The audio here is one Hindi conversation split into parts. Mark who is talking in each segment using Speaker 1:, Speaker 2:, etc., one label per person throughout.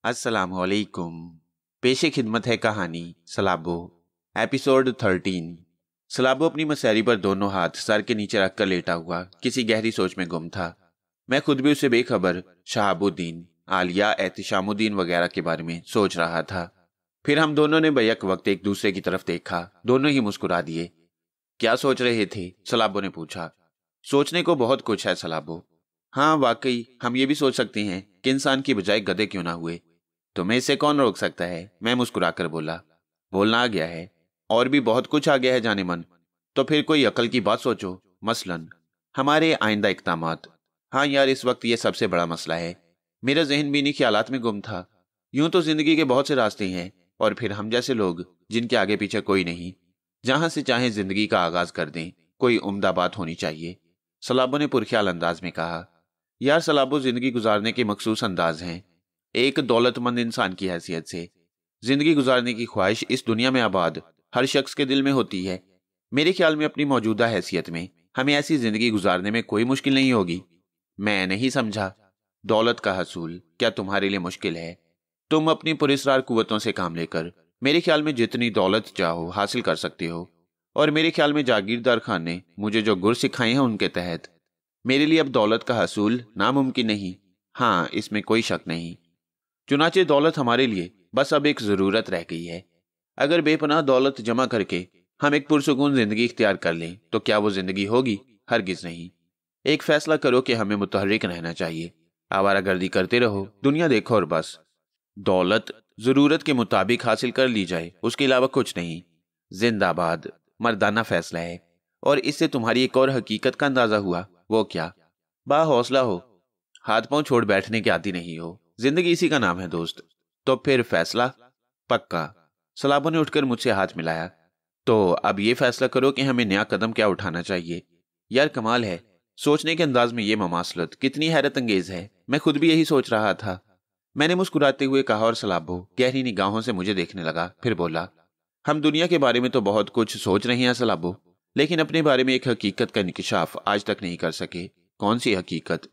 Speaker 1: अस्सलामुअलैकुम। पेशे खिदमत है कहानी सलाबो, एपिसोड 13। सलाबो अपनी मसहरी पर दोनों हाथ सर के नीचे रखकर लेटा हुआ किसी गहरी सोच में गुम था। मैं खुद भी उसे बेखबर शहाबुद्दीन, आलिया, एहतिशामुद्दीन वगैरह के बारे में सोच रहा था। फिर हम दोनों ने बैक वक्त एक दूसरे की तरफ देखा। दोनों ही मुस्कुरा दिए। क्या सोच रहे थे? सलाबो ने पूछा। सोचने को बहुत कुछ है सलाबो। हाँ वाकई, हम ये भी सोच सकते हैं कि इंसान की बजाय गधे क्यों ना हुए। तुम्हें इससे कौन रोक सकता है? मैं मुस्कुराकर बोला। बोलना आ गया है और भी बहुत कुछ आ गया है जाने मन। तो फिर कोई अकल की बात सोचो, मसलन हमारे आइंदा इक़दामात। हाँ यार, इस वक्त ये सबसे बड़ा मसला है। मेरा जहन भी इन्हीं ख्यालात में गुम था। यूं तो जिंदगी के बहुत से रास्ते हैं और फिर हम जैसे लोग जिनके आगे पीछे कोई नहीं, जहां से चाहे जिंदगी का आगाज कर दें। कोई उम्दा बात होनी चाहिए, सलाबो ने पुरख्याल अंदाज में कहा। यार सलाबो, जिंदगी गुजारने के मखसूस अंदाज हैं। एक दौलतमंद इंसान की हैसियत से जिंदगी गुजारने की ख्वाहिश इस दुनिया में आबाद हर शख्स के दिल में होती है। मेरे ख्याल में अपनी मौजूदा हैसियत में हमें ऐसी जिंदगी गुजारने में कोई मुश्किल नहीं होगी। मैं नहीं समझा। दौलत का हसूल क्या तुम्हारे लिए मुश्किल है? तुम अपनी पुरस्रार कुव्वतों से काम लेकर मेरे ख्याल में जितनी दौलत चाहो हासिल कर सकते हो। और मेरे ख्याल में जागीरदार खान ने मुझे जो गुर सिखाए हैं उनके तहत मेरे लिए अब दौलत का हसूल नामुमकिन नहीं। हाँ, इसमें कोई शक नहीं। चुनाचे दौलत हमारे लिए बस अब एक जरूरत रह गई है। अगर बेपनाह दौलत जमा करके हम एक पुरसुकून जिंदगी इख्तियार कर लें तो क्या वो जिंदगी होगी? हरगिज नहीं। एक फैसला करो कि हमें मुतहर्रिक रहना चाहिए। आवारागर्दी करते रहो, दुनिया देखो और बस। दौलत जरूरत के मुताबिक हासिल कर ली जाए, उसके अलावा कुछ नहीं। जिंदाबाद। मर्दाना फैसला है। और इससे तुम्हारी एक और हकीकत का अंदाजा हुआ। वो क्या? बा हौसला हो, हाथ पांव छोड़ बैठने के आदी नहीं हो। जिंदगी इसी का नाम है दोस्त। तो फिर फैसला? पक्का। सलाबो ने उठकर मुझसे हाथ मिलाया। तो अब ये फैसला करो कि हमें नया कदम क्या उठाना चाहिए। यार कमाल है, सोचने के अंदाज में ये ममासलत कितनी हैरत अंगेज है। मैं खुद भी यही सोच रहा था, मैंने मुस्कुराते हुए कहा। और सलाबो गहरी निगाहों से मुझे देखने लगा। फिर बोला, हम दुनिया के बारे में तो बहुत कुछ सोच रहे हैं सलाबो, लेकिन अपने बारे में एक हकीकत का इंकिशाफ आज तक नहीं कर सके। कौन सी हकीकत?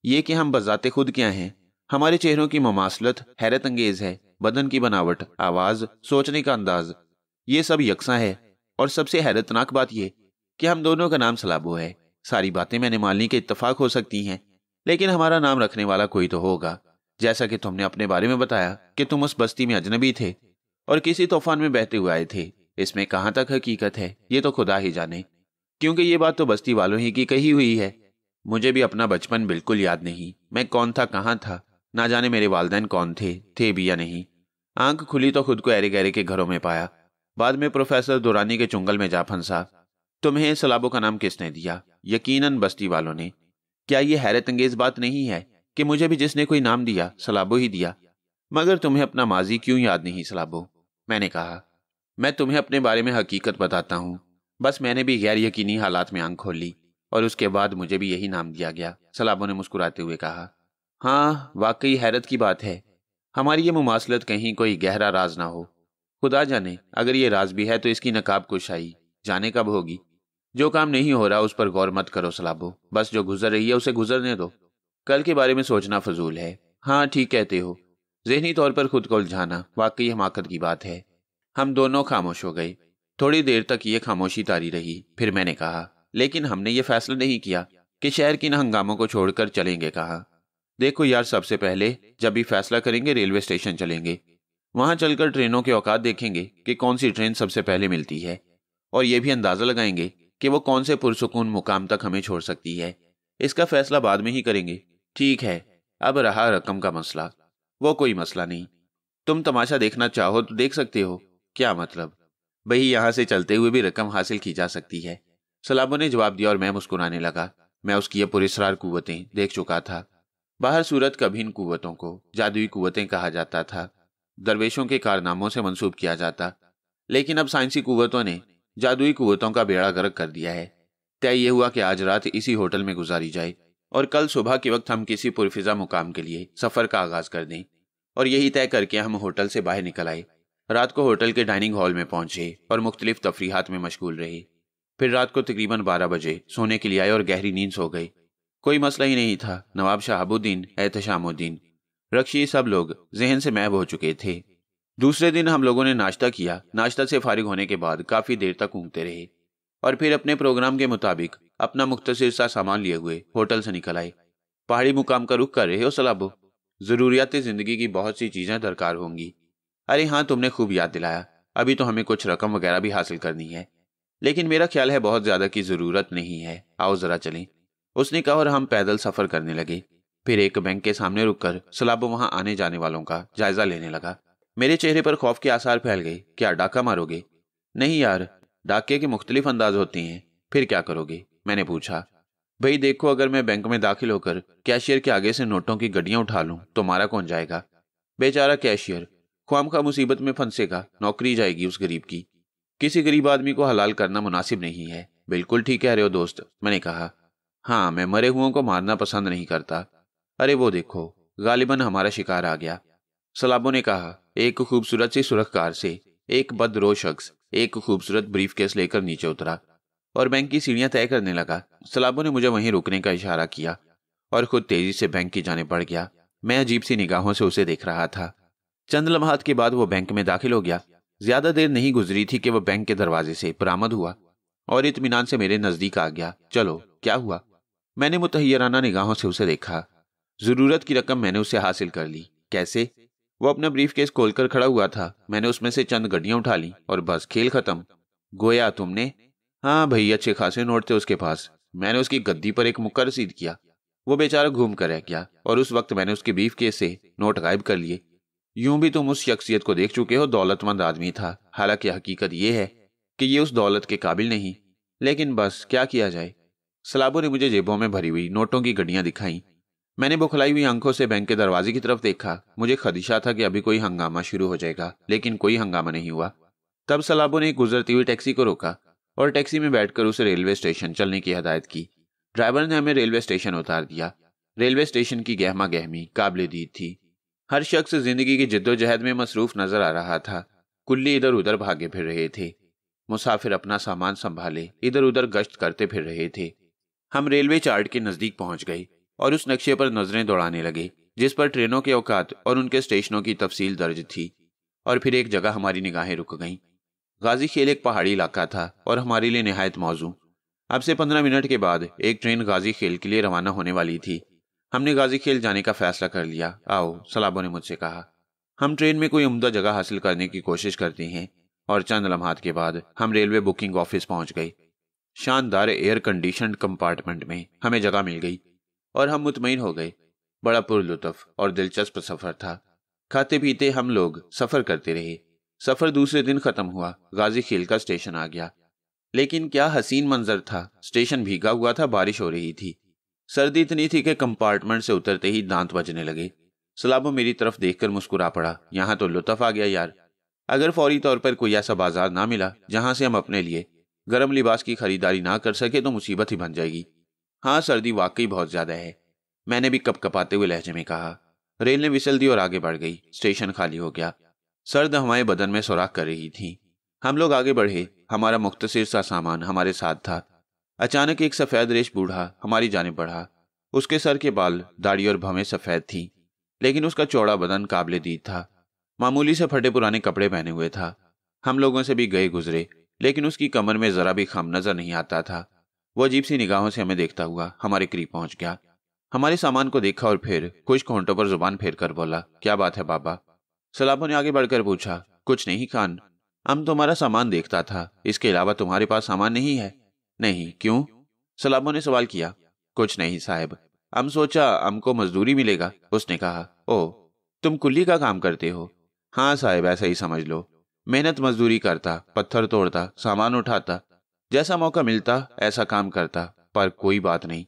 Speaker 1: ये कि हम बजाते खुद क्या हैं। हमारे चेहरों की ममासलत हैरत अंगेज है। बदन की बनावट, आवाज, सोचने का अंदाज, ये सब यकसा है। और सबसे हैरतनाक बात यह कि हम दोनों का नाम सलाबो है। सारी बातें मैंने मान ली कि इत्तेफाक हो सकती हैं, लेकिन हमारा नाम रखने वाला कोई तो होगा। जैसा कि तुमने अपने बारे में बताया कि तुम उस बस्ती में अजनबी थे और किसी तूफान में बहते हुए आए थे। इसमें कहां तक हकीकत है ये तो खुदा ही जाने, क्योंकि ये बात तो बस्ती वालों ही की कही हुई है। मुझे भी अपना बचपन बिल्कुल याद नहीं। मैं कौन था, कहाँ था, ना जाने मेरे वालिदैन कौन थे भी या नहीं। आंख खुली तो खुद को ऐरे गहरे के घरों में पाया। बाद में प्रोफेसर दुरानी के चुंगल में जा फंसा। तुम्हें सलाबो का नाम किसने दिया? यकीनन बस्ती वालों ने। क्या यह हैरत अंगेज बात नहीं है कि मुझे भी जिसने कोई नाम दिया सलाबो ही दिया? मगर तुम्हें अपना माजी क्यों याद नहीं सलाबो? मैंने कहा। मैं तुम्हें अपने बारे में हकीकत बताता हूँ। बस मैंने भी गैर यकीनी हालात में आंख खोली और उसके बाद मुझे भी यही नाम दिया गया, सलाबो ने मुस्कुराते हुए कहा। हाँ वाकई हैरत की बात है। हमारी ये मुमासलत कहीं कोई गहरा राज ना हो। खुदा जाने, अगर ये राज भी है तो इसकी नकाब कुशाई जाने कब होगी। जो काम नहीं हो रहा उस पर गौर मत करो सलाबो। बस जो गुजर रही है उसे गुजरने दो। कल के बारे में सोचना फजूल है। हाँ ठीक कहते हो। जहनी तौर पर खुद को उलझाना वाकई हमाकत की बात है। हम दोनों खामोश हो गए। थोड़ी देर तक ये खामोशी तारी रही। फिर मैंने कहा, लेकिन हमने ये फैसला नहीं किया कि शहर की इन हंगामों को छोड़कर चलेंगे कहाँ। देखो यार, सबसे पहले जब भी फैसला करेंगे रेलवे स्टेशन चलेंगे। वहां चलकर ट्रेनों के औकात देखेंगे कि कौन सी ट्रेन सबसे पहले मिलती है, और यह भी अंदाजा लगाएंगे कि वो कौन से पुरसुकून मुकाम तक हमें छोड़ सकती है। इसका फैसला बाद में ही करेंगे। ठीक है, अब रहा रकम का मसला। वो कोई मसला नहीं। तुम तमाशा देखना चाहो तो देख सकते हो। क्या मतलब? भाई यहां से चलते हुए भी रकम हासिल की जा सकती है, सलाबो ने जवाब दिया। और मैं मुस्कुराने लगा। मैं उसकी ये पुरस्रार कुव्वतें देख चुका था। बाहर सूरत कभी इन कुव्वतों को जादुई कुव्वतें कहा जाता था, दरवेशों के कारनामों से मंसूब किया जाता। लेकिन अब साइंसी कुव्वतों ने जादुई कुव्वतों का बेड़ा गर्क कर दिया है। तय ये हुआ कि आज रात इसी होटल में गुजारी जाए और कल सुबह के वक्त हम किसी पुरफिजा मुकाम के लिए सफर का आगाज कर दें। और यही तय करके हम होटल से बाहर निकल आए। रात को होटल के डाइनिंग हॉल में पहुंचे और मुख्तलिफ तफरीहात में मशगूल रहे। फिर रात को तकरीबन 12 बजे सोने के लिए आए और गहरी नींद सो गए। कोई मसला ही नहीं था। नवाब शहाबुद्दीन, एहतिशामुद्दीन, रक्षी सब लोग जहन से मैब हो चुके थे। दूसरे दिन हम लोगों ने नाश्ता किया। नाश्ता से फारिग होने के बाद काफी देर तक ऊँगते रहे और फिर अपने प्रोग्राम के मुताबिक अपना मुख्तसर सा सामान लिए हुए होटल से निकल आए। पहाड़ी मुकाम का रुख कर रहे हो सलाबो? जरूरियात जिंदगी की बहुत सी चीजें दरकार होंगी। अरे हाँ, तुमने खूब याद दिलाया। अभी तो हमें कुछ रकम वगैरह भी हासिल करनी है, लेकिन मेरा ख्याल है बहुत ज्यादा की जरूरत नहीं है। आओ जरा चलें, उसने कहा और हम पैदल सफर करने लगे। फिर एक बैंक के सामने रुककर सलाबो वहां आने जाने वालों का जायजा लेने लगा। मेरे चेहरे पर खौफ के आसार फैल गए। क्या डाका मारोगे? नहीं यार, डाके के मुख्तलिफ अंदाज होते हैं। फिर क्या करोगे? मैंने पूछा। भाई देखो, अगर मैं बैंक में दाखिल होकर कैशियर के आगे से नोटों की गड्डियां उठा लूं तो मारा कौन जाएगा? बेचारा कैशियर ख्वामखा मुसीबत में फंसेगा, नौकरी जाएगी उस गरीब की। किसी गरीब आदमी को हलाल करना मुनासिब नहीं है। बिल्कुल ठीक कह रहे हो दोस्त, मैंने कहा। हाँ, मैं मरे हुओं को मारना पसंद नहीं करता। अरे वो देखो, गालिबन हमारा शिकार आ गया, सलाबो ने कहा। एक खूबसूरत सी सुरख कार से एक बदरो शख्स एक खूबसूरत ब्रीफकेस लेकर नीचे उतरा और बैंक की सीढ़ियां तय करने लगा। सलाबो ने मुझे वहीं रुकने का इशारा किया और खुद तेजी से बैंक की जाने बढ़ गया। मैं अजीब सी निगाहों से उसे देख रहा था। चंद लम्हात के बाद वो बैंक में दाखिल हो गया। ज्यादा देर नहीं गुजरी थी कि वह बैंक के दरवाजे से बरामद हुआ और इत्मीनान से मेरे नजदीक आ गया। चलो, क्या हुआ? मैंने मुतहय्यराना निगाहों से उसे देखा। जरूरत की रकम मैंने उसे हासिल कर ली। कैसे? वो अपना ब्रीफकेस खोलकर खड़ा हुआ था। मैंने उसमें से चंद गड्डियां उठा ली और बस खेल खत्म। गोया तुमने? हाँ भाई, अच्छे खासे नोट थे उसके पास। मैंने उसकी गद्दी पर एक मुक्का रसीद किया। वो बेचारा घूम कर रह गया और उस वक्त मैंने उसके ब्रीफकेस से नोट गायब कर लिए। यूं भी तुम उस शख्सियत को देख चुके हो, दौलतमंद आदमी था। हालांकि हकीकत यह है कि ये उस दौलत के काबिल नहीं, लेकिन बस क्या किया जाए। सलाबो ने मुझे जेबों में भरी हुई नोटों की गड्डियां दिखाई। मैंने बुखलाई हुई आंखों से बैंक के दरवाजे की तरफ देखा। मुझे खदशा था कि अभी कोई हंगामा शुरू हो जाएगा, लेकिन कोई हंगामा नहीं हुआ। तब सलाबो ने एक गुजरती हुई टैक्सी को रोका और टैक्सी में बैठकर उसे रेलवे स्टेशन चलने की हदायत की। ड्राइवर ने हमें रेलवे स्टेशन उतार दिया। रेलवे स्टेशन की गहमा गहमी काबिल दीद थी। हर शख्स जिंदगी की जिद्दोजहद में मसरूफ नजर आ रहा था। कुल्ली इधर उधर भागे फिर रहे थे। मुसाफिर अपना सामान संभाले इधर उधर गश्त करते फिर रहे थे। हम रेलवे चार्ट के नजदीक पहुंच गए और उस नक्शे पर नजरें दौड़ाने लगे जिस पर ट्रेनों के औकात और उनके स्टेशनों की तफसील दर्ज थी। और फिर एक जगह हमारी निगाहें रुक गईं। गाजी खेल एक पहाड़ी इलाका था और हमारे लिए निहायत मौजू। अब से 15 मिनट के बाद एक ट्रेन गाजी खेल के लिए रवाना होने वाली थी। हमने गाजी खेल जाने का फैसला कर लिया। आओ, सलाबो ने मुझसे कहा। हम ट्रेन में कोई उम्दा जगह हासिल करने की कोशिश करते हैं। और चंद लम्हात के बाद हम रेलवे बुकिंग ऑफिस पहुंच गए। शानदार एयर कंडीशनड कंपार्टमेंट में हमें जगह मिल गई और हम मुतमईन हो गए। बड़ा पुरलुत्फ और दिलचस्प सफर था। खाते पीते हम लोग सफर करते रहे। सफर दूसरे दिन खत्म हुआ। गाजी खेल का स्टेशन आ गया। लेकिन क्या हसीन मंजर था। स्टेशन भीगा हुआ था, बारिश हो रही थी। सर्दी इतनी थी कि कंपार्टमेंट से उतरते ही दांत बजने लगे। सलाबो मेरी तरफ देखकर मुस्कुरा पड़ा। यहां तो लुत्फ आ गया यार। अगर फौरी तौर पर कोई ऐसा बाजार ना मिला जहां से हम अपने लिए गर्म लिबास की खरीदारी ना कर सके तो मुसीबत ही बन जाएगी। हाँ, सर्दी वाकई बहुत ज्यादा है, मैंने भी कपकपाते हुए लहजे में कहा। रेल ने विसल दी और आगे बढ़ गई। स्टेशन खाली हो गया। सर्द हवाएं बदन में सुराख कर रही थीं। हम लोग आगे बढ़े। हमारा मुख्तसर सा सामान हमारे साथ था। अचानक एक सफेद रेश बूढ़ा हमारी जानिब बढ़ा। उसके सर के बाल, दाढ़ी और भवें सफेद थी, लेकिन उसका चौड़ा बदन काबिल दीद था। मामूली से फटे पुराने कपड़े पहने हुए था। हम लोगों से भी गए गुजरे, लेकिन उसकी कमर में जरा भी खम नजर नहीं आता था। वो अजीब सी निगाहों से हमें देखता हुआ हमारे करीब पहुंच गया। हमारे सामान को देखा और फिर खुश्क होंठों पर जुबान फेर कर बोला, क्या बात है बाबा? सलाबो ने आगे बढ़कर पूछा। कुछ नहीं खान, हम तुम्हारा सामान देखता था। इसके अलावा तुम्हारे पास सामान नहीं है? नहीं, क्यों? सलाबो ने सवाल किया। कुछ नहीं साहब, हम सोचा हमको मजदूरी मिलेगा, उसने कहा। ओह, तुम कुल्ली का काम करते हो? हाँ साहब, ऐसा ही समझ लो। मेहनत मजदूरी करता, पत्थर तोड़ता, सामान उठाता, जैसा मौका मिलता ऐसा काम करता। पर कोई बात नहीं।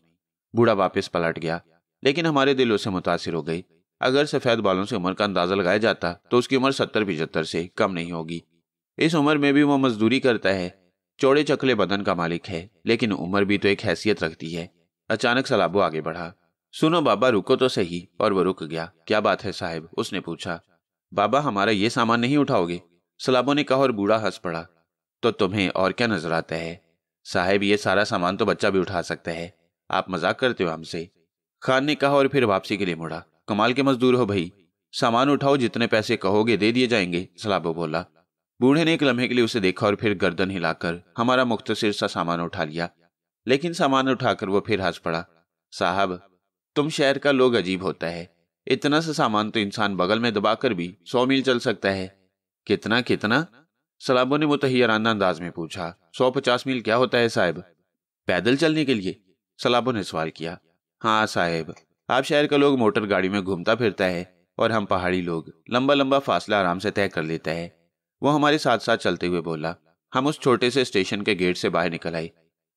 Speaker 1: बूढ़ा वापस पलट गया, लेकिन हमारे दिल उससे मुतासिर हो गए। अगर सफेद बालों से उम्र का अंदाजा लगाया जाता तो उसकी उम्र 70-75 से कम नहीं होगी। इस उम्र में भी वो मजदूरी करता है। चौड़े चकले बदन का मालिक है, लेकिन उम्र भी तो एक हैसियत रखती है। अचानक सलाबो आगे बढ़ा। सुनो बाबा, रुको तो सही। और वो रुक गया। क्या बात है साहब? उसने पूछा। बाबा, हमारा ये सामान नहीं उठाओगे? सलाबो ने कहा और बूढ़ा हंस पड़ा। तो तुम्हें और क्या नजर आता है साहब? ये सारा सामान तो बच्चा भी उठा सकता है। आप मजाक करते हो हमसे? खान ने कहा और फिर वापसी के लिए मुड़ा। कमाल के मजदूर हो भाई, सामान उठाओ, जितने पैसे कहोगे दे दिए जाएंगे, सलाबो बोला। बूढ़े ने एक लम्हे के लिए उसे देखा और फिर गर्दन हिलाकर हमारा मुख्तसर सा सामान उठा लिया। लेकिन सामान उठाकर वो फिर हंस पड़ा। साहब, तुम शहर का लोग अजीब होता है, इतना सा सामान तो इंसान बगल में दबाकर भी 100 मील चल सकता है। कितना कितना? सलाबो ने मुतहय्यराना अंदाज में पूछा। 150 मील क्या होता है साहब? पैदल चलने के लिए? सलाबो ने सवाल किया। हाँ साहब, आप शहर का लोग मोटर गाड़ी में घूमता फिरता है और हम पहाड़ी लोग लंबा लंबा फासला आराम से तय कर लेता है। वो हमारे साथ साथ चलते हुए बोला। हम उस छोटे से स्टेशन के गेट से बाहर निकल आए।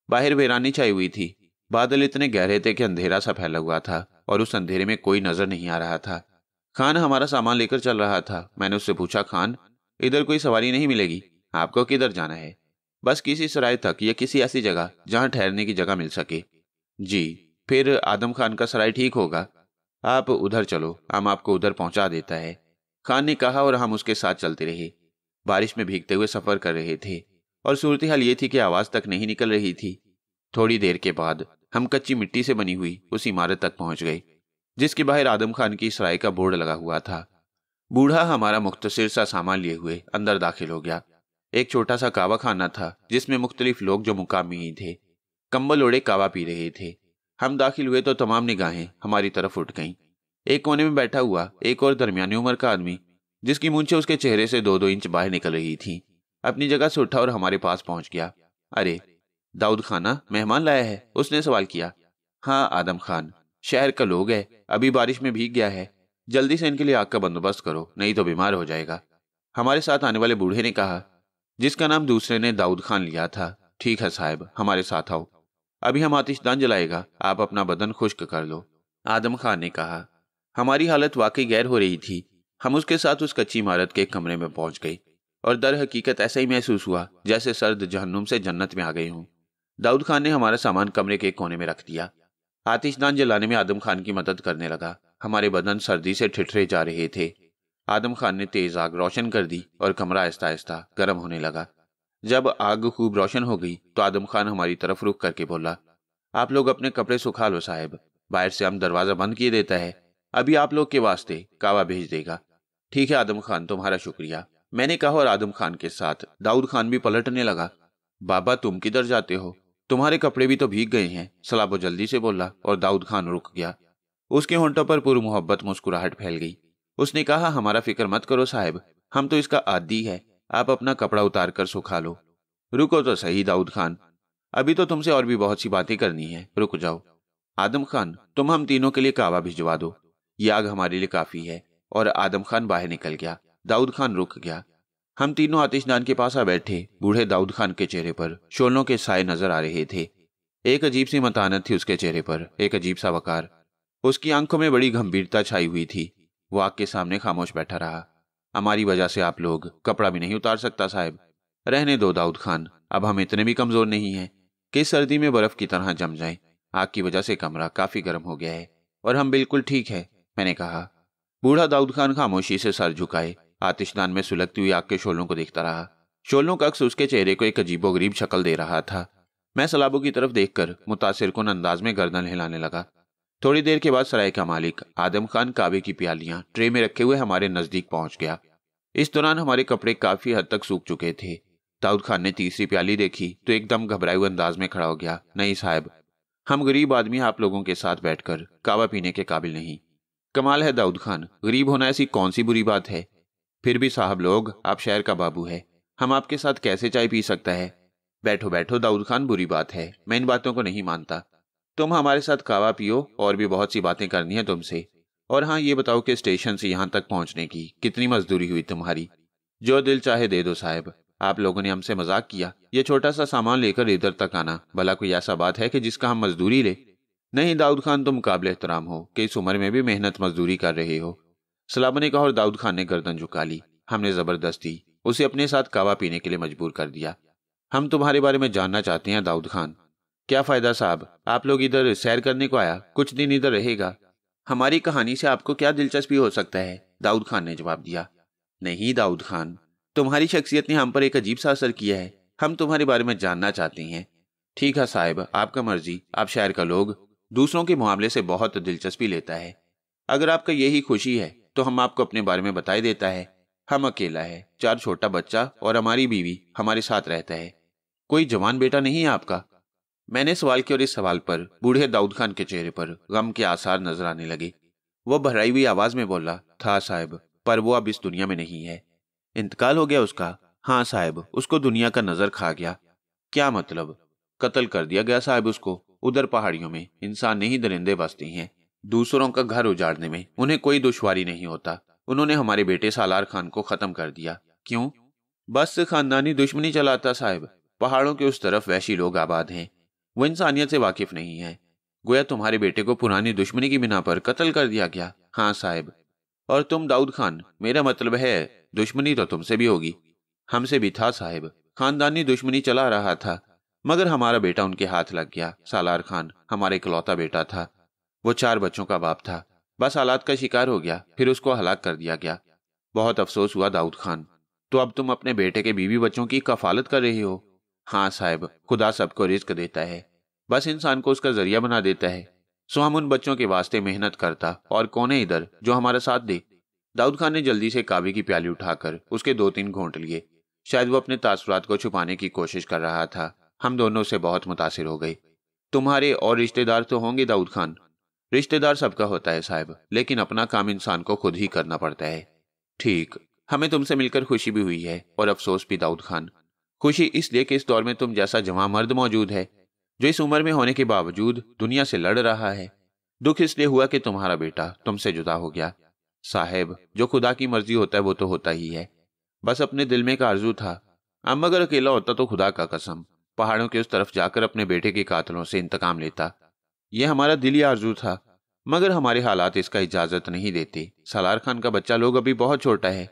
Speaker 1: बाहर वीरानी छाई हुई थी। बादल इतने गहरे थे कि अंधेरा सा फैला हुआ था और उस अंधेरे में कोई नजर नहीं आ रहा था। खान हमारा सामान लेकर चल रहा था। मैंने उससे पूछा, खान, इधर कोई सवारी नहीं मिलेगी? आपको किधर जाना है? बस किसी सराय तक या किसी ऐसी जगह जहां ठहरने की जगह मिल सके। जी, फिर आदम खान का सराय ठीक होगा। आप उधर चलो, हम आपको उधर पहुंचा देता है, खान ने कहा और हम उसके साथ चलते रहे। बारिश में भीगते हुए सफर कर रहे थे और सूरत हाल ये थी कि आवाज तक नहीं निकल रही थी। थोड़ी देर के बाद हम कच्ची मिट्टी से बनी हुई उस इमारत तक पहुंच गए जिसके बाहर आदम खान की सराय का बोर्ड लगा हुआ था। बूढ़ा हमारा मुख्तसर सा सामान लिए हुए अंदर दाखिल हो गया। एक छोटा सा कावा खाना था जिसमें मुख्तलिफ लोग जो मुकामी ही थे कंबल ओढ़े कावा पी रहे थे। हम दाखिल हुए तो तमाम निगाहें हमारी तरफ उठ गईं। एक कोने में बैठा हुआ एक और दरमियानी उम्र का आदमी जिसकी मूंछें उसके चेहरे से 2-2 इंच बाहर निकल रही थी अपनी जगह से उठा और हमारे पास पहुंच गया। अरे, दाऊद खाना मेहमान लाया है? उसने सवाल किया। हाँ आदम खान, शहर का लोग है, अभी बारिश में भीग गया है, जल्दी से इनके लिए आग का बंदोबस्त करो, नहीं तो बीमार हो जाएगा। हमारे साथ आने वाले बूढ़े ने कहा, जिसका नाम दूसरे ने दाऊद खान लिया था। ठीक है साहब, हमारे साथ आओ, अभी हम आतिशदान जलाएगा, आप अपना बदन खुश्क कर लो, आदम खान ने कहा। हमारी हालत वाकई गैर हो रही थी। हम उसके साथ उस कच्ची इमारत के कमरे में पहुंच गए और दर हकीकत ऐसा ही महसूस हुआ जैसे सर्द जहन्नुम से जन्नत में आ गए हों। दाऊद खान ने हमारा सामान कमरे के एक कोने में रख दिया। आतिशदान जलाने में आदम खान की मदद करने लगा। हमारे बदन सर्दी से ठिठुरे जा रहे थे। आदम खान ने तेज आग रोशन कर दी और कमरा आहिस्ता आहिस्ता गर्म होने लगा। जब आग खूब रोशन हो गई तो आदम खान हमारी तरफ रुख करके बोला, आप लोग अपने कपड़े सुखा लो साहब, बाहर से हम दरवाजा बंद किए देता है, अभी आप लोग के वास्ते कावा भेज देगा। ठीक है आदम खान, तुम्हारा शुक्रिया, मैंने कहा और आदम खान के साथ दाऊद खान भी पलटने लगा। बाबा, तुम किधर जाते हो? तुम्हारे कपड़े भी तो भीग गए हैं, सलाबो जल्दी से बोला और दाऊद खान रुक गया। उसके होंठों पर पूरी मोहब्बत मुस्कुराहट फैल गई। उसने कहा, हमारा फिक्र मत करो साहब, हम तो इसका आदी है, आप अपना कपड़ा उतार कर सुखा लो। रुको तो सही दाऊद खान, अभी तो तुमसे और भी बहुत सी बातें करनी है, रुक जाओ। आदम खान, तुम हम तीनों के लिए कावा भिजवा दो, ये आग हमारे लिए काफी है। और आदम खान बाहर निकल गया। दाऊद खान रुक गया। हम तीनों आतिशदान के पास आ बैठे। बूढ़े दाऊद खान के चेहरे पर शोलों के साए नजर आ रहे थे। एक अजीब सी मतानत थी उसके चेहरे पर, एक अजीब सा वकार। उसकी आंखों में बड़ी गंभीरता छाई हुई थी। वो आग के सामने खामोश बैठा रहा। हमारी वजह से आप लोग कपड़ा भी नहीं उतार सकता साहब। रहने दो दाऊद खान, अब हम इतने भी कमजोर नहीं हैं कि सर्दी में बर्फ की तरह जम जाएं। आग की वजह से कमरा काफी गर्म हो गया है और हम बिल्कुल ठीक है, मैंने कहा। बूढ़ा दाऊद खान खामोशी से सर झुकाए आतिशदान में सुलगती हुई आग के शोलों को देखता रहा। शोलों का अक्स उसके चेहरे को एक अजीबोगरीब शक्ल दे रहा था। मैं सलाबों की तरफ देखकर मुतासिरकुन अंदाज में गर्दन हिलाने लगा। थोड़ी देर के बाद सराय का मालिक आदम खान कावे की प्यालियां ट्रे में रखे हुए हमारे नजदीक पहुंच गया। इस दौरान हमारे कपड़े काफी हद तक सूख चुके थे। दाऊद खान ने तीसरी प्याली देखी तो एकदम घबराए हुए अंदाज में खड़ा हो गया। नहीं साहब, हम गरीब आदमी आप लोगों के साथ बैठकर कावा पीने के काबिल नहीं। कमाल है दाऊद खान, गरीब होना ऐसी कौन सी बुरी बात है? फिर भी साहब लोग, आप शहर का बाबू है, हम आपके साथ कैसे चाय पी सकता है? बैठो बैठो दाऊद खान, बुरी बात है, मैं इन बातों को नहीं मानता। तुम हमारे साथ कावा पियो, और भी बहुत सी बातें करनी है तुमसे। और हाँ, ये बताओ कि स्टेशन से यहाँ तक पहुँचने की कितनी मजदूरी हुई तुम्हारी? जो दिल चाहे दे दो साहब, आप लोगों ने हमसे मजाक किया। ये छोटा सा सामान लेकर इधर तक आना भला कोई ऐसा बात है कि जिसका हम मजदूरी ले? नहीं दाऊद खान, तुम काबिल एहतराम हो कि इस उम्र में भी मेहनत मजदूरी कर रहे हो, सलाबा ने कहा और दाऊद खान ने गर्दन झुका ली। हमने जबरदस्ती उसे अपने साथ कावा पीने के लिए मजबूर कर दिया। हम तुम्हारे बारे में जानना चाहते हैं दाऊद खान। क्या फायदा साहब, आप लोग इधर सैर करने को आया, कुछ दिन इधर रहेगा, हमारी कहानी से आपको क्या दिलचस्पी हो सकता है? दाऊद खान ने जवाब दिया। नहीं दाऊद खान, तुम्हारी शख्सियत ने हम पर एक अजीब सा असर किया है, हम तुम्हारे बारे में जानना चाहते हैं। ठीक है साहब, आपका मर्जी, आप शहर का लोग दूसरों के मामले से बहुत दिलचस्पी लेता है। अगर आपका यही खुशी है तो हम आपको अपने बारे में बताई देता है। हम अकेला है, 4 छोटा बच्चा और हमारी बीवी हमारे साथ रहता है। कोई जवान बेटा नहीं है आपका? मैंने सवाल किया और इस सवाल पर बूढ़े दाऊद खान के चेहरे पर गम के आसार नजर आने लगे। वो भराई हुई आवाज में बोला, था साहब, पर वो अब इस दुनिया में नहीं है। इंतकाल हो गया उसका? हाँ साहब, उसको दुनिया का नजर खा गया। क्या मतलब? कत्ल कर दिया गया साहब उसको। उधर पहाड़ियों में इंसान नहीं दरिंदे बसते हैं। दूसरों का घर उजाड़ने में उन्हें कोई दुश्वारी नहीं होता। उन्होंने हमारे बेटे सालार खान को खत्म कर दिया। क्यों? बस खानदानी दुश्मनी चलाता साहब। पहाड़ों के उस तरफ वैशी लोग आबाद हैं, वो इंसानियत से वाकिफ नहीं है। गोया तुम्हारे बेटे को पुरानी दुश्मनी की बिना पर कत्ल कर दिया गया। हाँ साहब। और तुम दाऊद खान, मेरा मतलब है दुश्मनी तो तुमसे भी होगी। हमसे भी था साहब, खानदानी दुश्मनी चला रहा था, मगर हमारा बेटा उनके हाथ लग गया। सालार खान हमारा इकलौता बेटा था। वो 4 बच्चों का बाप था, बस हालात का शिकार हो गया, फिर उसको हलाक कर दिया गया। बहुत अफसोस हुआ दाऊद खान। तो अब तुम अपने बेटे के बीवी बच्चों की कफालत कर रही हो? हाँ साहब, खुदा सबको रिज्क देता है, बस इंसान को उसका जरिया बना देता है। सो हम उन बच्चों के वास्ते मेहनत करता, और कौन है इधर जो हमारा साथ दे? दाऊद खान ने जल्दी से काबे की प्याली उठाकर उसके 2-3 घोंट लिए। शायद वो अपने तासुरात को छुपाने की कोशिश कर रहा था। हम दोनों से बहुत मुतासिर हो गए। तुम्हारे और रिश्तेदार तो होंगे दाऊद खान? रिश्तेदार सबका होता है साहब, लेकिन अपना काम इंसान को खुद ही करना पड़ता है। ठीक, हमें तुमसे मिलकर खुशी भी हुई है और अफसोस भी दाऊद खान। खुशी इसलिए कि इस दौर में तुम जैसा जवां मर्द मौजूद है, जो इस उम्र में होने के बावजूद दुनिया से लड़ रहा है। दुख इसलिए हुआ कि तुम्हारा बेटा तुमसे जुदा हो गया। साहब, जो खुदा की मर्जी होता है वो तो होता ही है। बस अपने दिल में एक आरजू था। अब अगर अकेला होता तो खुदा का कसम पहाड़ों के उस तरफ जाकर अपने बेटे के कातलों से इंतकाम लेता। यह हमारा दिली आरजू था, मगर हमारे हालात इसका इजाजत नहीं देते। सालार खान का बच्चा लोग अभी बहुत छोटा है,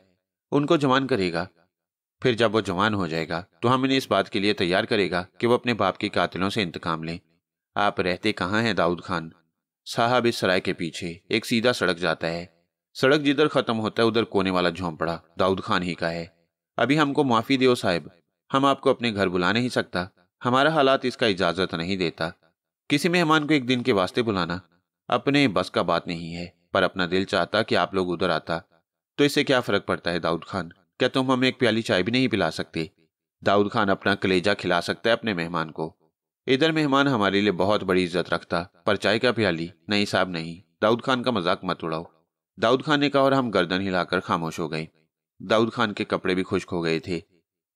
Speaker 1: उनको जवान करेगा। फिर जब वो जवान हो जाएगा तो हम इन्हें इस बात के लिए तैयार करेगा कि वो अपने बाप के कातिलों से इंतकाम लें। आप रहते कहाँ हैं दाऊद खान? साहब, इस सराय के पीछे एक सीधा सड़क जाता है। सड़क जिधर खत्म होता है उधर कोने वाला झोंपड़ा दाऊद खान ही का है। अभी हमको माफी दो साहब, हम आपको अपने घर बुला नहीं सकता, हमारा हालात इसका इजाजत नहीं देता। किसी मेहमान को एक दिन के वास्ते बुलाना अपने बस का बात नहीं है, पर अपना दिल चाहता कि आप लोग उधर आता। तो इससे क्या फर्क पड़ता है दाऊद खान? क्या तुम हमें एक प्याली चाय भी नहीं पिला सकते? दाऊद खान अपना कलेजा खिला सकता है अपने मेहमान को। इधर मेहमान हमारे लिए बहुत बड़ी इज्जत रखता, पर चाय का प्याली नहीं साहब नहीं। दाऊद खान का मजाक मत उड़ाओ, दाऊद खान ने कहा, और हम गर्दन हिलाकर खामोश हो गए। दाऊद खान के कपड़े भी खुश्क हो गए थे।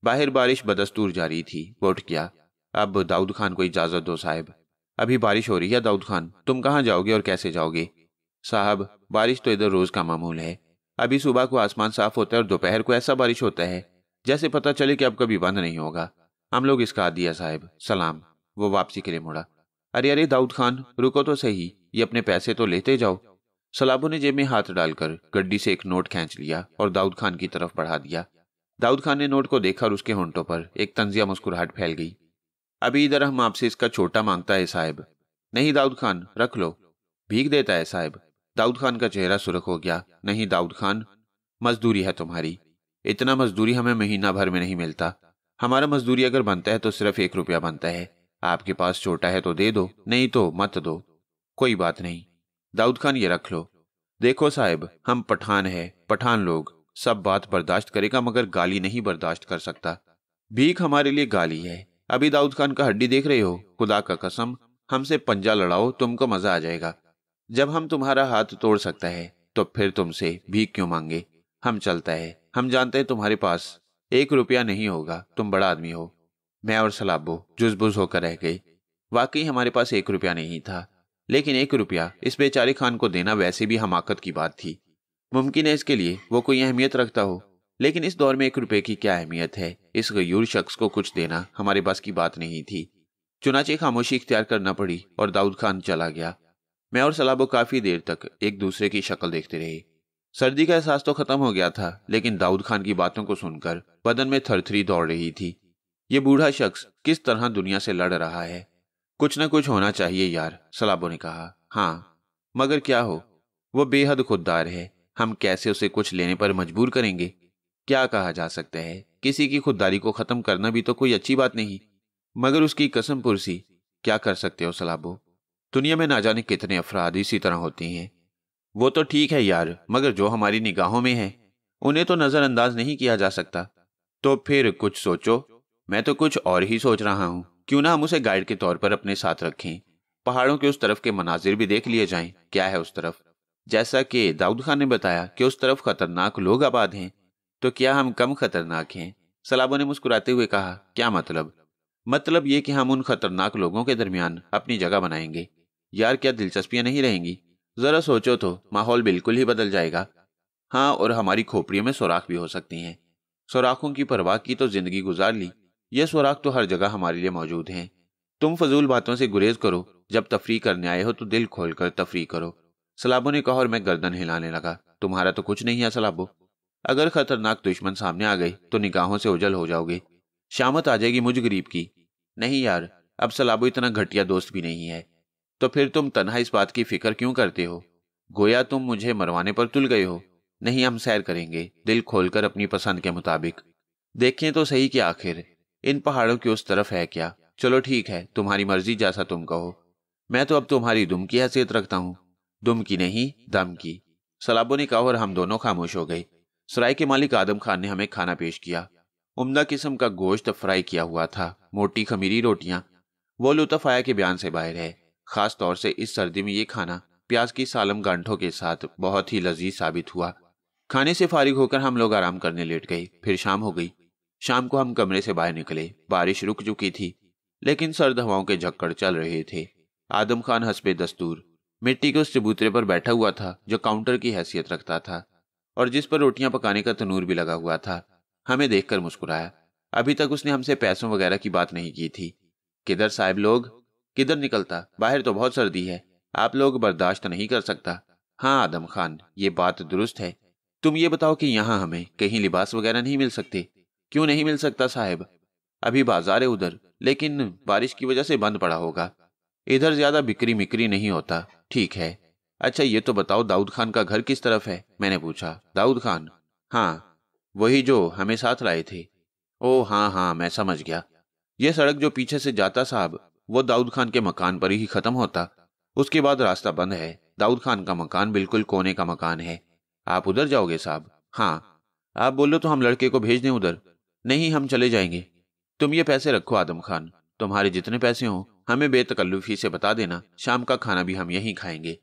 Speaker 1: बाहर बारिश बदस्तूर जारी थी। वो उठ गया। अब दाऊद खान को इजाजत दो साहब, अभी बारिश हो रही है। दाऊद खान, तुम कहाँ जाओगे और कैसे जाओगे? साहब, बारिश तो इधर रोज का मामूल है। अभी सुबह को आसमान साफ होता है और दोपहर को ऐसा बारिश होता है जैसे पता चले कि अब कभी बंद नहीं होगा। हम लोग इसका आदी है साहब, सलाम। वो वापसी के लिए मुड़ा। अरे अरे दाऊद खान, रुको तो सही, ये अपने पैसे तो लेते जाओ। सलाबो ने जेब में हाथ डालकर गड्डी से एक नोट खींच लिया और दाऊद खान की तरफ बढ़ा दिया। दाऊद खान ने नोट को देखा और उसके होंठों पर एक तंजिया मुस्कुराहट फैल गई। अभी इधर हम आपसे इसका छोटा मांगता है साहब। नहीं दाऊद खान, रख लो। भीख देता है साहब। दाऊद खान का चेहरा सुर्ख हो गया। नहीं दाऊद खान, मजदूरी है तुम्हारी। इतना मजदूरी हमें महीना भर में नहीं मिलता। हमारा मजदूरी अगर बनता है तो सिर्फ 1 रुपया बनता है। आपके पास छोटा है तो दे दो, नहीं तो मत दो। कोई बात नहीं। दाऊद खान, ये रख लो। देखो साहब, हम पठान है, पठान लोग सब बात बर्दाश्त करेगा मगर गाली नहीं बर्दाश्त कर सकता। भीख हमारे लिए गाली है। अभी दाऊद खान का हड्डी देख रहे हो? खुदा का कसम, हमसे पंजा लड़ाओ, तुमको मजा आ जाएगा। जब हम तुम्हारा हाथ तोड़ सकता है तो फिर तुमसे भीख क्यों मांगे? हम चलता है, हम जानते हैं तुम्हारे पास 1 रुपया नहीं होगा, तुम बड़ा आदमी हो। मैं और सलाबो जुजबुज होकर रह गए। वाकई हमारे पास 1 रुपया नहीं था, लेकिन 1 रुपया इस बेचारे खान को देना वैसे भी हमाकत की बात थी। मुमकिन है इसके लिए वो कोई अहमियत रखता हो, लेकिन इस दौर में 1 रुपये की क्या अहमियत है? इस गयूर शख्स को कुछ देना हमारे बस की बात नहीं थी। चुनाचे खामोशी इख्तियार करना पड़ी और दाऊद खान चला गया। मैं और सलाबो काफी देर तक एक दूसरे की शक्ल देखते रहे। सर्दी का एहसास तो खत्म हो गया था, लेकिन दाऊद खान की बातों को सुनकर बदन में थरथरी दौड़ रही थी। ये बूढ़ा शख्स किस तरह दुनिया से लड़ रहा है। कुछ न कुछ होना चाहिए यार, सलाबो ने कहा। हाँ, मगर क्या हो? वो बेहद खुददार है, हम कैसे उसे कुछ लेने पर मजबूर करेंगे? क्या कहा जा सकता है, किसी की खुददारी को खत्म करना भी तो कोई अच्छी बात नहीं, मगर उसकी कसम पुरसी क्या कर सकते हो सलाबो? दुनिया में ना जाने कितने अफराद इसी तरह होते हैं। वो तो ठीक है यार, मगर जो हमारी निगाहों में है उन्हें तो नजरअंदाज नहीं किया जा सकता। तो फिर कुछ सोचो। मैं तो कुछ और ही सोच रहा हूँ, क्यों ना हम उसे गाइड के तौर पर अपने साथ रखें। पहाड़ों के उस तरफ के मनाजिर भी देख लिए जाएं। क्या है उस तरफ? जैसा कि दाऊद खान ने बताया कि उस तरफ खतरनाक लोग आबाद हैं, तो क्या हम कम खतरनाक हैं? सलाबो ने मुस्कुराते हुए कहा, क्या मतलब? मतलब ये कि हम उन खतरनाक लोगों के दरमियान अपनी जगह बनाएंगे। यार क्या दिलचस्पियां नहीं रहेंगी? जरा सोचो तो, माहौल बिल्कुल ही बदल जाएगा। हाँ, और हमारी खोपड़ियों में सुराख भी हो सकती हैं। सुराखों की परवाह की तो जिंदगी गुजार ली, ये सुराख तो हर जगह हमारे लिए मौजूद हैं। तुम फजूल बातों से गुरेज करो, जब तफरी करने आए हो तो दिल खोलकर तफरी करो। सलाबो ने कहा और मैं गर्दन हिलाने लगा। तुम्हारा तो कुछ नहीं है सलाबो। अगर खतरनाक दुश्मन सामने आ गई तो निगाहों से ओझल हो जाओगे। शामत आ जाएगी मुझ गरीब की। नहीं यार, अब सलाबो इतना घटिया दोस्त भी नहीं है। तो फिर तुम तन्हा इस बात की फिक्र क्यों करते हो? गोया तुम मुझे मरवाने पर तुल गए हो। नहीं, हम सैर करेंगे दिल खोलकर अपनी पसंद के मुताबिक। देखें तो सही कि आखिर इन पहाड़ों की उस तरफ है क्या। चलो ठीक है, तुम्हारी मर्जी, जैसा तुम कहो। मैं तो अब तुम्हारी दुम की हैसियत रखता हूँ। दुम की नहीं, दम की। सलाबो ने कहा और हम दोनों खामोश हो गए। सराय के मालिक आदम खान ने हमें खाना पेश किया। उम्दा किस्म का गोश्त फ्राई किया हुआ था, मोटी खमीरी रोटियां। वो लुत्फ आया कि बयान से बाहर है। खास तौर से इस सर्दी में ये खाना प्याज की सालम गांठों के साथ बहुत ही लजीज साबित हुआ। खाने से फारिग होकर हम लोग आराम करने लेट गए। फिर शाम हो गई। शाम को हम कमरे से बाहर निकले। बारिश रुक चुकी थी, लेकिन सर्द हवाओं के झक्कड़ चल रहे थे। आदम खान हस्बे दस्तूर मिट्टी के उस चबूतरे पर बैठा हुआ था जो काउंटर की हैसियत रखता था और जिस पर रोटियां पकाने का तनूर भी लगा हुआ था। हमें देखकर मुस्कुराया। अभी तक उसने हमसे पैसों वगैरह की बात नहीं की थी। किधर साहब लोग? किधर निकलता, बाहर तो बहुत सर्दी है। आप लोग बर्दाश्त नहीं कर सकता। हाँ आदम खान, ये बात दुरुस्त है। तुम ये बताओ कि यहाँ हमें कहीं लिबास वगैरह नहीं मिल सकते? क्यों नहीं मिल सकता साहब? अभी बाजार है उधर, लेकिन बारिश की वजह से बंद पड़ा होगा। इधर ज्यादा बिक्री मिक्री नहीं होता। ठीक है। अच्छा ये तो बताओ, दाऊद खान का घर किस तरफ है? मैंने पूछा। दाऊद खान? हाँ, वही जो हमें साथ लाए थे। ओ हाँ हाँ, मैं समझ गया। ये सड़क जो पीछे से जाता साहब, वो दाऊद खान के मकान पर ही खत्म होता। उसके बाद रास्ता बंद है। दाऊद खान का मकान बिल्कुल कोने का मकान है। आप उधर जाओगे साहब? हाँ। आप बोलो तो हम लड़के को भेज दें उधर? नहीं, हम चले जाएंगे। तुम ये पैसे रखो आदम खान। तुम्हारे जितने पैसे हों हमें बेतकल्लुफी से बता देना। शाम का खाना भी हम यहीं खाएंगे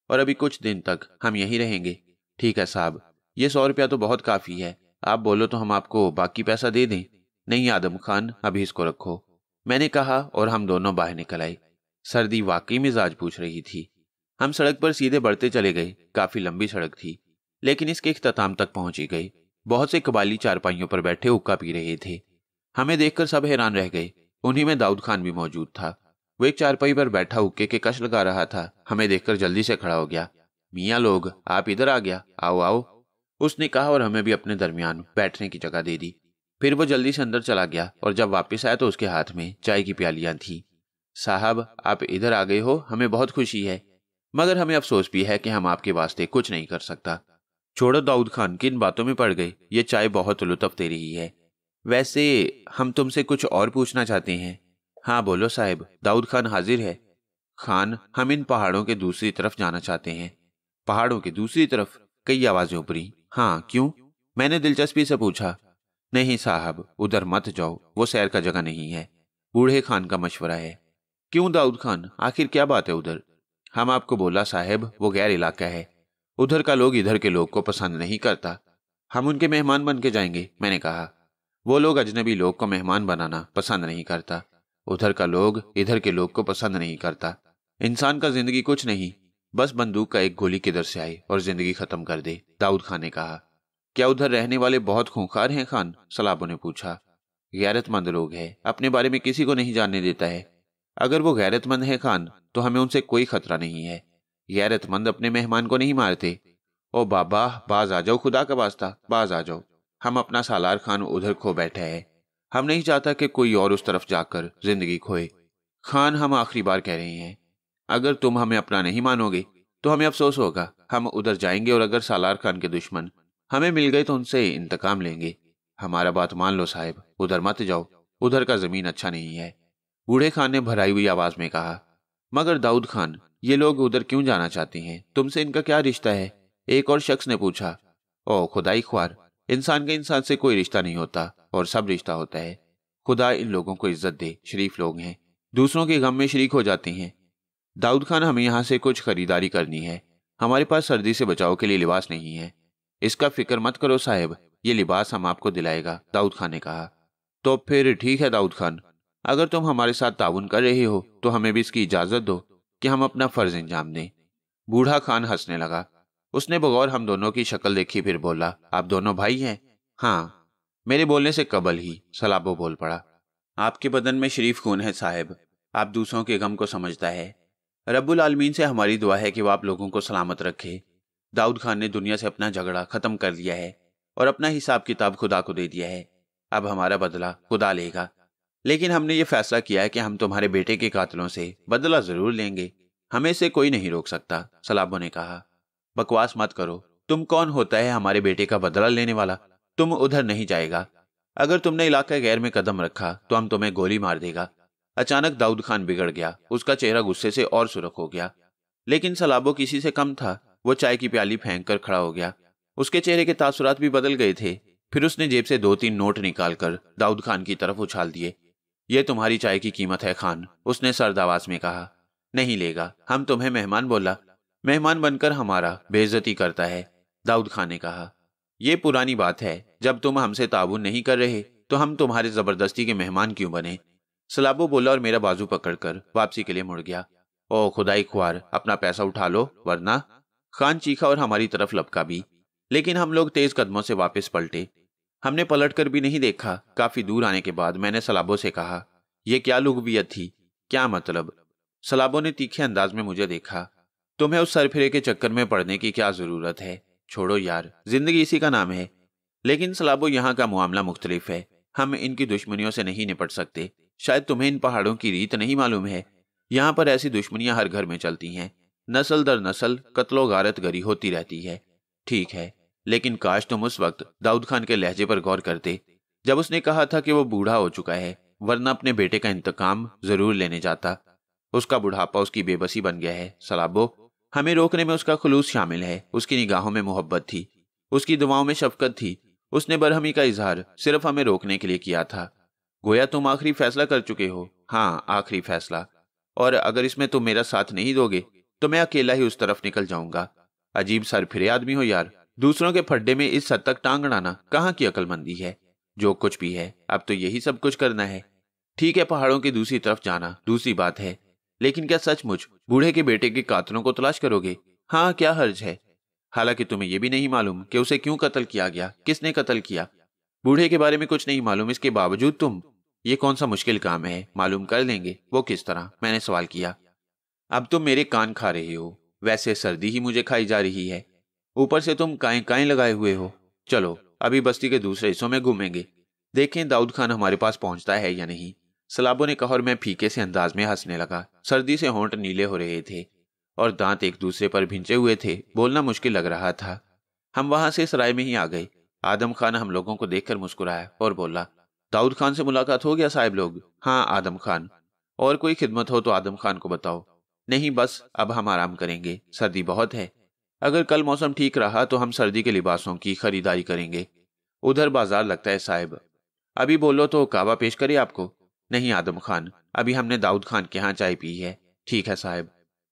Speaker 1: और अभी कुछ दिन तक हम यहीं रहेंगे। ठीक है साहब। ये 100 रुपया तो बहुत काफी है। आप बोलो तो हम आपको बाकी पैसा दे दें? नहीं आदम खान, अभी इसको रखो, मैंने कहा और हम दोनों बाहर निकल आए। सर्दी वाकई मिजाज पूछ रही थी। हम सड़क पर सीधे बढ़ते चले गए। काफी लंबी सड़क थी, लेकिन इसके इख्तिताम तक पहुंच ही गए। बहुत से कबाली चारपाइयों पर बैठे हुक्का पी रहे थे। हमें देखकर सब हैरान रह गए। उन्हीं में दाऊद खान भी मौजूद था। वो एक चारपाई पर बैठा हुक्के के कश लगा रहा था। हमें देखकर जल्दी से खड़ा हो गया। मियाँ लोग, आप इधर आ गया, आओ आओ, उसने कहा और हमें भी अपने दरमियान बैठने की जगह दे दी। फिर वो जल्दी से अंदर चला गया और जब वापस आया तो उसके हाथ में चाय की प्यालियां थी। साहब, आप इधर आ गए हो, हमें बहुत खुशी है, मगर हमें अफसोस भी है कि हम आपके वास्ते कुछ नहीं कर सकता। छोड़ो दाऊद खान, किन बातों में पड़ गए? ये चाय बहुत लुत्फ दे रही है। वैसे हम तुमसे कुछ और पूछना चाहते हैं। हाँ बोलो साहब। दाऊद खान हाजिर है। खान, हम इन पहाड़ों के दूसरी तरफ जाना चाहते हैं। पहाड़ों की दूसरी तरफ? कई आवाजें उभरी। हाँ, क्यों? मैंने दिलचस्पी से पूछा। नहीं साहब, उधर मत जाओ, वो सैर का जगह नहीं है। बूढ़े खान का मशवरा है। क्यों दाऊद खान, आखिर क्या बात है उधर? हम आपको बोला साहब, वो गैर इलाका है। उधर का लोग इधर के लोग को पसंद नहीं करता। हम उनके मेहमान बन के जाएंगे, मैंने कहा। वो लोग अजनबी लोग को मेहमान बनाना पसंद नहीं करता। उधर का लोग इधर के लोग को पसंद नहीं करता। इंसान का जिंदगी कुछ नहीं, बस बंदूक का एक गोली किधर से आए और जिंदगी खत्म कर दे, दाऊद खान ने कहा। क्या उधर रहने वाले बहुत खूंखार हैं खान? सलाबो ने पूछा। गैरतमंद लोग हैं, अपने बारे में किसी को नहीं जानने देता है। अगर वो गैरतमंद है खान, तो हमें उनसे कोई खतरा नहीं है। गैरतमंद अपने मेहमान को नहीं मारते। ओ बाबा, बाज आ जाओ, खुदा का वास्ता बाज आ जाओ। हम अपना सालार खान उधर खो बैठे हैं। हम नहीं चाहता कि कोई और उस तरफ जाकर जिंदगी खोए। खान, हम आखिरी बार कह रहे हैं, अगर तुम हमें अपना नहीं मानोगे तो हमें अफसोस होगा। हम उधर जाएंगे और अगर सालार खान के दुश्मन हमें मिल गए तो उनसे इंतकाम लेंगे। हमारा बात मान लो साहब, उधर मत जाओ, उधर का जमीन अच्छा नहीं है। बूढ़े खान ने भराई हुई आवाज में कहा। मगर दाऊद खान, ये लोग उधर क्यों जाना चाहते हैं? तुमसे इनका क्या रिश्ता है? एक और शख्स ने पूछा। ओ खुदाई ख्वार, इंसान का इंसान से कोई रिश्ता नहीं होता और सब रिश्ता होता है। खुदा इन लोगों को इज्जत दे, शरीफ लोग हैं, दूसरों के गम में शरीक हो जाते हैं। दाऊद खान, हमें यहाँ से कुछ खरीदारी करनी है। हमारे पास सर्दी से बचाव के लिए लिबास नहीं है। इसका फिक्र मत करो साहब, ये लिबास हम आपको दिलाएगा, दाऊद खान ने कहा। तो फिर ठीक है दाऊद खान, अगर तुम हमारे साथ ताउन कर रहे हो तो हमें भी इसकी इजाजत दो कि हम अपना फर्ज अंजाम दें। बूढ़ा खान हंसने लगा। उसने बगौर हम दोनों की शक्ल देखी, फिर बोला, आप दोनों भाई हैं? हाँ। मेरे बोलने से कबल ही सलाबो बोल पड़ा। आपके बदन में शरीफ खून है साहब, आप दूसरों के गम को समझता है। रब्बुल आलमीन से हमारी दुआ है कि वह आप लोगों को सलामत रखे। दाऊद खान ने दुनिया से अपना झगड़ा खत्म कर लिया है और अपना हिसाब किताब खुदा को दे दिया है। अब हमारा बदला खुदा लेगा। लेकिन हमने ये फैसला किया है कि हम तुम्हारे बेटे के कातिलों से बदला जरूर लेंगे। हमें से कोई नहीं रोक सकता, सलाबो ने कहा। बकवास मत करो, तुम कौन होता है हमारे बेटे का बदला लेने वाला? तुम उधर नहीं जाएगा। अगर तुमने इलाका गैर में कदम रखा तो हम तुम्हें गोली मार देगा। अचानक दाऊद खान बिगड़ गया। उसका चेहरा गुस्से से और सुर्ख हो गया। लेकिन सलाबो किसी से कम था। वो चाय की प्याली फेंक कर खड़ा हो गया। उसके चेहरे के तासुरात भी बदल गए थे। फिर उसने जेब से 2-3 नोट निकालकर दाऊद खान की तरफ उछाल दिए। ये तुम्हारी चाय की कीमत है खान, उसने सर्द आवाज में कहा। नहीं लेगा, हम तुम्हें मेहमान बोला। मेहमान बनकर हमारा बेइज्जती करता है, दाऊद खान ने कहा। यह पुरानी बात है, जब तुम हमसे ताबून नहीं कर रहे तो हम तुम्हारे जबरदस्ती के मेहमान क्यों बने? सलाबो बोला और मेरा बाजू पकड़कर वापसी के लिए मुड़ गया। ओ खुदाई ख्वार, अपना पैसा उठा लो वरना। खान चीखा और हमारी तरफ लपका भी। लेकिन हम लोग तेज कदमों से वापस पलटे। हमने पलटकर भी नहीं देखा। काफी दूर आने के बाद मैंने सलाबो से कहा, यह क्या लुग़वियत थी? क्या मतलब? सलाबो ने तीखे अंदाज में मुझे देखा। तुम्हें उस सरफिरे के चक्कर में पड़ने की क्या जरूरत है? छोड़ो यार, जिंदगी इसी का नाम है। लेकिन सलाबो, यहाँ का मामला मुख्तलिफ है। हम इनकी दुश्मनियों से नहीं निपट सकते। शायद तुम्हें इन पहाड़ों की रीत नहीं मालूम है। यहाँ पर ऐसी दुश्मनियां हर घर में चलती हैं। नस्ल दर नस्ल कत्लो गारत गरी होती रहती है। ठीक है, लेकिन काश तुम उस वक्त दाऊद खान के लहजे पर गौर करते जब उसने कहा था कि वो बूढ़ा हो चुका है, वरना अपने बेटे का इंतकाम जरूर लेने जाता। उसका बुढ़ापा उसकी बेबसी बन गया है सलाबो। हमें रोकने में उसका खुलूस शामिल है। उसकी निगाहों में मोहब्बत थी, उसकी दुआओं में शफकत थी। उसने बरहमी का इजहार सिर्फ हमें रोकने के लिए किया था। गोया तुम आखिरी फैसला कर चुके हो। हाँ, आखिरी फैसला। और अगर इसमें तुम मेरा साथ नहीं दोगे तो मैं अकेला ही उस तरफ निकल जाऊंगा। अजीब सरफिरे आदमी हो यार, दूसरों के फड्डे में इस हद तक टांग अड़ाना कहाँ की अक्लमंदी है? जो कुछ भी है, अब तो यही सब कुछ करना है। ठीक है, पहाड़ों की दूसरी तरफ जाना दूसरी बात है, लेकिन क्या सचमुच बूढ़े के बेटे के कातिलों को तलाश करोगे? हाँ, क्या हर्ज है? हालांकि तुम्हें यह भी नहीं मालूम कि उसे क्यों कत्ल किया गया, किसने कत्ल किया। बूढ़े के बारे में कुछ नहीं मालूम, इसके बावजूद तुम। ये कौन सा मुश्किल काम है, मालूम कर लेंगे। वो किस तरह? मैंने सवाल किया। अब तुम मेरे कान खा रहे हो। वैसे सर्दी ही मुझे खाई जा रही है, ऊपर से तुम काएं काएं लगाए हुए हो। चलो अभी बस्ती के दूसरे हिस्सों में घूमेंगे, देखें दाऊद खान हमारे पास पहुंचता है या नहीं। सलाबो ने कहा और मैं फीके से अंदाज में हंसने लगा। सर्दी से होंठ नीले हो रहे थे और दांत एक दूसरे पर भिंचे हुए थे। बोलना मुश्किल लग रहा था। हम वहां से सराय में ही आ गए। आदम खान हम लोगों को देखकर मुस्कुराया और बोला, दाऊद खान से मुलाकात हो गया साहिब लोग? हाँ आदम खान। और कोई खिदमत हो तो आदम खान को बताओ। नहीं, बस अब हम आराम करेंगे, सर्दी बहुत है। अगर कल मौसम ठीक रहा तो हम सर्दी के लिबासों की खरीदारी करेंगे। उधर बाजार लगता है साहिब। अभी बोलो तो कावा पेश करे आपको? नहीं आदम खान, अभी हमने दाऊद खान के यहाँ चाय पी है। ठीक है साहिब।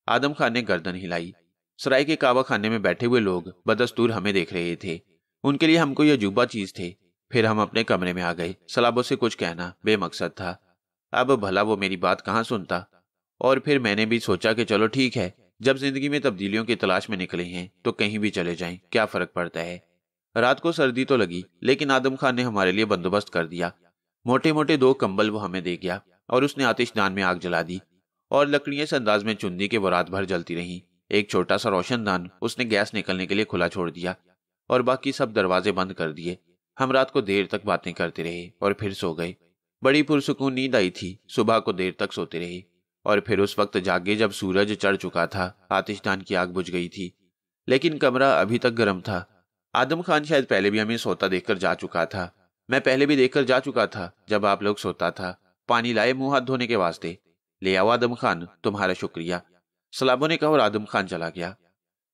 Speaker 1: आदम खान ने गर्दन हिलाई। सराय के कावा खाने में बैठे हुए लोग बदस्तूर हमें देख रहे थे। उनके लिए हमको यह अजूबा चीज थे। फिर हम अपने कमरे में आ गए। सलाबो से कुछ कहना बेमकसद था। अब भला वो मेरी बात कहाँ सुनता। और फिर मैंने भी सोचा कि चलो ठीक है, जब जिंदगी में तब्दीलियों की तलाश में निकले हैं तो कहीं भी चले जाएं, क्या फर्क पड़ता है। रात को सर्दी तो लगी, लेकिन आदम खान ने हमारे लिए बंदोबस्त कर दिया। मोटे मोटे 2 कंबल वो हमें दे गया और उसने आतिशदान में आग जला दी और लकड़ियां इस अंदाज में चुन दी कि वो रात भर जलती रहीं। एक छोटा सा रोशनदान उसने गैस निकलने के लिए खुला छोड़ दिया और बाकी सब दरवाजे बंद कर दिए। हम रात को देर तक बातें करते रहे और फिर सो गए। बड़ी पुरसुकून नींद आई थी। सुबह को देर तक सोते रहे और फिर उस वक्त जागे जब सूरज चढ़ चुका था। आतिशदान की आग बुझ गई थी, लेकिन कमरा अभी तक गर्म था। आदम खान शायद पहले भी हमें सोता देखकर जा चुका था। मैं पहले भी देखकर जा चुका था जब आप लोग सोता था। पानी लाए मुंह हाथ धोने के वास्ते? ले आओ आदम खान, तुम्हारा शुक्रिया, सलाबों ने कहा और आदम खान चला गया।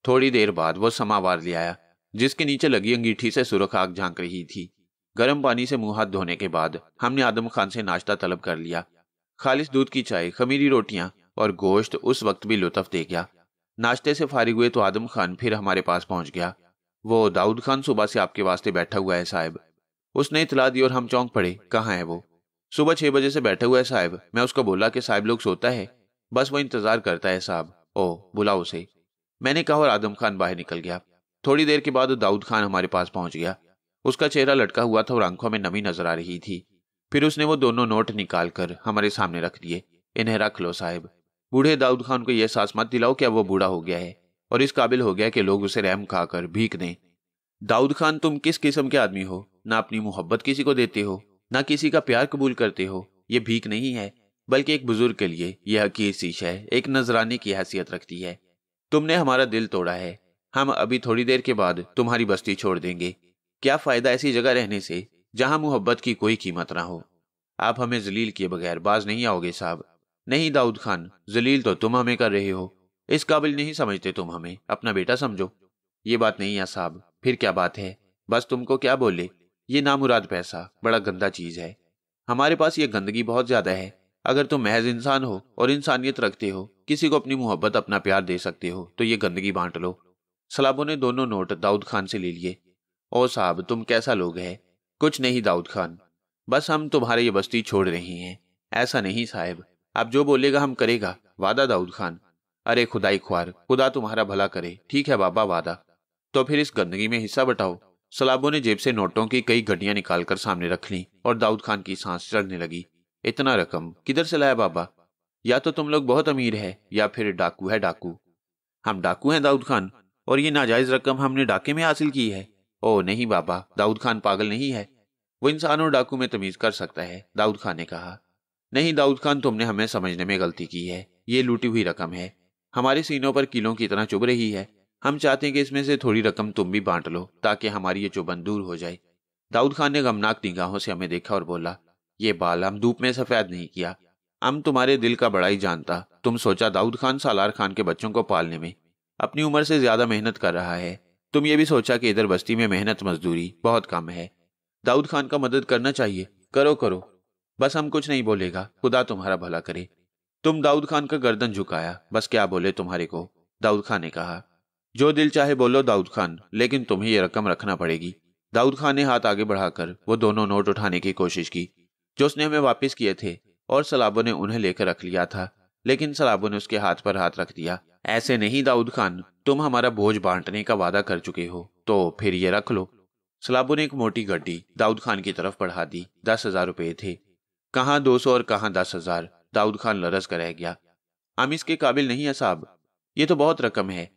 Speaker 1: थोड़ी देर बाद वो समावार ले आया जिसके नीचे लगी अंगीठी से सुर्ख आग झांक रही थी। गर्म पानी से मुंह हाथ धोने के बाद हमने आदम खान से नाश्ता तलब कर लिया। खालिस दूध की चाय, खमीरी रोटियां और गोश्त उस वक्त भी लुत्फ दे गया। नाश्ते से फारिग हुए तो आदम खान फिर हमारे पास पहुंच गया। वो दाऊद खान सुबह से आपके वास्ते बैठा हुआ है साहब, उसने इतला दी और हम चौंक पड़े। कहाँ है वो? सुबह 6 बजे से बैठा हुआ है साहब। मैं उसको बोला कि साहब लोग सोता है, बस वो इंतजार करता है साहब। ओ बुलाओ उसे, मैंने कहा और आदम खान बाहर निकल गया। थोड़ी देर के बाद दाऊद खान हमारे पास पहुंच गया। उसका चेहरा लटका हुआ था और आंखों में नमी नजर आ रही थी। फिर उसने वो दोनों नोट निकालकर हमारे सामने रख दिए। इन्हें रख लो साहब। बूढ़े दाऊद खान को यह एहसास मत दिलाओ कि अब वो बूढ़ा हो गया है और इस काबिल हो गया कि लोग उसे रहम खाकर भीख दें। दाऊद खान, तुम किस किस्म के आदमी हो? ना अपनी मोहब्बत किसी को देते हो, ना किसी का प्यार कबूल करते हो। ये भीख नहीं है, बल्कि एक बुजुर्ग के लिए यह हकीर सी शय एक नजराने की हैसियत रखती है। तुमने हमारा दिल तोड़ा है। हम अभी थोड़ी देर के बाद तुम्हारी बस्ती छोड़ देंगे। क्या फायदा ऐसी जगह रहने से जहां मोहब्बत की कोई कीमत ना हो। आप हमें जलील किए बगैर बाज नहीं आओगे साहब। नहीं दाऊद खान, जलील तो तुम हमें कर रहे हो। इस काबिल नहीं समझते तुम हमें, अपना बेटा समझो। ये बात नहीं है साहब। फिर क्या बात है? बस तुमको क्या बोले, ये नामुराद पैसा बड़ा गंदा चीज है। हमारे पास ये गंदगी बहुत ज्यादा है। अगर तुम महज इंसान हो और इंसानियत रखते हो, किसी को अपनी मोहब्बत अपना प्यार दे सकते हो, तो ये गंदगी बांट लो। सलाबों ने दोनों नोट दाऊद खान से ले लिए। ओ साहब, तुम कैसा लोग है? कुछ नहीं दाऊद खान, बस हम तुम्हारे ये बस्ती छोड़ रहे हैं। ऐसा नहीं साहब, आप जो बोलेगा हम करेगा। वादा दाऊद खान? अरे खुदाई ख्वार, खुदा तुम्हारा भला करे। ठीक है बाबा, वादा। तो फिर इस गंदगी में हिस्सा बटाओ। सलाबों ने जेब से नोटों की कई गड्डियां निकालकर सामने रख ली और दाऊद खान की सांस चढ़ने लगी। इतना रकम किधर से लाया बाबा? या तो तुम लोग बहुत अमीर है या फिर डाकू है डाकू। हम डाकू हैं दाऊद खान, और ये नाजायज रकम हमने डाके में हासिल की है। ओ नहीं बाबा, दाऊद खान पागल नहीं है, वो इंसान और डाकू में तमीज कर सकता है, दाऊद खान ने कहा। नहीं दाऊद खान, तुमने हमें समझने में गलती की है। ये लूटी हुई रकम है, हमारे सीनों पर कीलों की तरह चुभ रही है। हम चाहते हैं कि इसमें से थोड़ी रकम तुम भी बांट लो ताकि हमारी ये चुभन दूर हो जाए। दाऊद खान ने गमनाक निगाहों से हमें देखा और बोला, ये बाल हम धूप में सफेद नहीं किया। हम तुम्हारे दिल का बड़ा ही जानता। तुम सोचा दाऊद खान सालार खान के बच्चों को पालने में अपनी उम्र से ज्यादा मेहनत कर रहा है। तुम ये भी सोचा कि इधर बस्ती में मेहनत मजदूरी बहुत कम है। दाऊद खान का मदद करना चाहिए, करो करो, बस हम कुछ नहीं बोलेगा, खुदा तुम्हारा भला करे। तुम दाऊद खान का गर्दन झुकाया। बस क्या बोले तुम्हारे को? दाऊद खान ने कहा, जो दिल चाहे बोलो दाऊद खान, लेकिन तुम्हें ये रकम रखना पड़ेगी। दाऊद खान ने हाथ आगे बढ़ाकर वो दोनों नोट उठाने की कोशिश की जो उसने हमें वापस किए थे, और सलाबों ने उन्हें लेकर रख लिया था, लेकिन सलाबों ने उसके हाथ पर हाथ रख दिया। ऐसे नहीं दाऊद खान, तुम हमारा बोझ बांटने का वादा कर चुके हो, तो फिर ये रख लो। सलाबों ने एक मोटी गड्डी दाऊद खान की तरफ बढ़ा दी। 10,000 रुपए थे। कहाँ 200 और कहाँ 10,000। दाऊद खान लरस कर रह गया। हम इसके काबिल नहीं है साहब, ये तो बहुत रकम है।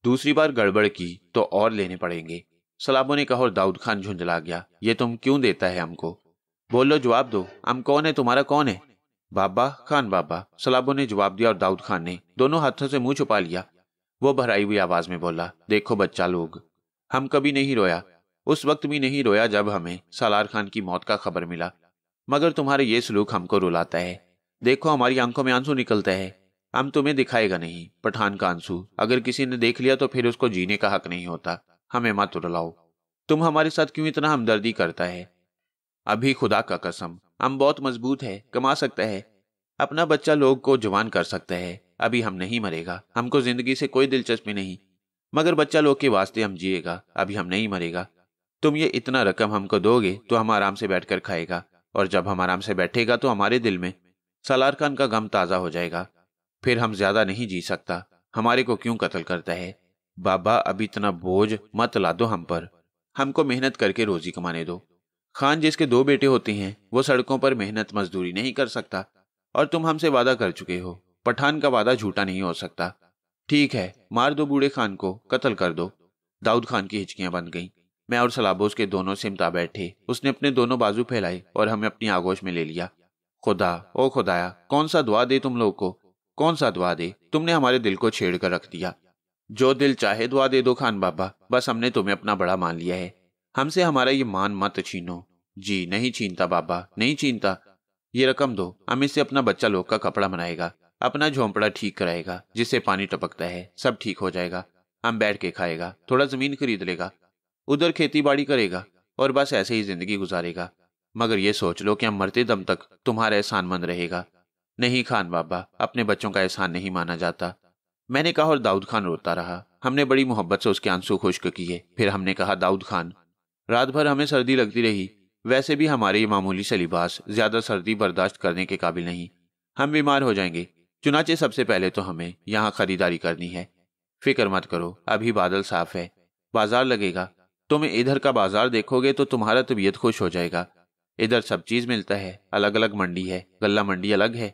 Speaker 1: दूसरी बार गड़बड़ की तो और लेने पड़ेंगे, सलाबों ने कहा और दाऊद खान झुंझला गया। ये तुम क्यों देता है हमको? बोलो, जवाब दो, हम कौन है, तुम्हारा कौन है? बाबा खान बाबा, सलाबों ने जवाब दिया और दाऊद खान ने दोनों हाथों से मुंह छुपा लिया। वो भराई हुई आवाज में बोला, देखो बच्चा लोग, हम कभी नहीं रोया, उस वक्त भी नहीं रोया जब हमें सालार खान की मौत का खबर मिला, मगर तुम्हारे ये सलूक हमको रुलाता है। देखो हमारी आंखों में आंसू निकलता है। हम तुम्हें दिखाएगा नहीं पठान का आंसू, अगर किसी ने देख लिया तो फिर उसको जीने का हक नहीं होता। हमें मत रुलाओ। तुम हमारे साथ क्यों इतना हमदर्दी करता है? अभी खुदा का कसम, हम बहुत मजबूत है, कमा सकता है, अपना बच्चा लोग को जवान कर सकता है। अभी हम नहीं मरेगा, हमको जिंदगी से कोई दिलचस्पी नहीं, मगर बच्चा लोग के वास्ते हम जिएगा। अभी हम नहीं मरेगा। तुम ये इतना रकम हमको दोगे तो हम आराम से बैठकर खाएगा, और जब हम आराम से बैठेगा तो हमारे दिल में सालार खान का गम ताजा हो जाएगा। फिर हम ज्यादा नहीं जी सकता। हमारे को क्यों कत्ल करता है? बाबा, अभी इतना बोझ मत ला दो हम पर, हमको मेहनत करके रोजी कमाने दो। खान जिसके 2 बेटे होते हैं वो सड़कों पर मेहनत मजदूरी नहीं कर सकता, और तुम हमसे वादा कर चुके हो। पठान का वादा झूठा नहीं हो सकता। ठीक है, मार दो बूढ़े खान को, कत्ल कर दो। दाऊद खान की हिचकियां बन गईं। मैं और सलाबोस के दोनों सिमटा बैठे। उसने अपने दोनों बाजू फैलाए और हमें अपनी आगोश में ले लिया। खुदा, ओ खुदाया, कौन सा दुआ दे तुम लोग को, कौन सा दुआ दे? तुमने हमारे दिल को छेड़ कर रख दिया। जो दिल चाहे दुआ दे दो खान बाबा, बस हमने तुम्हें अपना बड़ा मान लिया है। हमसे हमारा ये मान मत छीनो। जी नहीं छीनता बाबा, नहीं छीनता। ये रकम दो, हम इससे अपना बच्चा लोग का कपड़ा बनाएगा, अपना झोंपड़ा ठीक कराएगा जिससे पानी टपकता है, सब ठीक हो जाएगा। हम बैठ के खाएगा, थोड़ा जमीन खरीद लेगा, उधर खेती बाड़ी करेगा और बस ऐसे ही जिंदगी गुजारेगा। मगर ये सोच लो कि हम मरते दम तक तुम्हारा एहसानमंद रहेगा। नहीं खान बाबा, अपने बच्चों का एहसान नहीं माना जाता, मैंने कहा और दाऊद खान रोता रहा। हमने बड़ी मोहब्बत से उसके आंसू खुश्क किए। फिर हमने कहा, दाऊद खान, रात भर हमें सर्दी लगती रही, वैसे भी हमारे ये मामूली से लिबास ज्यादा सर्दी बर्दाश्त करने के काबिल नहीं, हम बीमार हो जाएंगे। चुनाचे सबसे पहले तो हमें यहाँ खरीदारी करनी है। फिक्र मत करो, अभी बादल साफ है, बाजार लगेगा, तुम इधर का बाजार देखोगे तो तुम्हारा तबीयत खुश हो जाएगा। इधर सब चीज मिलता है, अलग अलग मंडी है, गल्ला मंडी अलग है,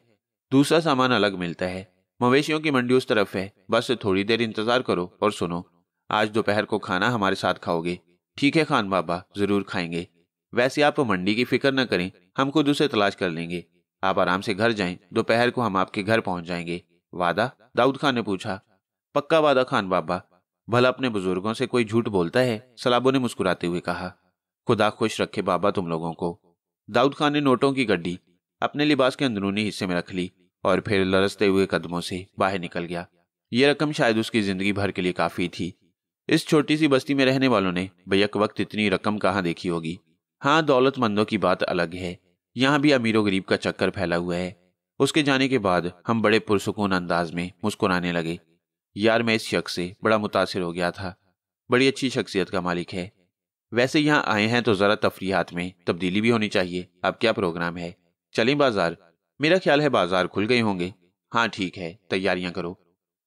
Speaker 1: दूसरा सामान अलग मिलता है। मवेशियों की मंडी उस तरफ है, बस थोड़ी देर इंतजार करो और सुनो, आज दोपहर को खाना हमारे साथ खाओगे। ठीक है खान बाबा, जरूर खाएंगे। वैसे आप मंडी की फिक्र न करें, हम खुद उसे तलाश कर लेंगे। आप आराम से घर जाएं, दोपहर को हम आपके घर पहुंच जाएंगे। वादा? दाऊद खान ने पूछा। पक्का वादा खान बाबा। भला अपने बुजुर्गों से कोई झूठ बोलता है? सलाबो ने मुस्कुराते हुए कहा। खुदा खुश रखे बाबा तुम लोगों को। दाऊद खान ने नोटों की गड्डी अपने लिबास के अंदरूनी हिस्से में रख ली और फिर लरसते हुए कदमों से बाहर निकल गया। ये रकम शायद उसकी जिंदगी भर के लिए काफी थी। इस छोटी सी बस्ती में रहने वालों ने बैक वक्त इतनी रकम कहाँ देखी होगी। हाँ, दौलतमंदों की बात अलग है, यहाँ भी अमीरों गरीब का चक्कर फैला हुआ है। उसके जाने के बाद हम बड़े पुरसुकून अंदाज में मुस्कुराने लगे। यार, मैं इस शख्स से बड़ा मुतासिर हो गया था, बड़ी अच्छी शख्सियत का मालिक है। वैसे यहाँ आए हैं तो जरा तफरीहात में तब्दीली भी होनी चाहिए। अब क्या प्रोग्राम है? चलें बाजार? मेरा ख्याल है बाजार खुल गए होंगे। हाँ ठीक है, तैयारियां करो।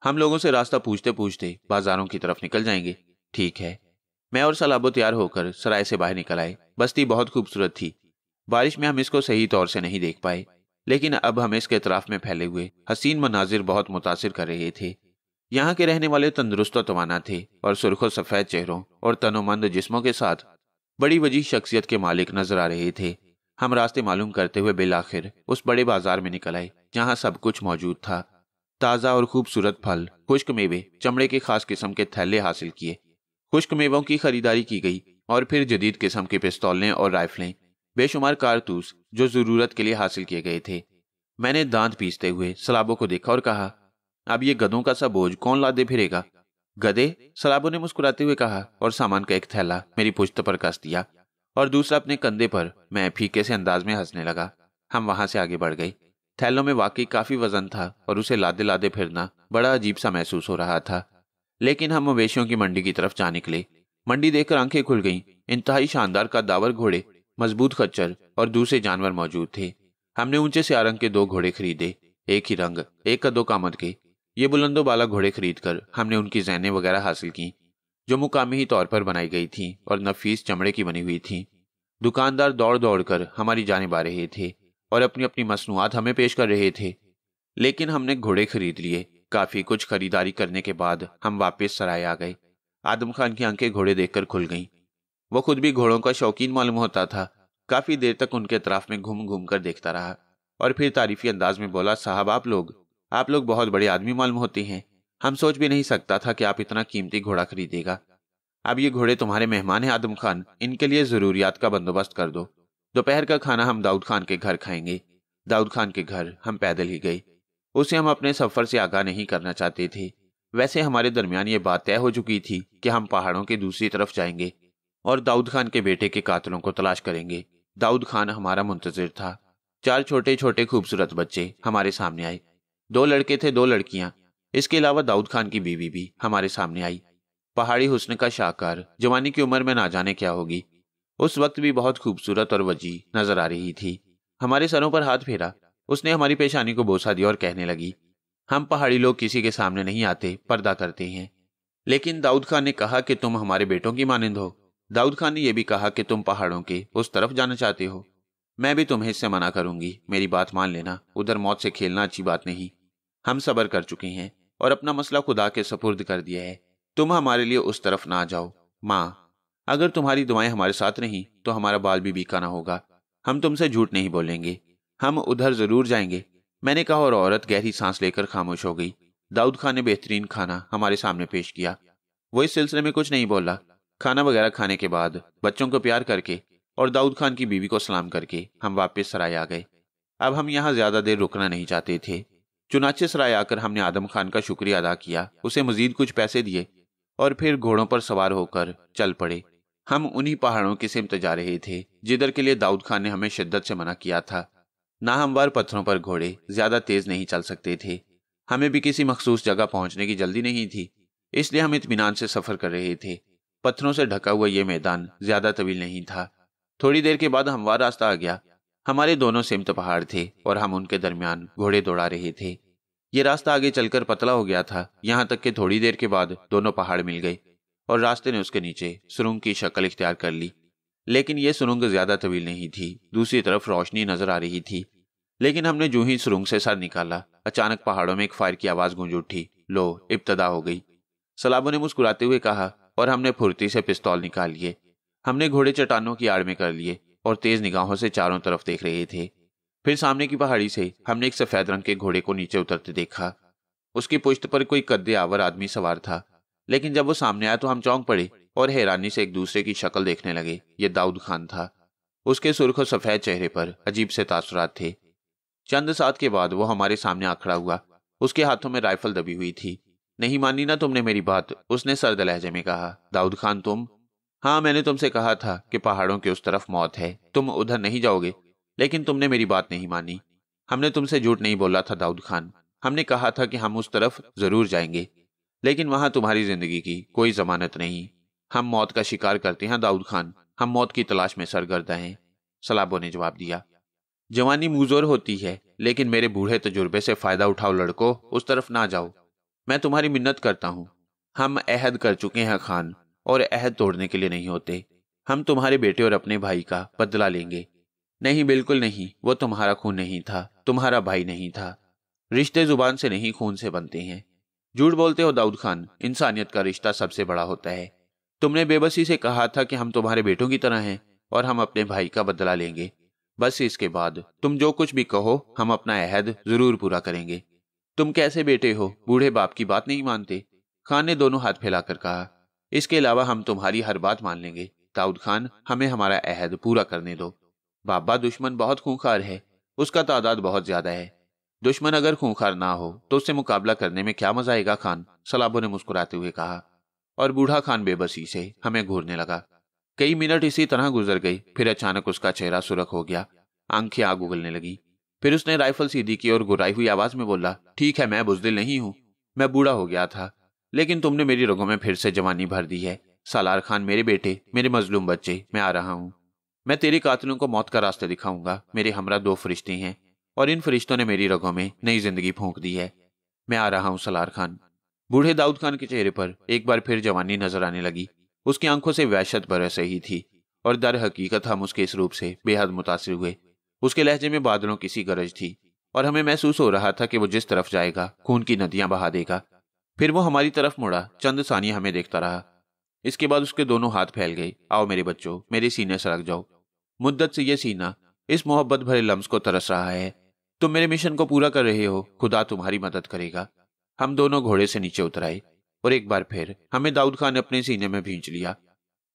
Speaker 1: हम लोगों से रास्ता पूछते पूछते बाजारों की तरफ निकल जाएंगे। ठीक है। मैं और सलाबो तैयार होकर सराय से बाहर निकल आए। बस्ती बहुत खूबसूरत थी। बारिश में हम इसको सही तौर से नहीं देख पाए, लेकिन अब हमें इसके इतराफ में फैले हुए हसीन मनाजिर बहुत मुतासिर कर रहे थे। यहाँ के रहने वाले तंदुरुस्त और तवाना थे और सुर्ख और सफेद चेहरों और तनोमंद जिस्मों के साथ बड़ी वजीह शख्सियत के मालिक नजर आ रहे थे। हम रास्ते मालूम करते हुए बिलाखिर उस बड़े बाजार में निकल आए जहाँ सब कुछ मौजूद था। ताज़ा और खूबसूरत फल, खुश्क मेवे, चमड़े के खास किस्म के थैले हासिल किए। खुश्क मेवों की खरीदारी की गई और फिर जदीद किस्म के पिस्तौलें और राइफलें, बेशुमार कारतूस जो जरूरत के लिए हासिल किए गए थे। मैंने दांत पीसते हुए सलाबों को देखा और कहा, अब ये गधों का सा बोझ कौन लादे फिरेगा? गधे? सलाबों ने मुस्कुराते हुए कहा और सामान का एक थैला मेरी पुश्त पर कस दिया और दूसरा अपने कंधे पर। मैं फीके से अंदाज में हंसने लगा। हम वहां से आगे बढ़ गए। थैलों में वाकई काफी वजन था और उसे लादे लादे फिरना बड़ा अजीब सा महसूस हो रहा था। लेकिन हम मवेशियों की मंडी की तरफ जा निकले। मंडी देखकर आंखें खुल गईं। इंतहाई शानदार कद्दावर घोड़े, मजबूत खच्चर और दूसरे जानवर मौजूद थे। हमने ऊंचे स्याह रंग के 2 घोड़े खरीदे, एक ही रंग, एक कदो कामत के। ये बुलंदो बाला घोड़े खरीदकर हमने उनकी ज़ैनें वगैरह हासिल की, जो मुकामी ही तौर पर बनाई गई थी और नफीस चमड़े की बनी हुई थी। दुकानदार दौड़ दौड़ कर हमारी जानिब आ रहे थे और अपनी अपनी मसनूआत हमें पेश कर रहे थे। लेकिन हमने घोड़े खरीद लिए। काफी कुछ खरीदारी करने के बाद हम वापस सराय आ गए। आदम खान की आंखें घोड़े देखकर खुल गईं। वो खुद भी घोड़ों का शौकीन मालूम होता था। काफी देर तक उनके अतराफ में घूम घूम कर देखता रहा और फिर तारीफी अंदाज में बोला, साहब आप लोग बहुत बड़े आदमी मालूम होते हैं। हम सोच भी नहीं सकता था कि आप इतना कीमती घोड़ा खरीदेगा। अब ये घोड़े तुम्हारे मेहमान हैं आदम खान, इनके लिए जरूरियात का बंदोबस्त कर दो। दोपहर का खाना हम दाऊद खान के घर खाएंगे। दाऊद खान के घर हम पैदल ही गए। उसे हम अपने सफर से आगाह नहीं करना चाहते थे। वैसे हमारे दरमियान ये बात तय हो चुकी थी कि हम पहाड़ों की दूसरी तरफ जाएंगे और दाऊद खान के बेटे के कातलों को तलाश करेंगे। दाऊद खान हमारा मुंतजिर था। 4 छोटे छोटे खूबसूरत बच्चे हमारे सामने आए। 2 लड़के थे, 2 लड़कियां। इसके अलावा दाऊद खान की बीवी भी हमारे सामने आई। पहाड़ी हुस्न का शाहकार, जवानी की उम्र में ना जाने क्या होगी, उस वक्त भी बहुत खूबसूरत और वजीह नजर आ रही थी। हमारे सरों पर हाथ फेरा। उसने हमारी पेशानी को बोसा दिया और कहने लगी, हम पहाड़ी लोग किसी के सामने नहीं आते, पर्दा करते हैं। लेकिन दाऊद खान ने कहा कि तुम हमारे बेटों की मानिंद हो। दाऊद खान ने यह भी कहा कि तुम पहाड़ों के उस तरफ जाना चाहते हो। मैं भी तुम्हें इससे मना करूंगी, मेरी बात मान लेना। उधर मौत से खेलना अच्छी बात नहीं। हम सब्र कर चुके हैं और अपना मसला खुदा के सपुर्द कर दिया है। तुम हमारे लिए उस तरफ ना जाओ। माँ, अगर तुम्हारी दुआएं हमारे साथ नहीं तो हमारा बाल भी बीका ना होगा। हम तुमसे झूठ नहीं बोलेंगे, हम उधर जरूर जाएंगे, मैंने कहा और औरत गहरी सांस लेकर खामोश हो गई। दाऊद खान ने बेहतरीन खाना हमारे सामने पेश किया। वो इस सिलसिले में कुछ नहीं बोला। खाना वगैरह खाने के बाद बच्चों को प्यार करके और दाऊद खान की बीवी को सलाम करके हम वापस सराय आ गए। अब हम यहाँ ज्यादा देर रुकना नहीं चाहते थे। चुनाचे सराय आकर हमने आदम खान का शुक्रिया अदा किया, उसे मजीद कुछ पैसे दिए और फिर घोड़ों पर सवार होकर चल पड़े। हम उन्हीं पहाड़ों की सिमत जा रहे थे जिधर के लिए दाऊद खान ने हमें शिद्दत से मना किया था। नाहमवार पत्थरों पर घोड़े ज्यादा तेज नहीं चल सकते थे। हमें भी किसी मखसूस जगह पहुंचने की जल्दी नहीं थी, इसलिए हम इत्मीनान से सफर कर रहे थे। पत्थरों से ढका हुआ यह मैदान ज्यादा तवील नहीं था। थोड़ी देर के बाद हमवार रास्ता आ गया। हमारे दोनों सिमत पहाड़ थे और हम उनके दरमियान घोड़े दौड़ा रहे थे। ये रास्ता आगे चलकर पतला हो गया था, यहाँ तक कि थोड़ी देर के बाद दोनों पहाड़ मिल गए और रास्ते ने उसके नीचे सुरंग की शक्ल इख्तियार कर ली। लेकिन यह सुरंग ज्यादा तवील नहीं थी। दूसरी तरफ रोशनी नजर आ रही थी। लेकिन हमने जो ही सुरंग से सर निकाला, अचानक पहाड़ों में एक फायर की आवाज गूंज उठी। लो, इब्तदा हो गई, सलाबो ने मुस्कुराते हुए कहा और हमने फुर्ती से पिस्तौल निकाल लिए। हमने घोड़े चट्टानों की आड़ में कर लिए और तेज निगाहों से चारों तरफ देख रहे थे। फिर सामने की पहाड़ी से हमने एक सफेद रंग के घोड़े को नीचे उतरते देखा। उसकी पुश्त पर कोई कद्दे आवर आदमी सवार था। लेकिन जब वो सामने आया तो हम चौंक पड़े और हैरानी से एक दूसरे की शक्ल देखने लगे। ये दाऊद खान था। उसके सुर्ख और सफेद चेहरे पर अजीब से तासुरात थे। चंद साथ के बाद वो हमारे सामने आ खड़ा हुआ। उसके हाथों में राइफल दबी हुई थी। नहीं मानी ना तुमने मेरी बात, उसने सर्द लहजे में कहा। दाऊद खान तुम? हाँ, मैंने तुमसे कहा था कि पहाड़ों के उस तरफ मौत है, तुम उधर नहीं जाओगे, लेकिन तुमने मेरी बात नहीं मानी। हमने तुमसे झूठ नहीं बोला था दाऊद खान। हमने कहा था कि हम उस तरफ जरूर जाएंगे, लेकिन वहां तुम्हारी जिंदगी की कोई जमानत नहीं। हम मौत का शिकार करते हैं दाऊद खान, हम मौत की तलाश में सरगर्दा हैं, सलाबो ने जवाब दिया। जवानी मुजोर होती है, लेकिन मेरे बूढ़े तजुर्बे से फायदा उठाओ लड़को, उस तरफ ना जाओ। मैं तुम्हारी मिन्नत करता हूं। हम अहद कर चुके हैं खान, और अहद तोड़ने के लिए नहीं होते। हम तुम्हारे बेटे और अपने भाई का बदला लेंगे। नहीं, बिल्कुल नहीं, वो तुम्हारा खून नहीं था, तुम्हारा भाई नहीं था। रिश्ते जुबान से नहीं, खून से बनते हैं। झूठ बोलते हो दाऊद खान, इंसानियत का रिश्ता सबसे बड़ा होता है। तुमने बेबसी से कहा था कि हम तुम्हारे बेटों की तरह हैं और हम अपने भाई का बदला लेंगे। बस इसके बाद तुम जो कुछ भी कहो, हम अपना अहद जरूर पूरा करेंगे। तुम कैसे बेटे हो, बूढ़े बाप की बात नहीं मानते? खान ने दोनों हाथ फैलाकर कहा। इसके अलावा हम तुम्हारी हर बात मान लेंगे। दाऊद खान, हमें हमारा अहद पूरा करने दो। बाबा, दुश्मन बहुत खूंखार है, उसका तादाद बहुत ज्यादा है। दुश्मन अगर खूंखार ना हो तो उससे मुकाबला करने में क्या मजा आएगा खान, सलाबो ने मुस्कुराते हुए कहा। और बूढ़ा खान बेबसी से हमें घूरने लगा। कई मिनट इसी तरह गुजर गए। फिर अचानक उसका चेहरा सुर्ख हो गया, आंखें आग उगलने लगी। फिर उसने राइफल सीधी की और गुर्राई हुई आवाज में बोला, ठीक है, मैं बुज़दिल नहीं हूं। मैं बूढ़ा हो गया था, लेकिन तुमने मेरी रगों में फिर से जवानी भर दी है। सालार खान, मेरे बेटे, मेरे मजलूम बच्चे, मैं आ रहा हूं। मैं तेरे कातिलों को मौत का रास्ता दिखाऊंगा। मेरे हमरा 2 फरिश्ते हैं और इन फरिश्तों ने मेरी रगों में नई जिंदगी फूंक दी है। मैं आ रहा हूं सलार खान। बूढ़े दाऊद खान के चेहरे पर एक बार फिर जवानी नजर आने लगी। उसकी आंखों से वहशत बरस रही थी और दर हकीकत हम उसके इस रूप से बेहद मुतासिर हुए। उसके लहजे में बादलों की सी गरज थी और हमें महसूस हो रहा था कि वो जिस तरफ जाएगा खून की नदियां बहा देगा। फिर वो हमारी तरफ मुड़ा, चंद सानिया हमें देखता रहा। इसके बाद उसके दोनों हाथ फैल गए। आओ मेरे बच्चों, मेरे सीने से लग जाओ। मुद्दत से ये सीना इस मोहब्बत भरे लम्स को तरस रहा है। तुम मेरे मिशन को पूरा कर रहे हो, खुदा तुम्हारी मदद करेगा। हम दोनों घोड़े से नीचे उतर आए और एक बार फिर हमें दाऊद खान ने अपने सीने में भींच लिया।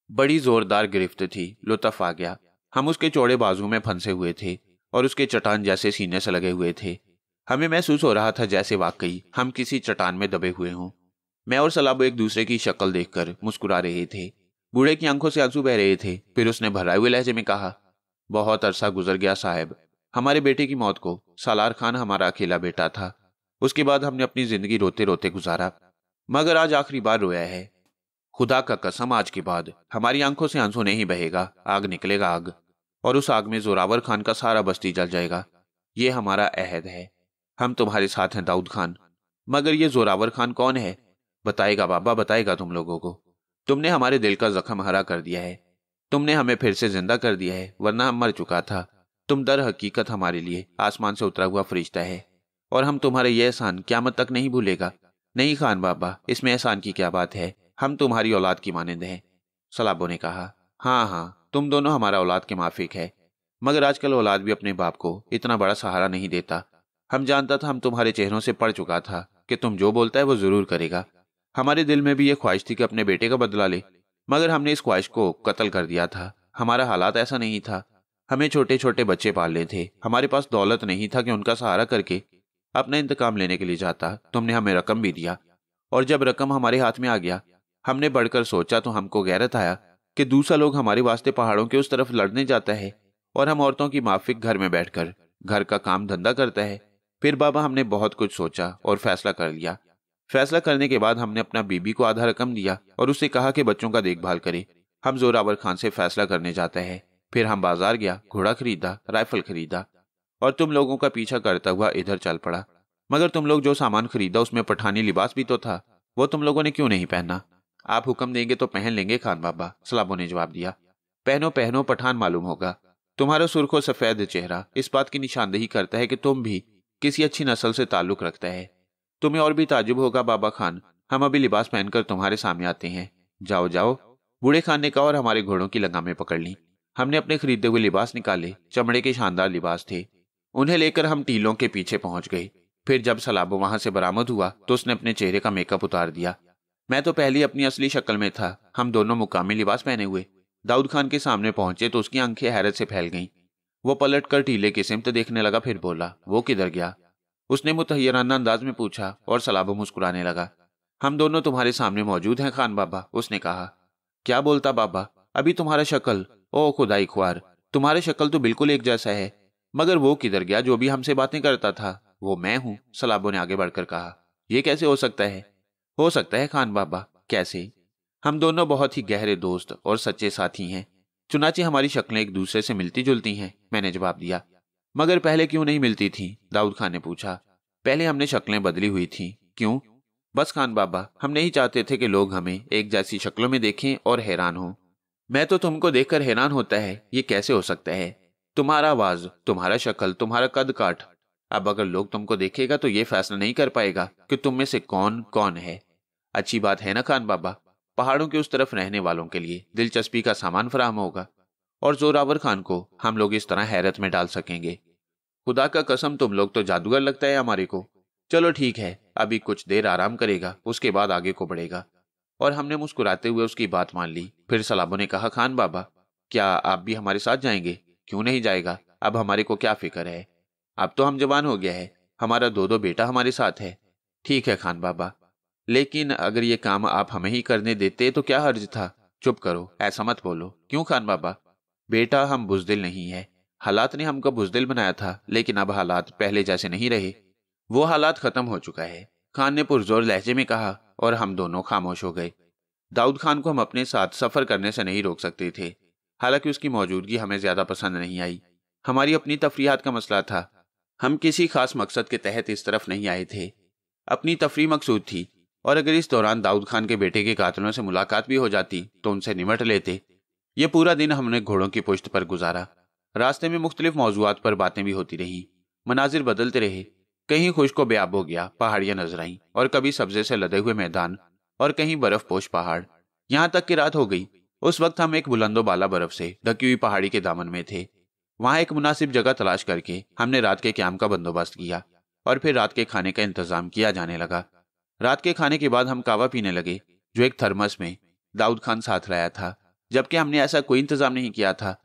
Speaker 1: बड़ी जोरदार गिरफ्त थी, लुत्फ आ गया। हम उसके चौड़े बाजू में फंसे हुए थे और उसके चट्टान जैसे सीने से लगे हुए थे। हमें महसूस हो रहा था जैसे वाकई हम किसी चट्टान में दबे हुए हों। मैं और सलाबो एक दूसरे की शक्ल देखकर मुस्कुरा रहे थे। बूढ़े की आंखों से आंसू बह रहे थे। फिर उसने भराए हुए लहजे में कहा, बहुत अरसा गुजर गया साहब, हमारे बेटे की मौत को। सालार खान हमारा अकेला बेटा था। उसके बाद हमने अपनी जिंदगी रोते रोते गुजारा, मगर आज आखिरी बार रोया है। खुदा का कसम, आज के बाद हमारी आंखों से आंसू नहीं बहेगा, आग निकलेगा आग, और उस आग में जोरावर खान का सारा बस्ती जल जाएगा। ये हमारा अहद है। हम तुम्हारे साथ हैं दाऊद खान। मगर ये जोरावर खान कौन है? बताएगा बाबा, बताएगा तुम लोगों को। तुमने हमारे दिल का जख्म हरा कर दिया है। तुमने हमें फिर से जिंदा कर दिया है, वरना हम मर चुका था। तुम दर हकीकत हमारे लिए आसमान से उतरा हुआ फरिश्ता है और हम तुम्हारे ये एहसान क़यामत तक नहीं भूलेगा। नहीं खान बाबा, इसमें एहसान की क्या बात है, हम तुम्हारी औलाद की मानंद हैं, सलाबो ने कहा। हाँ हाँ, तुम दोनों हमारा औलाद के माफिक है, मगर आजकल औलाद भी अपने बाप को इतना बड़ा सहारा नहीं देता। हम जानता था, हम तुम्हारे चेहरों से पढ़ चुका था कि तुम जो बोलता है वो जरूर करेगा। हमारे दिल में भी ये ख्वाहिश थी कि अपने बेटे का बदला ले, मगर हमने इस ख्वाहिश को कत्ल कर दिया था। हमारा हालात ऐसा नहीं था। हमें छोटे छोटे बच्चे पालने थे, हमारे पास दौलत नहीं था कि उनका सहारा करके अपना इंतकाम लेने के लिए जाता। तुमने हमें रकम भी दिया, और जब रकम हमारे हाथ में आ गया, हमने बढ़कर सोचा तो हमको गैरत आया कि दूसरा लोग हमारे वास्ते पहाड़ों के उस तरफ लड़ने जाता है और हम औरतों की माफिक घर में बैठकर घर का काम धंधा करता है। फिर बाबा हमने बहुत कुछ सोचा और फैसला कर लिया। फैसला करने के बाद हमने अपना बीबी को आधा रकम दिया और उससे कहा कि बच्चों का देखभाल करे। हम जोरावर खान से फैसला करने जाते हैं। फिर हम बाजार गया, घोड़ा खरीदा, राइफल खरीदा और तुम लोगों का पीछा करता हुआ इधर चल पड़ा। मगर तुम लोग जो सामान खरीदा उसमें पठानी लिबास भी तो था, वो तुम लोगों ने क्यों नहीं पहना? आप हुक्म देंगे तो पहन लेंगे खान बाबा, सलाबों ने जवाब दिया। पहनो पहनो, पठान मालूम होगा। तुम्हारा सुर्ख और सफेद चेहरा इस बात की निशानदेही करता है कि तुम भी किसी अच्छी नस्ल से ताल्लुक रखता है। तुम्हें और भी ताजुब होगा बाबा खान, हम अभी लिबास पहनकर तुम्हारे सामने आते हैं। जाओ जाओ, बूढ़े खान ने कहा और हमारे घोड़ों की लगामें पकड़ ली। हमने अपने खरीदे हुए लिबास निकाले, चमड़े के शानदार लिबास थे। उन्हें लेकर हम टीलों के पीछे पहुंच गए। फिर जब सलाबो वहां से बरामद हुआ तो उसने अपने चेहरे का मेकअप उतार दिया। मैं तो पहले अपनी असली शक्ल में था। हम दोनों मुकामी लिबास पहने हुए दाऊद खान के सामने पहुंचे तो उसकी आंखें हैरत से फैल गईं। वो पलटकर टीले की सिमत देखने लगा, फिर बोला, वो किधर गया? उसने मुतहय्यराना अंदाज में पूछा और सलाबो मुस्कुराने लगा। हम दोनों तुम्हारे सामने मौजूद हैं खान बाबा, उसने कहा। क्या बोलता बाबा, अभी तुम्हारा शक्ल, ओ खुदाई ख्वार, तुम्हारा शक्ल तो बिल्कुल एक जैसा है। मगर वो किधर गया जो भी हमसे बातें करता था? वो मैं हूं, सलाबो ने आगे बढ़कर कहा। यह कैसे हो सकता है? हो सकता है खान बाबा, कैसे? हम दोनों बहुत ही गहरे दोस्त और सच्चे साथी हैं, चुनाचे हमारी शक्लें एक दूसरे से मिलती जुलती हैं, मैंने जवाब दिया। मगर पहले क्यों नहीं मिलती थी? दाऊद खान ने पूछा। पहले हमने शक्लें बदली हुई थी। क्यों? बस खान बाबा, हम नहीं चाहते थे कि लोग हमें एक जैसी शक्लों में देखें और हैरान हों। मैं तो तुमको देखकर हैरान होता है, ये कैसे हो सकता है? तुम्हारा आवाज, तुम्हारा शक्ल, तुम्हारा कद काठ। अब अगर लोग तुमको देखेगा तो ये फैसला नहीं कर पाएगा कि तुम में से कौन कौन है। अच्छी बात है ना खान बाबा, पहाड़ों के उस तरफ रहने वालों के लिए दिलचस्पी का सामान फराहम होगा और जोरावर खान को हम लोग इस तरह हैरत में डाल सकेंगे। खुदा का कसम, तुम लोग तो जादूगर लगता है हमारे को। चलो ठीक है, अभी कुछ देर आराम करेगा, उसके बाद आगे को बढ़ेगा। और हमने मुस्कुराते हुए उसकी बात मान ली। फिर सलाबों ने कहा, खान बाबा, क्या आप भी हमारे साथ जाएंगे? क्यों नहीं जाएगा, अब हमारे को क्या फिक्र है? अब तो हम जवान हो गया है, हमारा दो बेटा हमारे साथ है। ठीक है खान बाबा, लेकिन अगर ये काम आप हमें ही करने देते तो क्या हर्ज था? चुप करो, ऐसा मत बोलो। क्यों खान बाबा? बेटा, हम बुजदिल नहीं है। हालात ने हमको बुजदिल बनाया था, लेकिन अब हालात पहले जैसे नहीं रहे। वो हालात खत्म हो चुका है, खान ने पुरजोर लहजे में कहा और हम दोनों खामोश हो गए। दाऊद खान को हम अपने साथ सफर करने से नहीं रोक सकते थे, हालांकि उसकी मौजूदगी हमें ज्यादा पसंद नहीं आई। हमारी अपनी तफरीहात का मसला था, हम किसी खास मकसद के तहत इस तरफ नहीं आए थे। अपनी तफरी मकसूद थी, और अगर इस दौरान दाऊद खान के बेटे के कातिलों से मुलाकात भी हो जाती तो उनसे निमट लेते। ये पूरा दिन हमने घोड़ों की पुश्त पर गुजारा। रास्ते में मुख्तलिफ मौजूआत पर बातें भी होती रही, मनाजिर बदलते रहे। कहीं खुश्क बेआब हो गया, पहाड़ियां नजर आईं, और कभी सब्जे से लदे हुए मैदान और कहीं बर्फपोश पहाड़। यहां तक कि रात हो गई। उस वक्त हम एक बुलंदो बाला बर्फ से ढकी हुई पहाड़ी के दामन में थे। वहां एक मुनासिब जगह तलाश करके हमने रात के क्याम का बंदोबस्त किया और फिर रात के खाने का इंतजाम किया जाने लगा। रात के खाने के बाद हम कावा पीने लगे, जो एक थर्मस में दाऊद खान साथ लाया था, जबकि हमने ऐसा कोई इंतजाम नहीं किया था।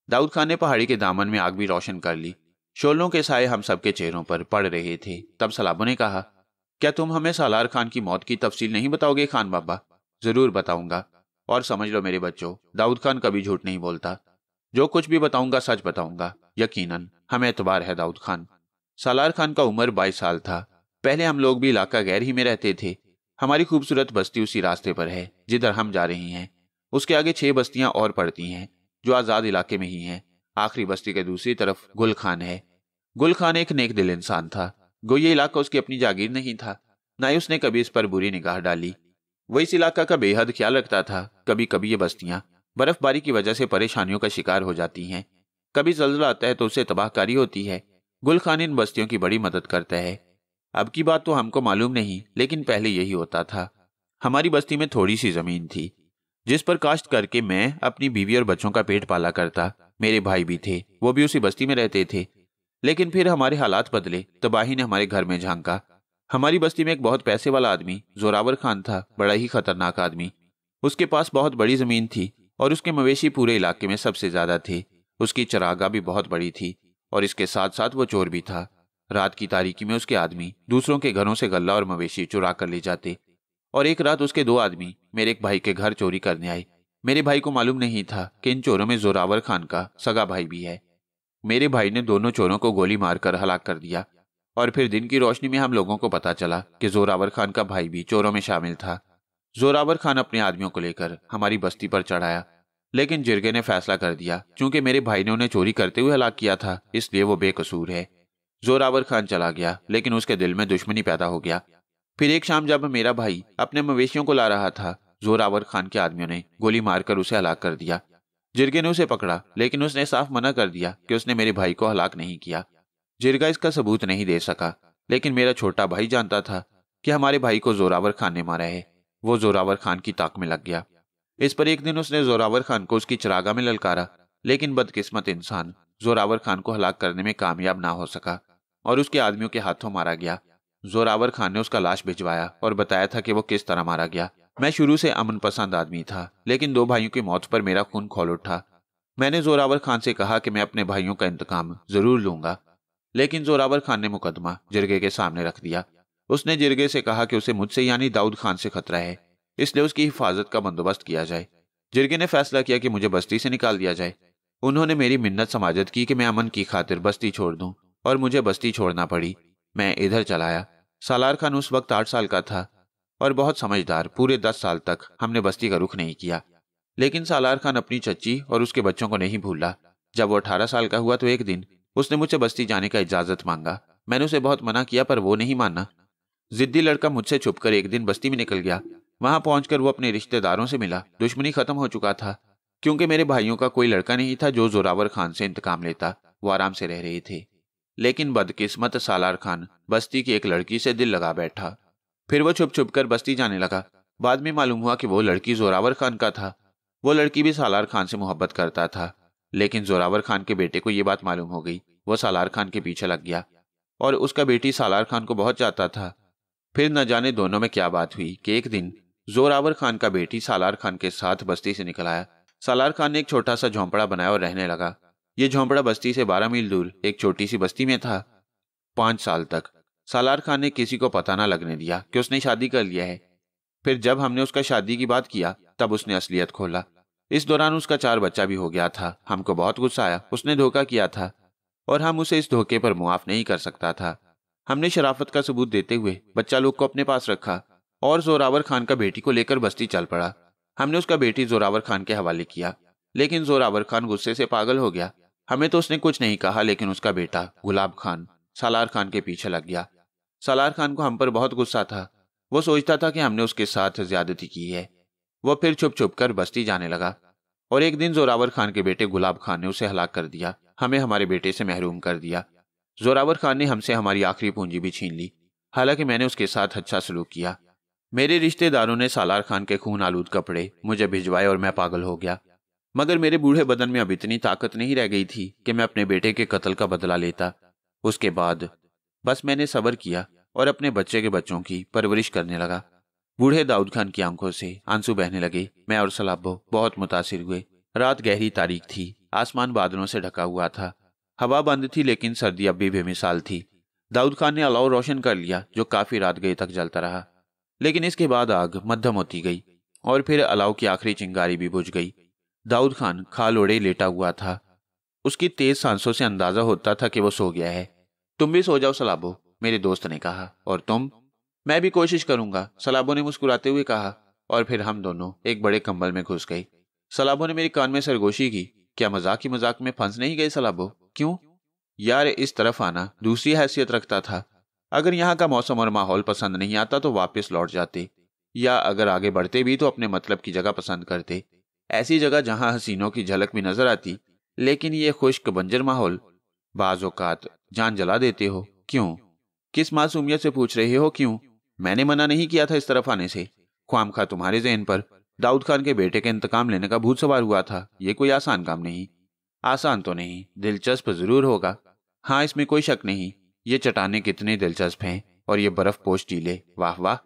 Speaker 1: दाऊद खान ने पहाड़ी के दामन में आग भी रोशन कर ली। शोलों के साए हम सबके चेहरों पर पड़ रहे थे। तब सलाबों ने कहा, क्या तुम हमें सालार खान की मौत की तफसील नहीं बताओगे खान बाबा? जरूर बताऊंगा, और समझ लो मेरे बच्चों, दाऊद खान कभी झूठ नहीं बोलता। जो कुछ भी बताऊंगा सच बताऊंगा, यकीनन, हमें एतबार है दाऊद खान। सालार खान का उम्र 22 साल था। पहले हम लोग भी इलाका गैर ही में रहते थे। हमारी खूबसूरत बस्ती उसी रास्ते पर है जिधर हम जा रहे हैं। उसके आगे 6 बस्तियां और पड़ती हैं जो आजाद इलाके में ही हैं। आखिरी बस्ती के दूसरी तरफ गुल खान है। गुल खान एक नेक दिल इंसान था। गो ये इलाका उसकी अपनी जागीर नहीं था, ना ही उसने कभी इस पर बुरी निगाह डाली। वो इस इलाका का बेहद ख्याल रखता था। कभी कभी ये बस्तियां बर्फबारी की वजह से परेशानियों का शिकार हो जाती हैं। कभी जल्जला आता है तो उससे तबाहकारी होती है। गुल खान इन बस्तियों की बड़ी मदद करता है। अब की बात तो हमको मालूम नहीं, लेकिन पहले यही होता था। हमारी बस्ती में थोड़ी सी जमीन थी जिस पर काश्त करके मैं अपनी बीवी और बच्चों का पेट पाला करता। मेरे भाई भी थे, वो भी उसी बस्ती में रहते थे। लेकिन फिर हमारे हालात बदले, तबाही ने हमारे घर में झांका। हमारी बस्ती में एक बहुत पैसे वाला आदमी जोरावर खान था, बड़ा ही खतरनाक आदमी। उसके पास बहुत बड़ी जमीन थी और उसके मवेशी पूरे इलाके में सबसे ज्यादा थे। उसकी चरागाह भी बहुत बड़ी थी और इसके साथ साथ वो चोर भी था। रात की तारीकी में उसके आदमी दूसरों के घरों से गल्ला और मवेशी चुरा कर ले जाते और एक रात उसके 2 आदमी मेरे एक भाई के घर चोरी करने आए। मेरे भाई को मालूम नहीं था कि इन चोरों में जोरावर खान का सगा भाई भी है। मेरे भाई ने दोनों चोरों को गोली मारकर हलाक कर दिया और फिर दिन की रोशनी में हम लोगों को पता चला कि जोरावर खान का भाई भी चोरों में शामिल था। जोरावर खान अपने आदमियों को लेकर हमारी बस्ती पर चढ़ाया, लेकिन जिरगे ने फैसला कर दिया क्योंकि मेरे भाई ने उन्हें चोरी करते हुए हलाक किया था, इसलिए वो बेकसूर है। जोरावर खान चला गया, लेकिन उसके दिल में दुश्मनी पैदा हो गया। फिर एक शाम जब मेरा भाई अपने मवेशियों को ला रहा था, जोरावर खान के आदमियों ने गोली मारकर उसे हलाक कर दिया। जिरगे ने उसे पकड़ा, लेकिन उसने साफ मना कर दिया कि उसने मेरे भाई को हलाक नहीं किया। जिरगा इसका सबूत नहीं दे सका, लेकिन मेरा छोटा भाई जानता था कि हमारे भाई को जोरावर खान ने मारा है। वो जोरावर खान की ताक में लग गया। इस पर एक दिन उसने जोरावर खान को उसकी चरागाह में ललकारा, लेकिन बदकिस्मत इंसान जोरावर खान को हलाक करने में कामयाब ना हो सका और उसके आदमियों के हाथों मारा गया। जोरावर खान ने उसका लाश भिजवाया और बताया था कि वो किस तरह मारा गया। मैं शुरू से अमन पसंद आदमी था, लेकिन 2 भाइयों की मौत पर मेरा खून खौल उठा। मैंने जोरावर खान से कहा कि मैं अपने भाइयों का इंतकाम जरूर लूंगा, लेकिन जोरावर खान ने मुकदमा जिरगे के सामने रख दिया। उसने जिरगे से कहा कि उसे मुझसे यानी दाऊद खान से खतरा है, इसलिए उसकी हिफाजत का बंदोबस्त किया जाए। जिरगे ने फैसला किया कि मुझे बस्ती से निकाल दिया जाए। उन्होंने मेरी मिन्नत समाजत की कि मैं अमन की खातिर बस्ती छोड़ दूं, और मुझे बस्ती छोड़ना पड़ी। मैं इधर चला आया। सालार खान उस वक्त 8 साल का था और बहुत समझदार। पूरे 10 साल तक हमने बस्ती का रुख नहीं किया, लेकिन सालार खान अपनी चच्ची और उसके बच्चों को नहीं भूला। जब वो 18 साल का हुआ तो एक दिन उसने मुझसे बस्ती जाने का इजाजत मांगा। मैंने उसे बहुत मना किया, पर वो नहीं माना। जिद्दी लड़का मुझसे छुपकर एक दिन बस्ती में निकल गया। वहां पहुंचकर वो अपने रिश्तेदारों से मिला। दुश्मनी खत्म हो चुका था, क्योंकि मेरे भाइयों का कोई लड़का नहीं था जो जोरावर खान से इंतकाम लेता। वो आराम से रह रहे थे, लेकिन बदकिस्मत सालार खान बस्ती की एक लड़की से दिल लगा बैठा। फिर वो छुप छुप कर बस्ती जाने लगा। बाद में मालूम हुआ कि वो लड़की जोरावर खान का था। वो लड़की भी सालार खान से मोहब्बत करता था, लेकिन जोरावर खान के बेटे को ये बात मालूम हो गई। वो सालार खान के पीछे लग गया और उसका बेटी सालार खान को बहुत चाहता था। फिर न जाने दोनों में क्या बात हुई कि एक दिन जोरावर खान का बेटी सालार खान के साथ बस्ती से निकल आया। सालार खान ने एक छोटा सा झोंपड़ा बनाया और रहने लगा। ये झोंपड़ा बस्ती से 12 मील दूर एक छोटी सी बस्ती में था। 5 साल तक सालार खान ने किसी को पता ना लगने दिया कि उसने शादी कर लिया है। फिर जब हमने उसका शादी की बात किया, तब उसने असलियत खोला। इस दौरान उसका 4 बच्चा भी हो गया था। हमको बहुत गुस्सा आया। उसने धोखा किया था और हम उसे इस धोखे पर मुआफ नहीं कर सकता था। हमने शराफत का सबूत देते हुए बच्चा लोग को अपने पास रखा और जोरावर खान का बेटी को लेकर बस्ती चल पड़ा। हमने उसका बेटी जोरावर खान के हवाले किया, लेकिन जोरावर खान गुस्से से पागल हो गया। हमें तो उसने कुछ नहीं कहा, लेकिन उसका बेटा गुलाब खान सालार खान के पीछे लग गया। सालार खान को हम पर बहुत गुस्सा था। वो सोचता था कि हमने उसके साथ ज्यादती की है। वो फिर छुप छुप कर बस्ती जाने लगा और एक दिन जोरावर खान के बेटे गुलाब खान ने उसे हलाक कर दिया। हमें हमारे बेटे से महरूम कर दिया। जोरावर खान ने हमसे हमारी आखिरी पूंजी भी छीन ली। हालांकि मैंने उसके साथ अच्छा सलूक किया। मेरे रिश्तेदारों ने सालार खान के खून आलूद कपड़े मुझे भिजवाए और मैं पागल हो गया। मगर मेरे बूढ़े बदन में अब इतनी ताकत नहीं रह गई थी कि मैं अपने बेटे के कत्ल का बदला लेता। उसके बाद बस मैंने सब्र किया और अपने बच्चे के बच्चों की परवरिश करने लगा। बूढ़े दाऊद खान की आंखों से आंसू बहने लगे। मैं और सलाबो बहुत मुतासिर हुए। रात गहरी तारीख थी। आसमान बादलों से ढका हुआ था। हवा बंद थी, लेकिन सर्दी अब भी बेमिसाल थी। दाऊद खान ने अलाव रोशन कर लिया, जो काफी रात गए तक जलता रहा। लेकिन इसके बाद आग मध्यम होती गई और फिर अलाव की आखिरी चिंगारी भी बुझ गई। दाऊद खान खाल ओढ़े लेटा हुआ था। उसकी तेज सांसों से अंदाजा होता था कि वो सो गया है। तुम भी सो जाओ सलाबो, मेरे दोस्त ने कहा। और तुम? मैं भी कोशिश करूंगा, सलाबो ने मुस्कुराते हुए कहा। और फिर हम दोनों एक बड़े कंबल में घुस गए। सलाबो ने मेरे कान में सरगोशी की। क्या मजाक ही मजाक में फंस नहीं गए सलाबो? क्यों? यार, इस तरफ आना दूसरी हैसियत रखता था। अगर यहाँ का मौसम और माहौल पसंद नहीं आता तो वापस लौट जाते, या अगर आगे बढ़ते भी तो अपने मतलब की जगह पसंद करते। ऐसी जगह जहां हसीनों की झलक भी नजर आती, लेकिन ये खुश्क बंजर माहौल बाज औकात जान जला देते हो। क्यों? किस मासूमियत से पूछ रहे हो क्यों? मैंने मना नहीं किया था इस तरफ आने से। ख्वामखा तुम्हारे ज़हन पर दाऊद खान के बेटे के इंतकाम लेने का भूत सवार हुआ था। ये कोई आसान काम नहीं। आसान तो नहीं, दिलचस्प जरूर होगा। हाँ, इसमें कोई शक नहीं। ये चट्टानें कितनी दिलचस्प हैं और ये बर्फ पोश टीले, वाह वाह।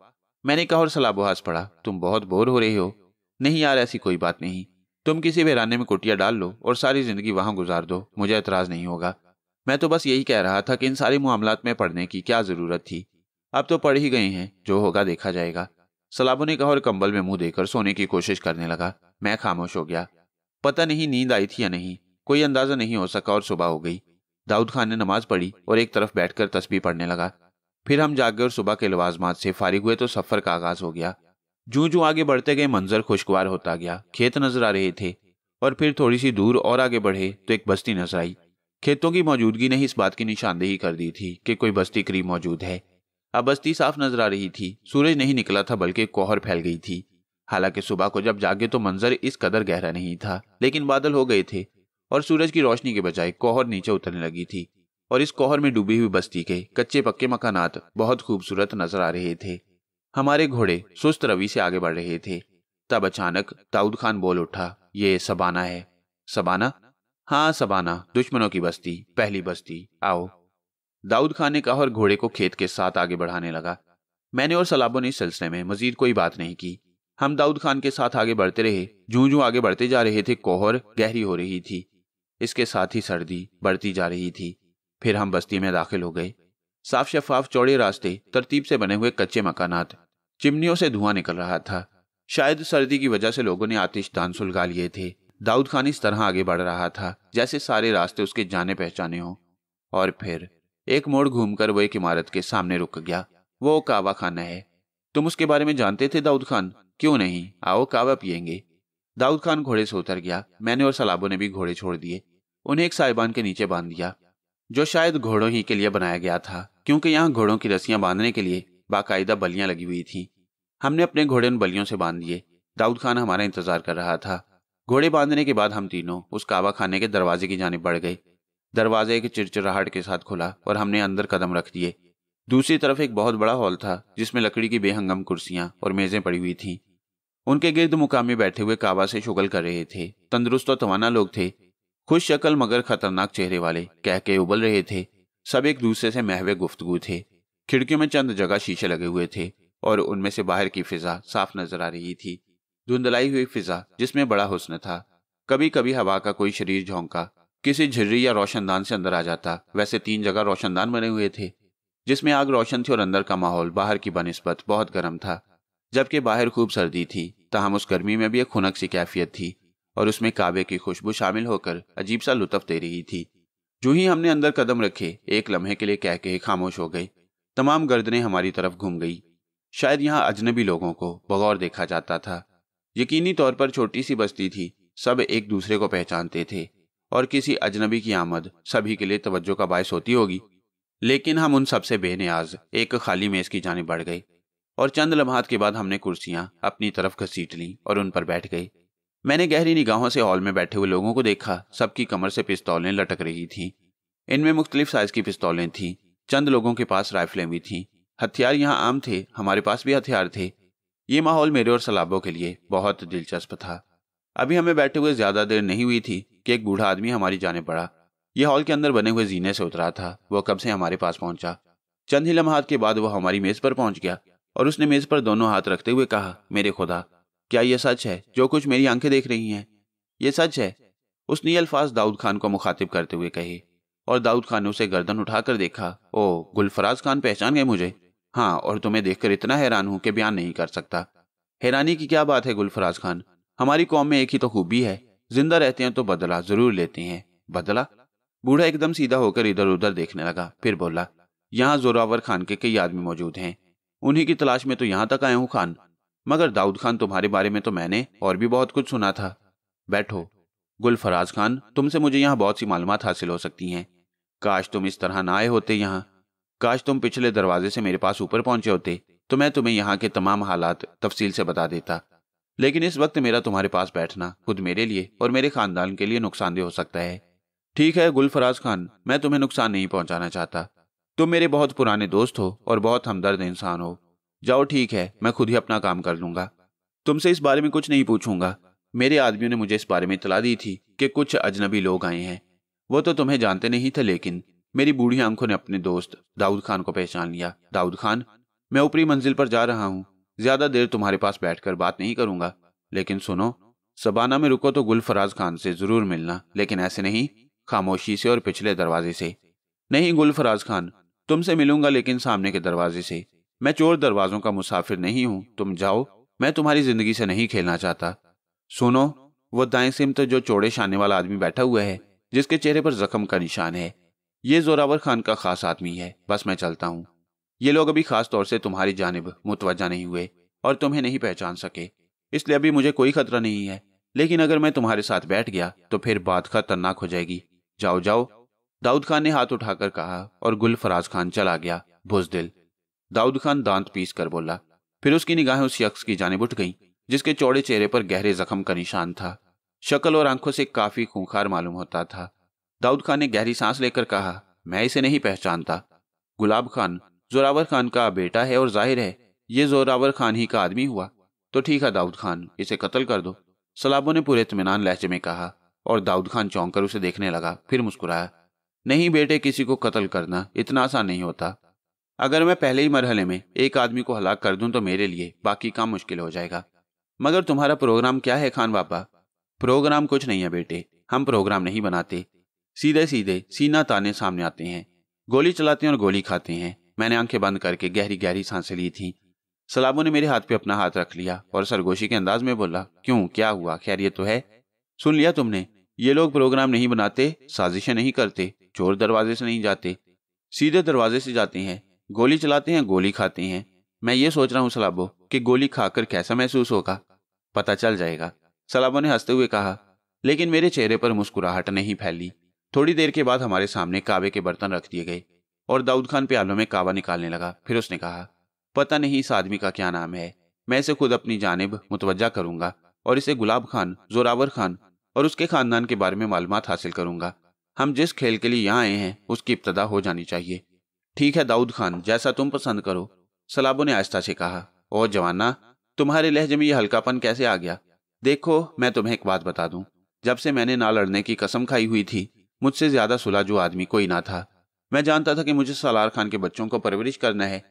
Speaker 1: मैंने कहा और सलाबो हंस पड़ा। तुम बहुत बोर हो रहे हो। नहीं यार, ऐसी कोई बात नहीं। तुम किसी वीराने में कुटिया डाल लो और सारी जिंदगी वहां गुजार दो, मुझे एतराज नहीं होगा। मैं तो बस यही कह रहा था कि इन सारी मामलात में पढ़ने की क्या जरूरत थी। अब तो पढ़ ही गए हैं, जो होगा देखा जाएगा। सलाबो ने कहा और कंबल में मुंह देकर सोने की कोशिश करने लगा। मैं खामोश हो गया। पता नहीं नींद आई थी या नहीं, कोई अंदाजा नहीं हो सका और सुबह हो गई। दाऊद खान ने नमाज पढ़ी और एक तरफ बैठकर तस्बीह पढ़ने लगा। फिर हम जाग गए और सुबह के लवाजमात से फारिग हुए तो सफर का आगाज हो गया। जूं जूं आगे बढ़ते गए मंजर खुशगवार होता गया। खेत नजर आ रहे थे और फिर थोड़ी सी दूर और आगे बढ़े तो एक बस्ती नजर आई। खेतों की मौजूदगी ने इस बात की निशानदेही कर दी थी कि कोई बस्ती करीब मौजूद है। अब बस्ती साफ नजर आ रही थी। सूरज नहीं निकला था बल्कि कोहर फैल गई थी। हालांकि सुबह को जब जागे तो मंजर इस कदर गहरा नहीं था, लेकिन बादल हो गए थे और सूरज की रोशनी के बजाय कोहर नीचे उतरने लगी थी और इस कोहर में डूबी हुई बस्ती के कच्चे पक्के मकानात बहुत खूबसूरत नजर आ रहे थे। हमारे घोड़े सुस्त रवि से आगे बढ़ रहे थे। तब अचानक दाऊद खान बोल उठा, ये सबाना है। सबाना? हाँ सबाना, दुश्मनों की बस्ती, पहली बस्ती, आओ। दाऊद खान ने कहा और घोड़े को खेत के साथ आगे बढ़ाने लगा। मैंने और सलाबो ने इस सिलसिले में मजीद कोई बात नहीं की। हम दाऊद खान के साथ आगे बढ़ते रहे। जूं जूं आगे बढ़ते जा रहे थे कोहर गहरी हो रही थी, इसके साथ ही सर्दी बढ़ती जा रही थी। फिर हम बस्ती में दाखिल हो गए। साफ शफाफ चौड़े रास्ते, तरतीब से बने हुए कच्चे मकानात, चिमनियों से धुआं निकल रहा था। शायद सर्दी की वजह से लोगों ने आतिशदान सुलगा लिए थे। दाऊद खान इस तरह आगे बढ़ रहा था जैसे सारे रास्ते उसके जाने पहचाने हों। और फिर एक मोड़ घूमकर वो एक इमारत के सामने रुक गया। वो कावा खाना है। तुम उसके बारे में जानते थे दाऊद खान? क्यों नहीं, आओ कावा पियेंगे। दाऊद खान घोड़े से उतर गया। मैंने और सलाबो ने भी घोड़े छोड़ दिए। उन्हें एक साइबान के नीचे बांध दिया, जो शायद घोड़ों ही के लिए बनाया गया था, क्योंकि यहाँ घोड़ों की रस्सियां बांधने के लिए बाकायदा बलियां लगी हुई थी। हमने अपने घोड़े उन बलियों से बांध दिए। दाऊद खान हमारा इंतजार कर रहा था। घोड़े बांधने के बाद हम तीनों उस कावा खाने के दरवाजे की जानिब बढ़ गए। दरवाजा एक चिरचिराहट के साथ खुला और हमने अंदर कदम रख दिए। दूसरी तरफ एक बहुत बड़ा हॉल था जिसमें लकड़ी की बेहंगम कुर्सियां और मेजें पड़ी हुई थीं। उनके गिर्द मुकामी बैठे हुए काबा से शुगल कर रहे थे। तंदुरुस्त और तवाना लोग थे, खुश शक्ल मगर खतरनाक चेहरे वाले, कह के उबल रहे थे। सब एक दूसरे से महवे गुफ्तगू थे। खिड़कियों में चंद जगह शीशे लगे हुए थे और उनमें से बाहर की फिजा साफ नजर आ रही थी। धुंधलाई हुई फिजा जिसमें बड़ा हुस्न था। कभी कभी हवा का कोई शरीर झोंका किसी झिर्री या रोशनदान से अंदर आ जाता। वैसे 3 जगह रोशनदान बने हुए थे जिसमें आग रोशन थी और अंदर का माहौल बाहर की बनिस्बत बहुत गर्म था। जबकि बाहर खूब सर्दी थी, ताहम उस गर्मी में भी एक खुनक सी कैफियत थी और उसमें काबे की खुशबू शामिल होकर अजीब सा लुत्फ दे रही थी। जो ही हमने अंदर कदम रखे, एक लम्हे के लिए कह के खामोश हो गए। तमाम गर्दनें हमारी तरफ घूम गई। शायद यहाँ अजनबी लोगों को बगौर देखा जाता था। यकीनी तौर पर छोटी सी बस्ती थी, सब एक दूसरे को पहचानते थे और किसी अजनबी की आमद सभी के लिए तवज्जो का बायस होती होगी। लेकिन हम उन सबसे बेनियाज एक खाली मेज की जानिब बढ़ गए और चंद लम्हात के बाद हमने कुर्सियां अपनी तरफ घसीट लीं और उन पर बैठ गए। मैंने गहरी निगाहों से हॉल में बैठे हुए लोगों को देखा। सबकी कमर से पिस्तौलें लटक रही थीं। इनमें मुख्तलिफ साइज की पिस्तौलें थीं। चंद लोगों के पास राइफलें भी थीं। हथियार यहाँ आम थे, हमारे पास भी हथियार थे। ये माहौल मेरे और सलाबों के लिए बहुत दिलचस्प था। अभी हमें बैठे हुए ज्यादा देर नहीं हुई थी कि एक बूढ़ा आदमी हमारी जानिब बढ़ा। यह हॉल के अंदर बने हुए जीने से उतरा था। वह कब से हमारे पास पहुंचा। चंद ही लम्हात के बाद वह हमारी मेज पर पहुंच गया और उसने मेज पर दोनों हाथ रखते हुए कहा, मेरे खुदा, क्या यह सच है जो कुछ मेरी आंखें देख रही हैं? यह सच है। उसने ये अल्फाज दाऊद खान को मुखातिब करते हुए कहे और दाऊद खान ने उसे गर्दन उठाकर देखा। ओ गुलफराज खान, पहचान गए मुझे? हाँ, और तुम्हें देखकर इतना हैरान हूं कि बयान नहीं कर सकता। हैरानी की क्या बात है गुलफराज खान, हमारी कौम में एक ही तो खूबी है, जिंदा रहते हैं तो बदला जरूर लेते हैं। बदला? बूढ़ा एकदम सीधा होकर इधर उधर देखने लगा, फिर बोला, यहाँ जोरावर खान के कई आदमी मौजूद हैं, उन्हीं की तलाश में तो यहाँ तक आया हूँ खान। मगर दाऊद खान, तुम्हारे बारे में तो मैंने और भी बहुत कुछ सुना था। बैठो। गुलफराज खान, तुमसे मुझे यहाँ बहुत सी मालूमात हासिल हो सकती हैं। काश तुम इस तरह ना आए होते यहाँ। काश तुम पिछले दरवाजे से मेरे पास ऊपर पहुंचे होते तो मैं तुम्हें यहाँ के तमाम हालात तफसील से बता देता। लेकिन इस वक्त मेरा तुम्हारे पास बैठना खुद मेरे लिए और मेरे खानदान के लिए नुकसानदेह हो सकता है। ठीक है गुलफराज खान, मैं तुम्हें नुकसान नहीं पहुंचाना चाहता। तुम मेरे बहुत पुराने दोस्त हो और बहुत हमदर्द इंसान हो। जाओ, ठीक है, मैं खुद ही अपना काम कर लूंगा। तुमसे इस बारे में कुछ नहीं पूछूंगा। मेरे आदमियों ने मुझे इस बारे में इतला दी थी कि कुछ अजनबी लोग आए हैं। वो तो तुम्हें जानते नहीं थे, लेकिन मेरी बूढ़ी आंखों ने अपने दोस्त दाऊद खान को पहचान लिया। दाऊद खान, मैं ऊपरी मंजिल पर जा रहा हूँ। ज्यादा देर तुम्हारे पास बैठकर बात नहीं करूंगा, लेकिन सुनो, सबाना में रुको तो गुलफराज खान से जरूर मिलना, लेकिन ऐसे नहीं, खामोशी से और पिछले दरवाजे से। नहीं गुलफराज खान, तुमसे मिलूंगा लेकिन सामने के दरवाजे से। मैं चोर दरवाजों का मुसाफिर नहीं हूं, तुम जाओ, मैं तुम्हारी जिंदगी से नहीं खेलना चाहता। सुनो, वो दाएं सिमत जो चौड़े शाने वाला आदमी बैठा हुआ है, जिसके चेहरे पर जख्म का निशान है, ये जोरावर खान का खास आदमी है। बस मैं चलता हूं। ये लोग अभी खास तौर से तुम्हारी जानिब मुतवज्जा नहीं हुए और तुम्हें नहीं पहचान सके, इसलिए अभी मुझे कोई खतरा नहीं है। लेकिन अगर मैं तुम्हारे साथ बैठ गया तो फिर बात खतरनाक हो जाएगी। जाओ जाओ, दाऊद खान ने हाथ उठाकर कहा और गुलफराज खान चला गया। बुज़दिल, दाऊद खान दांत पीस कर बोला। फिर उसकी निगाहें उस शख्स की जानिब उठ गईं जिसके चौड़े चेहरे पर गहरे जख्म का निशान था। शक्ल और आंखों से काफी खूंखार मालूम होता था। दाऊद खान ने गहरी सांस लेकर कहा, मैं इसे नहीं पहचानता। गुलाब खान जोरावर खान का बेटा है और जाहिर है ये जोरावर खान ही का आदमी हुआ। तो ठीक है दाऊद खान, इसे कत्ल कर दो, सलाबों ने पूरे इत्मीनान लहजे में कहा। और दाऊद खान चौंक कर उसे देखने लगा, फिर मुस्कुराया। नहीं बेटे, किसी को कत्ल करना इतना आसान नहीं होता। अगर मैं पहले ही मरहले में एक आदमी को हलाक कर दूं तो मेरे लिए बाकी काम मुश्किल हो जाएगा। मगर तुम्हारा प्रोग्राम क्या है खान बाबा? प्रोग्राम कुछ नहीं है बेटे, हम प्रोग्राम नहीं बनाते, सीधे सीधे सीना ताने सामने आते हैं, गोली चलाते हैं और गोली खाते हैं। मैंने आंखें बंद करके गहरी गहरी सांसें ली थी। सलाबों ने मेरे हाथ पे अपना हाथ रख लिया और सरगोशी के अंदाज में बोला, क्यों, क्या हुआ, खैरियत तो है? सुन लिया तुमने, ये लोग प्रोग्राम नहीं बनाते, साजिशें नहीं करते, चोर दरवाजे से नहीं जाते, सीधे दरवाजे से जाते हैं, गोली चलाते हैं, गोली खाते हैं। मैं ये सोच रहा हूँ सलाबो कि गोली खाकर कैसा महसूस होगा, पता चल जाएगा। सलाबो ने हंसते हुए कहा, लेकिन मेरे चेहरे पर मुस्कुराहट नहीं फैली। थोड़ी देर के बाद हमारे सामने कावे के बर्तन रख दिए गए और दाऊद खान प्यालों में कावा निकालने लगा। फिर उसने कहा, पता नहीं इस आदमी का क्या नाम है, मैं इसे खुद अपनी जानिब मुतवज्जा करूंगा और इसे गुलाब खान, जोरावर खान और उसके खानदान के बारे में मालूमात हासिल करूंगा। हम जिस खेल के लिए यहाँ आए हैं उसकी इब्तदा हो जानी चाहिए। ठीक है दाऊद खान, जैसा तुम पसंद करो, सलाबों ने आहिस्ता से कहा। और जवाना, तुम्हारे लहजे में यह हल्कापन कैसे आ गया? देखो, मैं तुम्हें एक बात बता दूं, जब से मैंने ना लड़ने की कसम खाई हुई थी, मुझसे ज्यादा सुलझू आदमी कोई ना था। मैं जानता था कि मुझे सलार खान के बच्चों को परवरिश करना है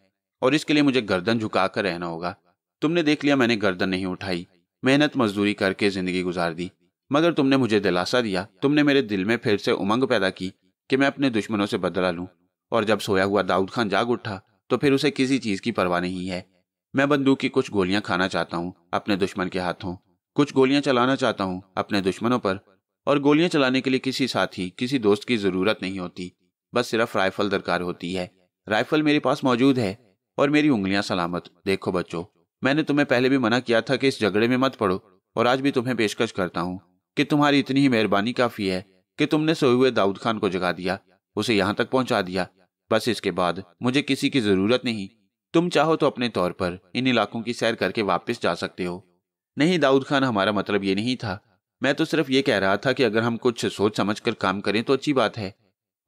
Speaker 1: और इसके लिए मुझे गर्दन झुकाकर रहना होगा। तुमने देख लिया, मैंने गर्दन नहीं उठाई, मेहनत मजदूरी करके जिंदगी गुजार दी। मगर तुमने मुझे दिलासा दिया, तुमने मेरे दिल में फिर से उमंग पैदा की कि मैं अपने दुश्मनों से बदला लूं। और जब सोया हुआ दाऊद खान जाग उठा तो फिर उसे किसी चीज की परवाह नहीं है। मैं बंदूक की कुछ गोलियां खाना चाहता हूं अपने दुश्मन के हाथों, कुछ गोलियां चलाना चाहता हूं अपने दुश्मनों पर। और गोलियां चलाने के लिए किसी साथी, किसी दोस्त की जरूरत नहीं होती, बस सिर्फ राइफल दरकार होती है। राइफल मेरे पास मौजूद है और मेरी उंगलियां सलामत। देखो बच्चों, मैंने तुम्हें पहले भी मना किया था कि इस झगड़े में मत पड़ो, और आज भी तुम्हें पेशकश करता हूं कि तुम्हारी इतनी ही मेहरबानी काफी है कि तुमने सोए हुए दाऊद खान को जगा दिया, उसे यहां तक पहुंचा दिया। बस इसके बाद मुझे किसी की जरूरत नहीं। तुम चाहो तो अपने तौर पर इन इलाकों की सैर करके वापस जा सकते हो। नहीं दाऊद खान, हमारा मतलब ये नहीं था। मैं तो सिर्फ ये कह रहा था कि अगर हम कुछ सोच समझ कर काम करें तो अच्छी बात है।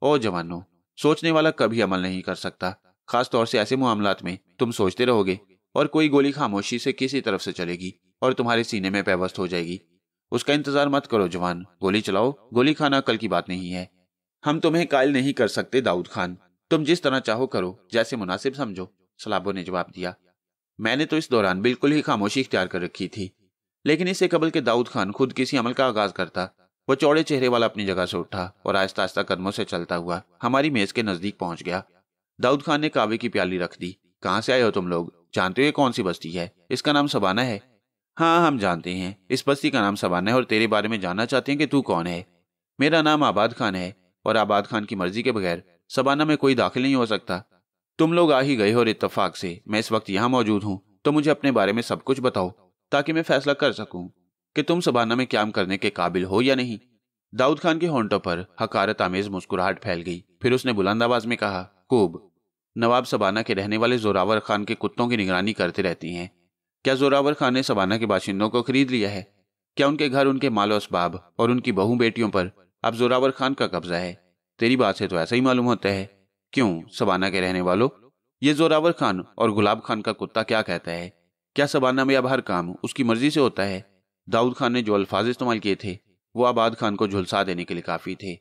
Speaker 1: ओ जवानों, सोचने वाला कभी अमल नहीं कर सकता, खास तौर से ऐसे मामलात में। तुम सोचते रहोगे और कोई गोली खामोशी से किसी तरफ से चलेगी और तुम्हारे सीने में पेवस्त हो जाएगी। उसका इंतजार मत करो जवान, गोली चलाओ। गोली खाना अकल की बात नहीं है। हम तुम्हें कायल नहीं कर सकते दाऊद खान, तुम जिस तरह चाहो करो, जैसे मुनासिब समझो, सलाबो ने जवाब दिया। मैंने तो इस दौरान बिल्कुल ही खामोशी इख्तियार कर रखी थी, लेकिन इससे कबल के दाऊद खान खुद किसी अमल का आगाज करता, वो चौड़े चेहरे वाला अपनी जगह से उठा और आहिस्ता आहिस्ता कदमों से चलता हुआ हमारी मेज के नजदीक पहुंच गया। दाऊद खान ने कावे की प्याली रख दी। कहां से आए हो तुम लोग? जानते हो ये कौन सी बस्ती है? इसका नाम सबाना है। हाँ, हम जानते हैं, इस बस्ती का नाम सबाना है और तेरे बारे में जानना चाहते हैं कि तू कौन है। मेरा नाम आबाद खान है और आबाद खान की मर्जी के बगैर सबाना में कोई दाखिल नहीं हो सकता। तुम लोग आ ही गए हो और इत्तेफाक से मैं इस वक्त यहाँ मौजूद हूँ, तो मुझे अपने बारे में सब कुछ बताओ ताकि मैं फैसला कर सकूं कि तुम सबाना में क्याम करने के काबिल हो या नहीं। दाऊद खान के होंठों पर हकारत आमेज मुस्कुराहट फैल गई। फिर उसने बुलंद आवाज में कहा, खूब। नवाब सबाना के रहने वाले जोरावर खान के कुत्तों की निगरानी करते रहते हैं। क्या जोरावर खान ने सबाना के बाशिंदों को खरीद लिया है? क्या उनके घर, उनके मालो असबाब और उनकी बहू बेटियों पर अब जोरावर खान का कब्जा है? तेरी बात से तो ऐसा ही मालूम होता है। क्यों सबाना के रहने वालों, ये जोरावर खान और गुलाब खान का कुत्ता क्या कहता है? क्या सबाना में अब हर काम उसकी मर्जी से होता है? दाऊद खान ने जो अल्फाज इस्तेमाल किए थे वो आबाद खान को झुलसा देने के लिए काफी थे।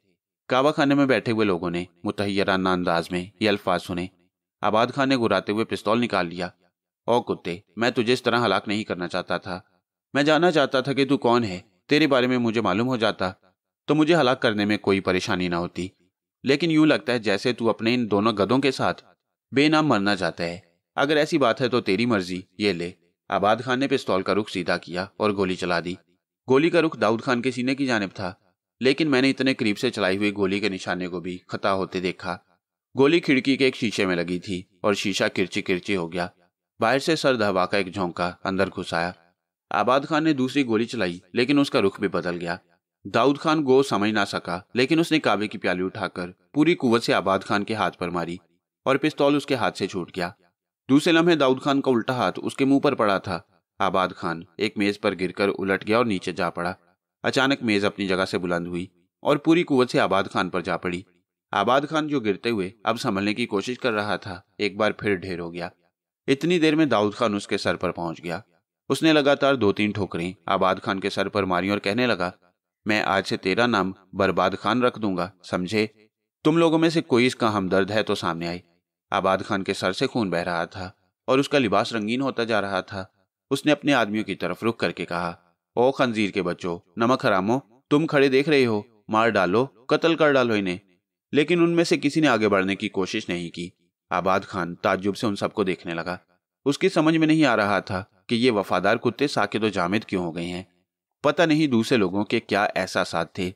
Speaker 1: काबा खाने में बैठे हुए लोगों ने मुतहय्यराना अंदाज में ये अल्फाज सुने। आबाद खान ने गुर्राते हुए पिस्तौल निकाल लिया। ओ कुत्ते, मैं तुझे इस तरह हलाक नहीं करना चाहता था। मैं जानना चाहता था कि तू कौन है तेरे बारे में मुझे मालूम हो जाता तो मुझे हलाक करने में कोई परेशानी ना होती, लेकिन यूं लगता है जैसे तू अपने इन दोनों गधों के साथ बेनाम मरना चाहता है। अगर ऐसी बात है तो तेरी मर्जी, ये ले। आबाद खान ने पिस्तौल का रुख सीधा किया और गोली चला दी। गोली का रुख दाऊद खान के सीने की जानिब था, लेकिन मैंने इतने करीब से चलाई हुई गोली के निशाने को भी खता होते देखा। गोली खिड़की के एक शीशे में लगी थी और शीशा किरची किरची हो गया। बाहर से सर दबा का एक झोंका अंदर घुस आया। आबाद खान ने दूसरी गोली चलाई, लेकिन उसका रुख भी बदल गया। दाऊद खान गो समझ ना सका, लेकिन उसने काबे की प्याली उठाकर पूरी कुव्वत से आबाद खान के हाथ पर मारी और पिस्तौल उसके हाथ से छूट गया। दूसरे लम्हे दाऊद खान का उल्टा हाथ उसके मुंह पर पड़ा था। आबाद खान एक मेज पर गिरकर उलट गया और नीचे जा पड़ा। अचानक मेज अपनी जगह से बुलंद हुई और पूरी कुव्वत से आबाद खान पर जा पड़ी। आबाद खान जो गिरते हुए अब संभलने की कोशिश कर रहा था, एक बार फिर ढेर हो गया। इतनी देर में दाऊद खान उसके सर पर पहुंच गया। उसने लगातार 2-3 ठोकरें आबाद खान के सर पर मारी और कहने लगा, मैं आज से तेरा नाम बर्बाद खान रख दूंगा, समझे? तुम लोगों में से कोई इसका हमदर्द है तो सामने आए। आबाद खान के सर से खून बह रहा था और उसका लिबास रंगीन होता जा रहा था। उसने अपने आदमियों की तरफ रुख करके कहा, ओ खंजीर के बच्चों, नमक हरामो, तुम खड़े देख रहे हो, मार डालो, कत्ल कर डालो इन्हें। लेकिन उनमें से किसी ने आगे बढ़ने की कोशिश नहीं की। आबाद खान ताज्जुब से उन सबको देखने लगा। उसकी समझ में नहीं आ रहा था कि ये वफादार कुत्ते साकित और जामिद क्यों हो गए हैं। पता नहीं दूसरे लोगों के क्या एहसासात थे।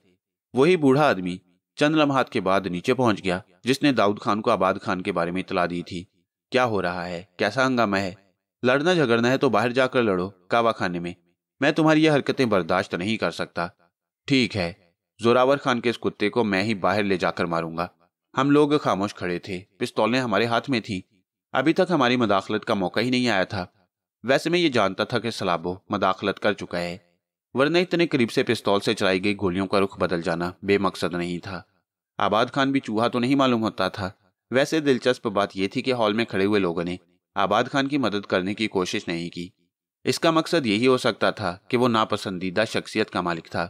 Speaker 1: वही बूढ़ा आदमी चंद लम्हात के बाद नीचे पहुंच गया, जिसने दाऊद खान को आबाद खान के बारे में इतला दी थी। क्या हो रहा है? कैसा हंगामा है? लड़ना झगड़ना है तो बाहर जाकर लड़ो, कावा खाने में। मैं तुम्हारी ये हरकतें बर्दाश्त नहीं कर सकता। ठीक है, जोरावर खान के इस कुत्ते को मैं ही बाहर ले जाकर मारूंगा। हम लोग खामोश खड़े थे, पिस्तौलें हमारे हाथ में थी। अभी तक हमारी मदाखलत का मौका ही नहीं आया था। वैसे मैं ये जानता था कि सलाबो मदाखलत कर चुका है, वरना इतने करीब से पिस्तौल से चलाई गई गोलियों का रुख बदल जाना बेमकसद नहीं था। आबाद खान भी चूहा तो नहीं मालूम होता था। वैसे दिलचस्प बात यह थी कि हॉल में खड़े हुए लोगों ने आबाद खान की मदद करने की कोशिश नहीं की। इसका मकसद यही हो सकता था कि वो नापसंदीदा शख्सियत का मालिक था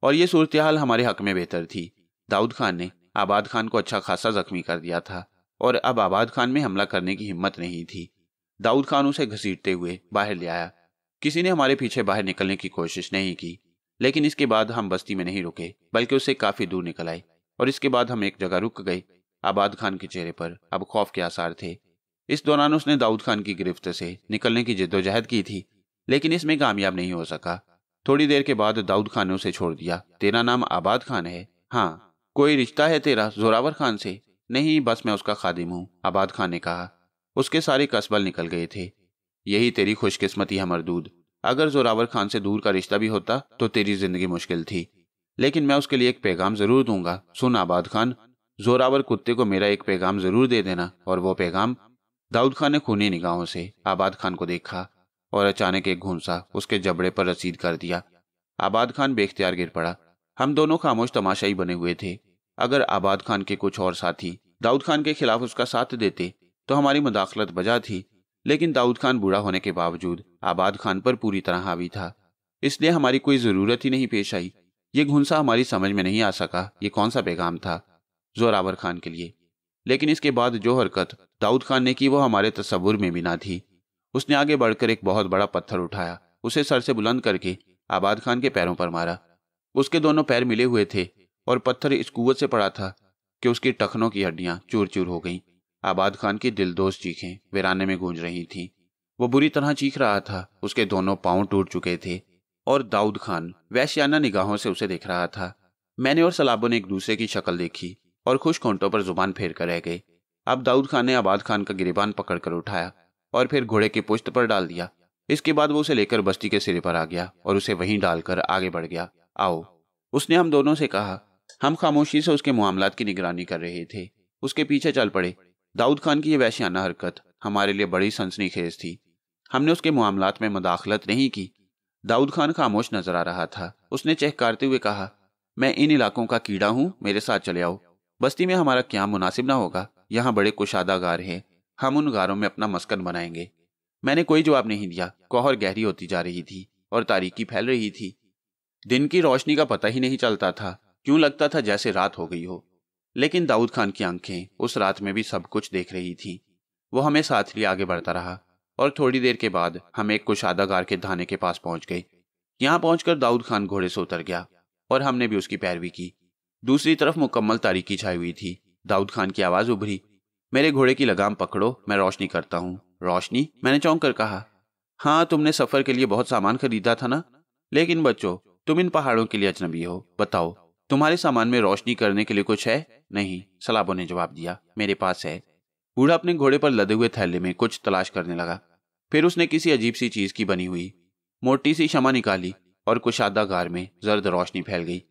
Speaker 1: और ये सूरत हाल हमारे हक में बेहतर थी। दाऊद खान ने आबाद खान को अच्छा खासा जख्मी कर दिया था और अब आबाद खान में हमला करने की हिम्मत नहीं थी। दाऊद खान उसे घसीटते हुए बाहर ले आया। किसी ने हमारे पीछे बाहर निकलने की कोशिश नहीं की, लेकिन इसके बाद हम बस्ती में नहीं रुके, बल्कि उससे काफी दूर निकल आए और इसके बाद हम एक जगह रुक गए। आबाद खान के चेहरे पर अब खौफ के आसार थे। इस दौरान उसने दाऊद खान की गिरफ्त से निकलने की जिद्दोजहद की थी, लेकिन इसमें कामयाब नहीं हो सका। थोड़ी देर के बाद दाऊद खान ने उसे छोड़ दिया। तेरा नाम आबाद खान है? हाँ। कोई रिश्ता है तेरा जोरावर खान से? नहीं, बस मैं उसका खादिम हूँ, आबाद खान ने कहा। उसके सारे कसबल निकल गए थे। यही तेरी खुशकिस्मती है मरदूद। अगर जोरावर खान से दूर का रिश्ता भी होता तो तेरी जिंदगी मुश्किल थी, लेकिन मैं उसके लिए एक पैगाम जरूर दूंगा। सुन आबाद खान, जोरावर कुत्ते को मेरा एक पैगाम जरूर दे देना। और वो पैगाम? दाऊद खान ने खूनी निगाहों से आबाद खान को देखा और अचानक एक घूंसा उसके जबड़े पर रसीद कर दिया। आबाद खान बेख्तियार गिर पड़ा। हम दोनों खामोश तमाशाई बने हुए थे। अगर आबाद खान के कुछ और साथी दाऊद खान के खिलाफ उसका साथ देते तो हमारी मुदाखलत बजा थी, लेकिन दाऊद खान बूढ़ा होने के बावजूद आबाद खान पर पूरी तरह हावी था, इसलिए हमारी कोई जरूरत ही नहीं पेश आई। ये घुंसा हमारी समझ में नहीं आ सका ये कौन सा पैगाम था जोरावर खान के लिए। लेकिन इसके बाद जो हरकत दाऊद खान ने की वो हमारे तसव्वुर में भी ना थी। उसने आगे बढ़कर एक बहुत बड़ा पत्थर उठाया, उसे सर से बुलंद करके आबाद खान के पैरों पर मारा। उसके दोनों पैर मिले हुए थे और पत्थर इस कुव्वत से पड़ा था कि उसकी टखनों की हड्डियां चूर चूर हो गईं। आबाद खान की दिलदोज चीखें वीराने में गूंज रही थीं। वो बुरी तरह चीख रहा था। उसके दोनों पांव टूट चुके थे और दाऊद खान वैश्याना निगाहों से उसे देख रहा था। मैंने और सलाबो ने एक दूसरे की शक्ल देखी और खुश होंठों पर जुबान फेर कर रह गए। अब दाऊद खान ने आबाद खान का गिरेबान पकड़कर उठाया और फिर घोड़े की पुश्त पर डाल दिया। इसके बाद वो उसे लेकर बस्ती के सिरे पर आ गया और उसे वहीं डालकर आगे बढ़ गया। आओ, उसने हम दोनों से कहा। हम खामोशी से उसके मामलात की निगरानी कर रहे थे, उसके पीछे चल पड़े। दाऊद खान की यह वैश्याना हरकत हमारे लिए बड़ी सनसनीखेज थी। हमने उसके मामलात में मुदाखलत नहीं की। दाऊद खान खामोश नजर आ रहा था। उसने चहकारते हुए कहा, मैं इन इलाकों का कीड़ा हूं, मेरे साथ चले आओ। बस्ती में हमारा क्या मुनासिब ना होगा। यहाँ बड़े कुशादा गार हैं, हम उन गारों में अपना मस्कन बनाएंगे। मैंने कोई जवाब नहीं दिया। कोहर गहरी होती जा रही थी और तारीकी फैल रही थी। दिन की रोशनी का पता ही नहीं चलता था, क्यों लगता था जैसे रात हो गई हो। लेकिन दाऊद खान की आंखें उस रात में भी सब कुछ देख रही थी। वो हमें साथ लिए आगे बढ़ता रहा और थोड़ी देर के बाद हम एक कुशादा गार के धाने के पास पहुंच गए। यहाँ पहुंचकर दाऊद खान घोड़े से उतर गया और हमने भी उसकी पैरवी की। दूसरी तरफ मुकम्मल तारीकी छाई हुई थी। दाऊद खान की आवाज उभरी, मेरे घोड़े की लगाम पकड़ो, मैं रोशनी करता हूँ। रोशनी? मैंने चौंक कर कहा। हाँ, तुमने सफर के लिए बहुत सामान खरीदा था ना? लेकिन बच्चों, तुम इन पहाड़ों के लिए अजनबी हो, बताओ तुम्हारे सामान में रोशनी करने के लिए कुछ है? नहीं, सलाबो ने जवाब दिया, मेरे पास है। बूढ़ा अपने घोड़े पर लदे हुए थैले में कुछ तलाश करने लगा। फिर उसने किसी अजीब सी चीज की बनी हुई मोटी सी शमा निकाली और कुशादा गार में जर्द रोशनी फैल गई।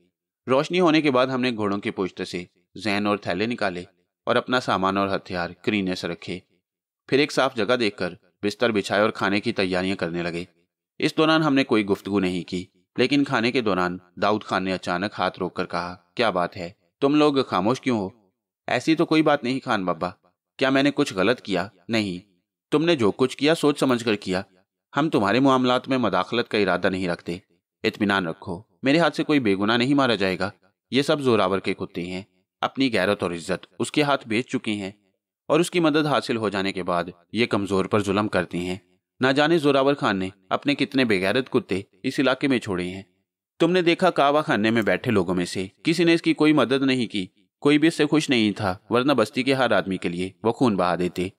Speaker 1: रोशनी होने के बाद हमने घोड़ों के पुश्त से जैन और थैले निकाले और अपना सामान और हथियार करीने से रखे। फिर एक साफ जगह देखकर बिस्तर बिछाए और खाने की तैयारियां करने लगे। इस दौरान हमने कोई गुफ्तगू नहीं की, लेकिन खाने के दौरान दाऊद खान ने अचानक हाथ रोककर कहा, क्या बात है, तुम लोग खामोश क्यों हो? ऐसी तो कोई बात नहीं खान बाबा, क्या मैंने कुछ गलत किया? नहीं, तुमने जो कुछ किया सोच समझ कर किया। हम तुम्हारे मामलात में मदाखलत का इरादा नहीं रखते। इत्मीनान रखो, मेरे हाथ से कोई बेगुनाह नहीं मारा जाएगा। ये सब जोरावर के कुत्ते हैं, अपनी गैरत और इज्जत उसके हाथ बेच चुके हैं और उसकी मदद हासिल हो जाने के बाद ये कमजोर पर जुल्म करते हैं। ना जाने जोरावर खान ने अपने कितने बेगैरत कुत्ते इस इलाके में छोड़े हैं। तुमने देखा कावा खाने में बैठे लोगों में से किसी ने इसकी कोई मदद नहीं की। कोई भी इससे खुश नहीं था, वरना बस्ती के हर आदमी के लिए वो खून बहा देते।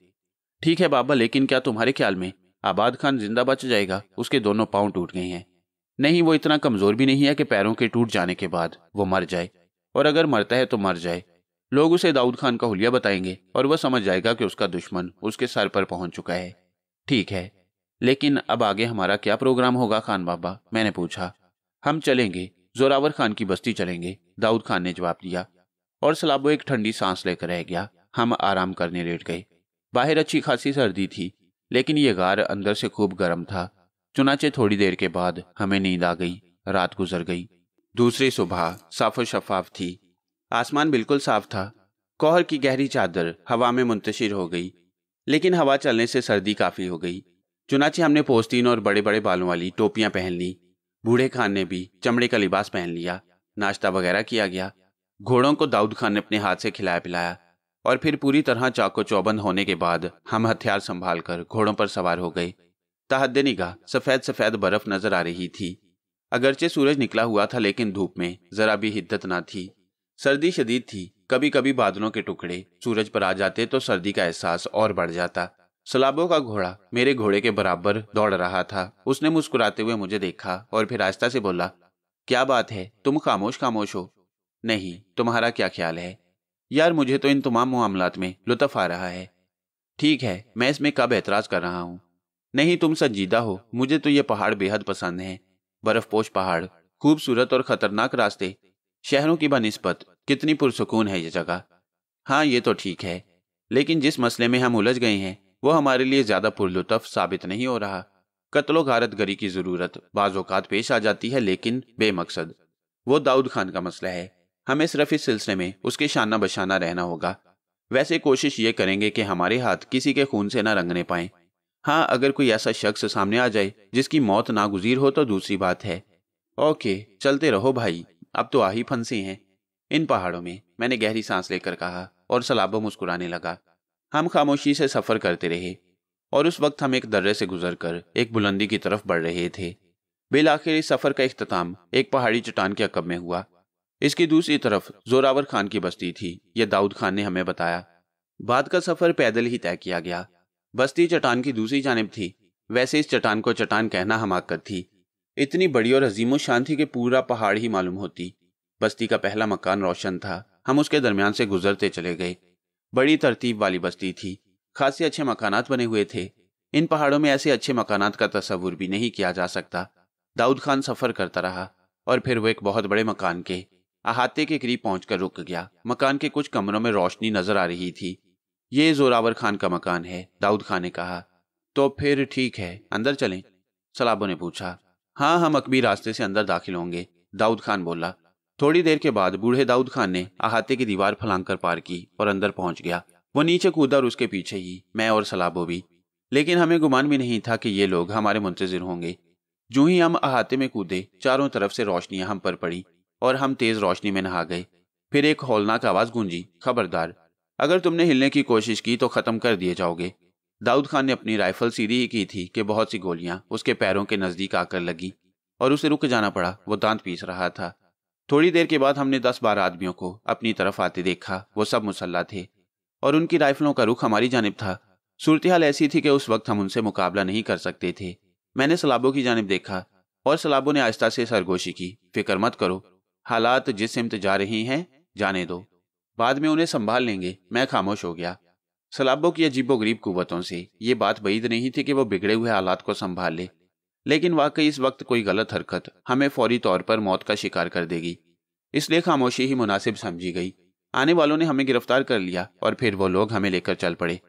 Speaker 1: ठीक है बाबा, लेकिन क्या तुम्हारे ख्याल में आबाद खान जिंदा बच जाएगा? उसके दोनों पांव टूट गए हैं। नहीं, वो इतना कमजोर भी नहीं है कि पैरों के टूट जाने के बाद वो मर जाए, और अगर मरता है तो मर जाए। लोग उसे दाऊद खान का हुलिया बताएंगे और वह समझ जाएगा कि उसका दुश्मन उसके सर पर पहुंच चुका है। ठीक है, लेकिन अब आगे हमारा क्या प्रोग्राम होगा खान बाबा? मैंने पूछा। हम चलेंगे, जोरावर खान की बस्ती चलेंगे, दाऊद खान ने जवाब दिया। और सलाबो एक ठंडी सांस लेकर रह गया। हम आराम करने लेट गए। बाहर अच्छी खासी सर्दी थी, लेकिन ये गार अंदर से खूब गर्म था। चुनाचे थोड़ी देर के बाद हमें नींद आ गई। रात गुजर गई। दूसरी सुबह साफ और शफाफ थी। आसमान बिल्कुल साफ था। कोहर की गहरी चादर हवा में मुंतशिर हो गई, लेकिन हवा चलने से सर्दी काफी हो गई। चुनाचे हमने पोस्तीन और बड़े बड़े बालों वाली टोपियां पहन ली। बूढ़े खान ने भी चमड़े का लिबास पहन लिया। नाश्ता वगैरह किया गया। घोड़ों को दाऊद खान ने अपने हाथ से खिलाया पिलाया और फिर पूरी तरह चाको चौबंद होने के बाद हम हथियार संभाल कर घोड़ों पर सवार हो गए। तहद्दे निगाह सफेद सफेद बर्फ नजर आ रही थी। अगरचे सूरज निकला हुआ था, लेकिन धूप में जरा भी हिद्दत ना थी। सर्दी शदीद थी। कभी कभी बादलों के टुकड़े सूरज पर आ जाते तो सर्दी का एहसास और बढ़ जाता। सलाबो का घोड़ा मेरे घोड़े के बराबर दौड़ रहा था। उसने मुस्कुराते हुए मुझे देखा और फिर आहिस्ता से बोला, क्या बात है, तुम खामोश खामोश हो? नहीं, तुम्हारा क्या ख्याल है? यार, मुझे तो इन तमाम मामलात में लुत्फ आ रहा है। ठीक है, मैं इसमें कब एतराज कर रहा हूँ। नहीं, तुम संजीदा हो। मुझे तो ये पहाड़ बेहद पसंद हैं। बर्फपोश पहाड़, खूबसूरत और खतरनाक रास्ते, शहरों की बनिस्बत कितनी पुरसुकून है ये जगह। हाँ, ये तो ठीक है, लेकिन जिस मसले में हम उलझ गए हैं वो हमारे लिए ज्यादा पुरलुत्फ साबित नहीं हो रहा। कत्लो गारत गरी की जरूरत बाज़ औक़ात पेश आ जाती है, लेकिन बेमकसद। वो दाऊद खान का मसला है। हमें सिर्फ इस सिलसिले में उसके शाना बशाना रहना होगा। वैसे कोशिश ये करेंगे कि हमारे हाथ किसी के खून से न रंगने पाए। हाँ, अगर कोई ऐसा शख्स सामने आ जाए जिसकी मौत नागुज़ीर हो तो दूसरी बात है। ओके, चलते रहो भाई, अब तो आ ही फंसे हैं इन पहाड़ों में, मैंने गहरी सांस लेकर कहा और सलाबो मुस्कुराने लगा। हम खामोशी से सफर करते रहे और उस वक्त हम एक दर्रे से गुजरकर एक बुलंदी की तरफ बढ़ रहे थे। बिलाखिर इस सफर का इख्तिताम एक पहाड़ी चट्टान के अकब में हुआ। इसकी दूसरी तरफ जोरावर खान की बस्ती थी, यह दाऊद खान ने हमें बताया। बाद का सफर पैदल ही तय किया गया। बस्ती चट्टान की दूसरी जानिब थी। वैसे इस चट्टान को चट्टान कहना हमाकत थी। इतनी बड़ी और अजीमो शान थी कि पूरा पहाड़ ही मालूम होती। बस्ती का पहला मकान रोशन था। हम उसके दरमियान से गुजरते चले गए। बड़ी तरतीब वाली बस्ती थी। खासे अच्छे मकानात बने हुए थे। इन पहाड़ों में ऐसे अच्छे मकानात का तस्वुर भी नहीं किया जा सकता। दाऊद खान सफर करता रहा और फिर वो एक बहुत बड़े मकान के अहाते के करीब पहुंचकर रुक गया। मकान के कुछ कमरों में रोशनी नजर आ रही थी। ये जोरावर खान का मकान है, दाऊद खान ने कहा। तो फिर ठीक है, अंदर चलें? सलाबो ने पूछा। हाँ, हम अकबी रास्ते से अंदर दाखिल होंगे, दाऊद खान बोला। थोड़ी देर के बाद बूढ़े दाऊद खान ने अहाते की दीवार फलांग कर पार की और अंदर पहुंच गया। वो नीचे कूदा और उसके पीछे ही मैं और सलाबो भी। लेकिन हमें गुमान भी नहीं था कि ये लोग हमारे मुंतजिर होंगे। जो ही हम अहाते में कूदे, चारों तरफ से रोशनियां हम पर पड़ी और हम तेज रोशनी में नहा गए। फिर एक हौलनाक आवाज गूंजी, खबरदार, अगर तुमने हिलने की कोशिश की तो खत्म कर दिए जाओगे। दाऊद खान ने अपनी राइफल सीधी ही की थी कि बहुत सी गोलियां उसके पैरों के नजदीक आकर लगी और उसे रुक जाना पड़ा। वो दांत पीस रहा था। थोड़ी देर के बाद हमने 10-12 आदमियों को अपनी तरफ आते देखा। वो सब मुसल्ला थे और उनकी राइफलों का रुख हमारी जानिब था। सूरत हाल ऐसी थी कि उस वक्त हम उनसे मुकाबला नहीं कर सकते थे। मैंने सलाबों की जानिब देखा और सलाबों ने आहिस्ता से सरगोशी की। फिक्र मत करो, हालात जिस सिमत जा रही हैं जाने दो, बाद में उन्हें संभाल लेंगे। मैं खामोश हो गया। सलाबों की अजीबोगरीब कुव्वतों से ये बात बैद नहीं थी कि वो बिगड़े हुए हालात को संभाल ले, लेकिन वाकई इस वक्त कोई गलत हरकत हमें फौरी तौर पर मौत का शिकार कर देगी। इसलिए खामोशी ही मुनासिब समझी गई। आने वालों ने हमें गिरफ्तार कर लिया और फिर वो लोग हमें लेकर चल पड़े।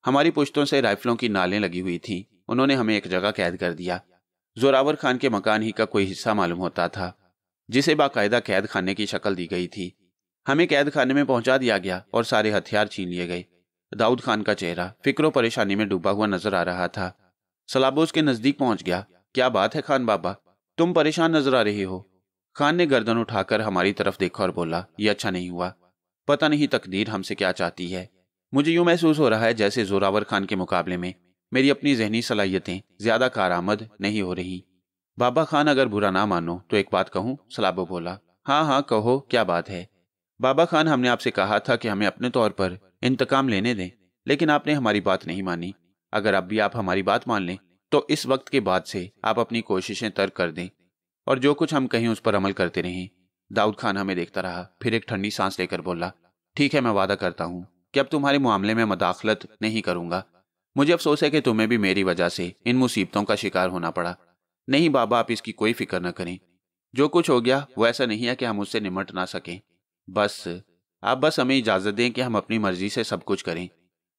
Speaker 1: हमारी पुश्तों से राइफलों की नालें लगी हुई थीं। उन्होंने हमें एक जगह कैद कर दिया। जोरावर खान के मकान ही का कोई हिस्सा मालूम होता था, जिसे बाकायदा कैद खाने की शक्ल दी गई थी। हमें कैद खाने में पहुंचा दिया गया और सारे हथियार छीन लिए गए। दाऊद खान का चेहरा फिक्र परेशानी में डूबा हुआ नजर आ रहा था। सलाबो उसके नजदीक पहुंच गया। क्या बात है खान बाबा, तुम परेशान नजर आ रहे हो? खान ने गर्दन उठाकर हमारी तरफ देखा और बोला, यह अच्छा नहीं हुआ। पता नहीं तकदीर हमसे क्या चाहती है। मुझे यूं महसूस हो रहा है जैसे जोरावर खान के मुकाबले में मेरी अपनी जहनी सलाहियतें ज्यादा कारआमद नहीं हो रही। बाबा खान, अगर बुरा ना मानो तो एक बात कहूं? सलाबो बोला। हाँ हाँ कहो, क्या बात है? बाबा खान, हमने आपसे कहा था कि हमें अपने तौर पर इंतकाम लेने दें, लेकिन आपने हमारी बात नहीं मानी। अगर अब भी आप हमारी बात मान लें तो इस वक्त के बाद से आप अपनी कोशिशें तर्क कर दें और जो कुछ हम कहें उस पर अमल करते रहें। दाऊद खान हमें देखता रहा, फिर एक ठंडी सांस लेकर बोला, ठीक है, मैं वादा करता हूं कि अब तुम्हारे मामले में मदाखलत नहीं करूंगा। मुझे अफसोस है कि तुम्हें भी मेरी वजह से इन मुसीबतों का शिकार होना पड़ा। नहीं बाबा, आप इसकी कोई फिक्र न करें। जो कुछ हो गया वो ऐसा नहीं है कि हम उससे निमट ना सकें। आप बस हमें इजाजत दें कि हम अपनी मर्जी से सब कुछ करें।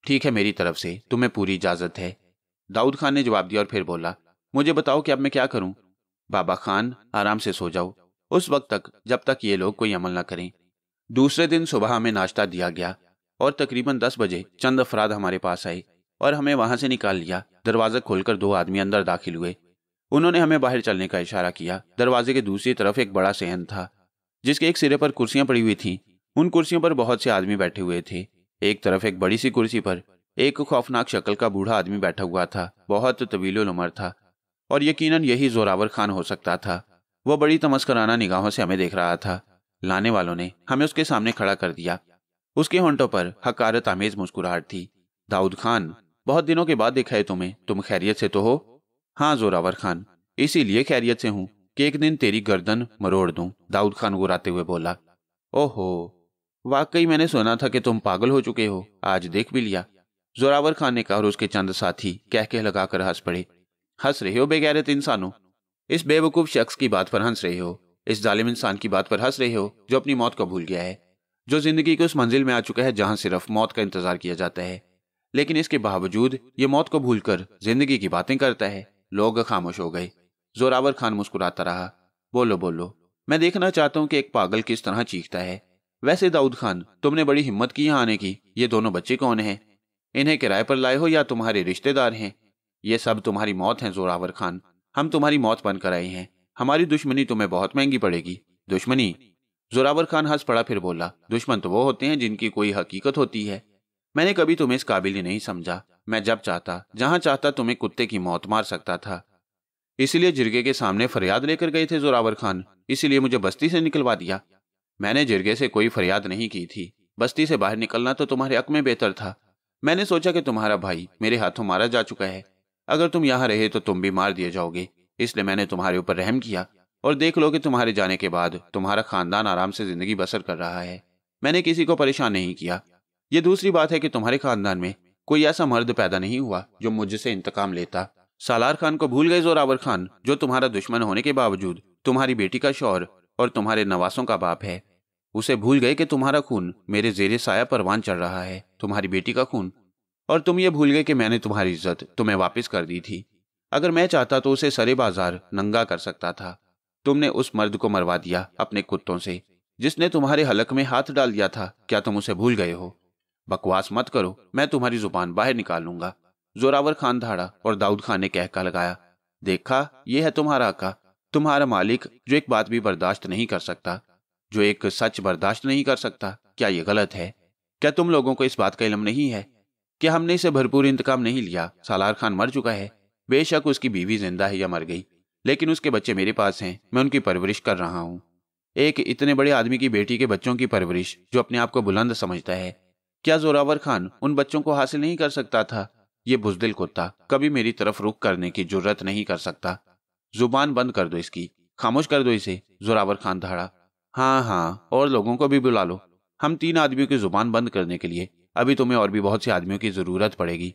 Speaker 1: ठीक है, मेरी तरफ से तुम्हें पूरी इजाजत है। दाऊद खान ने जवाब दिया और फिर बोला, मुझे बताओ कि अब मैं क्या करूं? बाबा खान, आराम से सो जाओ उस वक्त तक जब तक ये लोग कोई अमल न करें। दूसरे दिन सुबह हमें नाश्ता दिया गया और तकरीबन 10 बजे चंद अफराद हमारे पास आए और हमें वहां से निकाल लिया। दरवाजा खोलकर 2 आदमी अंदर दाखिल हुए। उन्होंने हमें बाहर चलने का इशारा किया। दरवाजे के दूसरी तरफ एक बड़ा सहन था जिसके एक सिरे पर कुर्सियां पड़ी हुई थीं। उन कुर्सियों पर बहुत से आदमी बैठे हुए थे। एक तरफ एक बड़ी सी कुर्सी पर एक खौफनाक शक्ल का बूढ़ा आदमी बैठा हुआ था। बहुत तवील उम्र था और यकीनन यही जोरावर खान हो सकता था। वह बड़ी तमस्कराना निगाहों से हमें देख रहा था। लाने वालों ने हमें उसके सामने खड़ा कर दिया। उसके होंठों पर हकारत आमेज मुस्कुराहट थी। दाऊद खान, बहुत दिनों के बाद देखा है तुम्हें। तुम खैरियत से तो हो? हाँ जोरावर खान, इसीलिए खैरियत से हूं कि एक दिन तेरी गर्दन मरोड़ दूं। दाऊद खान गुर्राते हुए बोला। ओहो, वाकई मैंने सुना था कि तुम पागल हो चुके हो, आज देख भी लिया। जोरावर खान ने कहा और उसके चंद साथी कह लगाकर हंस पड़े। हंस रहे हो बेगैरत इंसानों? इस बेवकूफ शख्स की बात पर हंस रहे हो? इस जालिम इंसान की बात पर हंस रहे हो जो अपनी मौत को भूल गया है, जो जिंदगी की उस मंजिल में आ चुका है जहां सिर्फ मौत का इंतजार किया जाता है, लेकिन इसके बावजूद ये मौत को भूलकर जिंदगी की बातें करता है। लोग खामोश हो गए। जोरावर खान मुस्कुराता रहा। बोलो बोलो, मैं देखना चाहता हूं कि एक पागल किस तरह चीखता है। वैसे दाऊद खान, तुमने बड़ी हिम्मत की यहाँ आने की। ये दोनों बच्चे कौन हैं? इन्हें किराए पर लाए हो या तुम्हारे रिश्तेदार हैं? ये सब तुम्हारी मौत है जोरावर खान। हम तुम्हारी मौत बनकर आए हैं। हमारी दुश्मनी तुम्हें बहुत महंगी पड़ेगी। दुश्मनी? जोरावर खान हंस पड़ा, फिर बोला, दुश्मन तो वो होते हैं जिनकी कोई हकीकत होती है। मैंने कभी तुम्हें इस काबिल ही नहीं समझा। मैं जब चाहता, जहां चाहता तुम्हें कुत्ते की मौत मार सकता था। इसीलिए जिरगे के सामने फरियाद लेकर गए थे जोरावर खान? इसीलिए मुझे बस्ती से निकलवा दिया? मैंने जिरगे से कोई फरियाद नहीं की थी। बस्ती से बाहर निकलना तो तुम्हारे हक में बेहतर था। मैंने सोचा कि तुम्हारा भाई मेरे हाथों मारा जा चुका है। अगर तुम यहाँ रहे तो तुम भी मार दिए जाओगे, इसलिए मैंने तुम्हारे ऊपर रहम किया। और देख लो कि तुम्हारे जाने के बाद तुम्हारा खानदान आराम से जिंदगी बसर कर रहा है। मैंने किसी को परेशान नहीं किया। ये दूसरी बात है कि तुम्हारे खानदान में कोई ऐसा मर्द पैदा नहीं हुआ जो मुझसे इंतकाम लेता। सालार खान को भूल गए जोरावर खान, जो तुम्हारा दुश्मन होने के बावजूद तुम्हारी बेटी का शौहर और तुम्हारे नवासों का बाप है। उसे भूल गए कि तुम्हारा खून मेरे जेरे साया परवान चढ़ रहा है, तुम्हारी बेटी का खून। और तुम ये भूल गए कि मैंने तुम्हारी इज्जत तुम्हें वापस कर दी थी। अगर मैं चाहता तो उसे सरे बाजार नंगा कर सकता था। तुमने उस मर्द को मरवा दिया अपने कुत्तों से, जिसने तुम्हारे हलक में हाथ डाल दिया था। क्या तुम उसे भूल गए हो? बकवास मत करो, मैं तुम्हारी जुबान बाहर निकाल लूंगा। जोरावर खान धाड़ा और दाऊद खान ने कहका लगाया, देखा, ये है तुम्हारा आका, तुम्हारा मालिक, जो एक बात भी बर्दाश्त नहीं कर सकता, जो एक सच बर्दाश्त नहीं कर सकता। क्या ये गलत है? क्या तुम लोगों को इस बात का इल्म नहीं है कि हमने इसे भरपूर इंतकाम नहीं लिया? सालार खान मर चुका है। बेशक उसकी बीवी जिंदा है या मर गई, लेकिन उसके बच्चे मेरे पास हैं, मैं उनकी परवरिश कर रहा हूँ। एक इतने बड़े आदमी की बेटी के बच्चों की परवरिश जो अपने आप को बुलंद समझता है, क्या जोरावर खान उन बच्चों को हासिल नहीं कर सकता था? ये बुजदिल कुत्ता कभी मेरी तरफ रुख करने की जुर्रत नहीं कर सकता। जुबान बंद कर दो इसकी, खामोश कर दो इसे, जोरावर खान दहाड़ा। हाँ हाँ, और लोगों को भी बुला लो। हम 3 आदमियों की जुबान बंद करने के लिए अभी तुम्हें और भी बहुत से आदमियों की जरूरत पड़ेगी।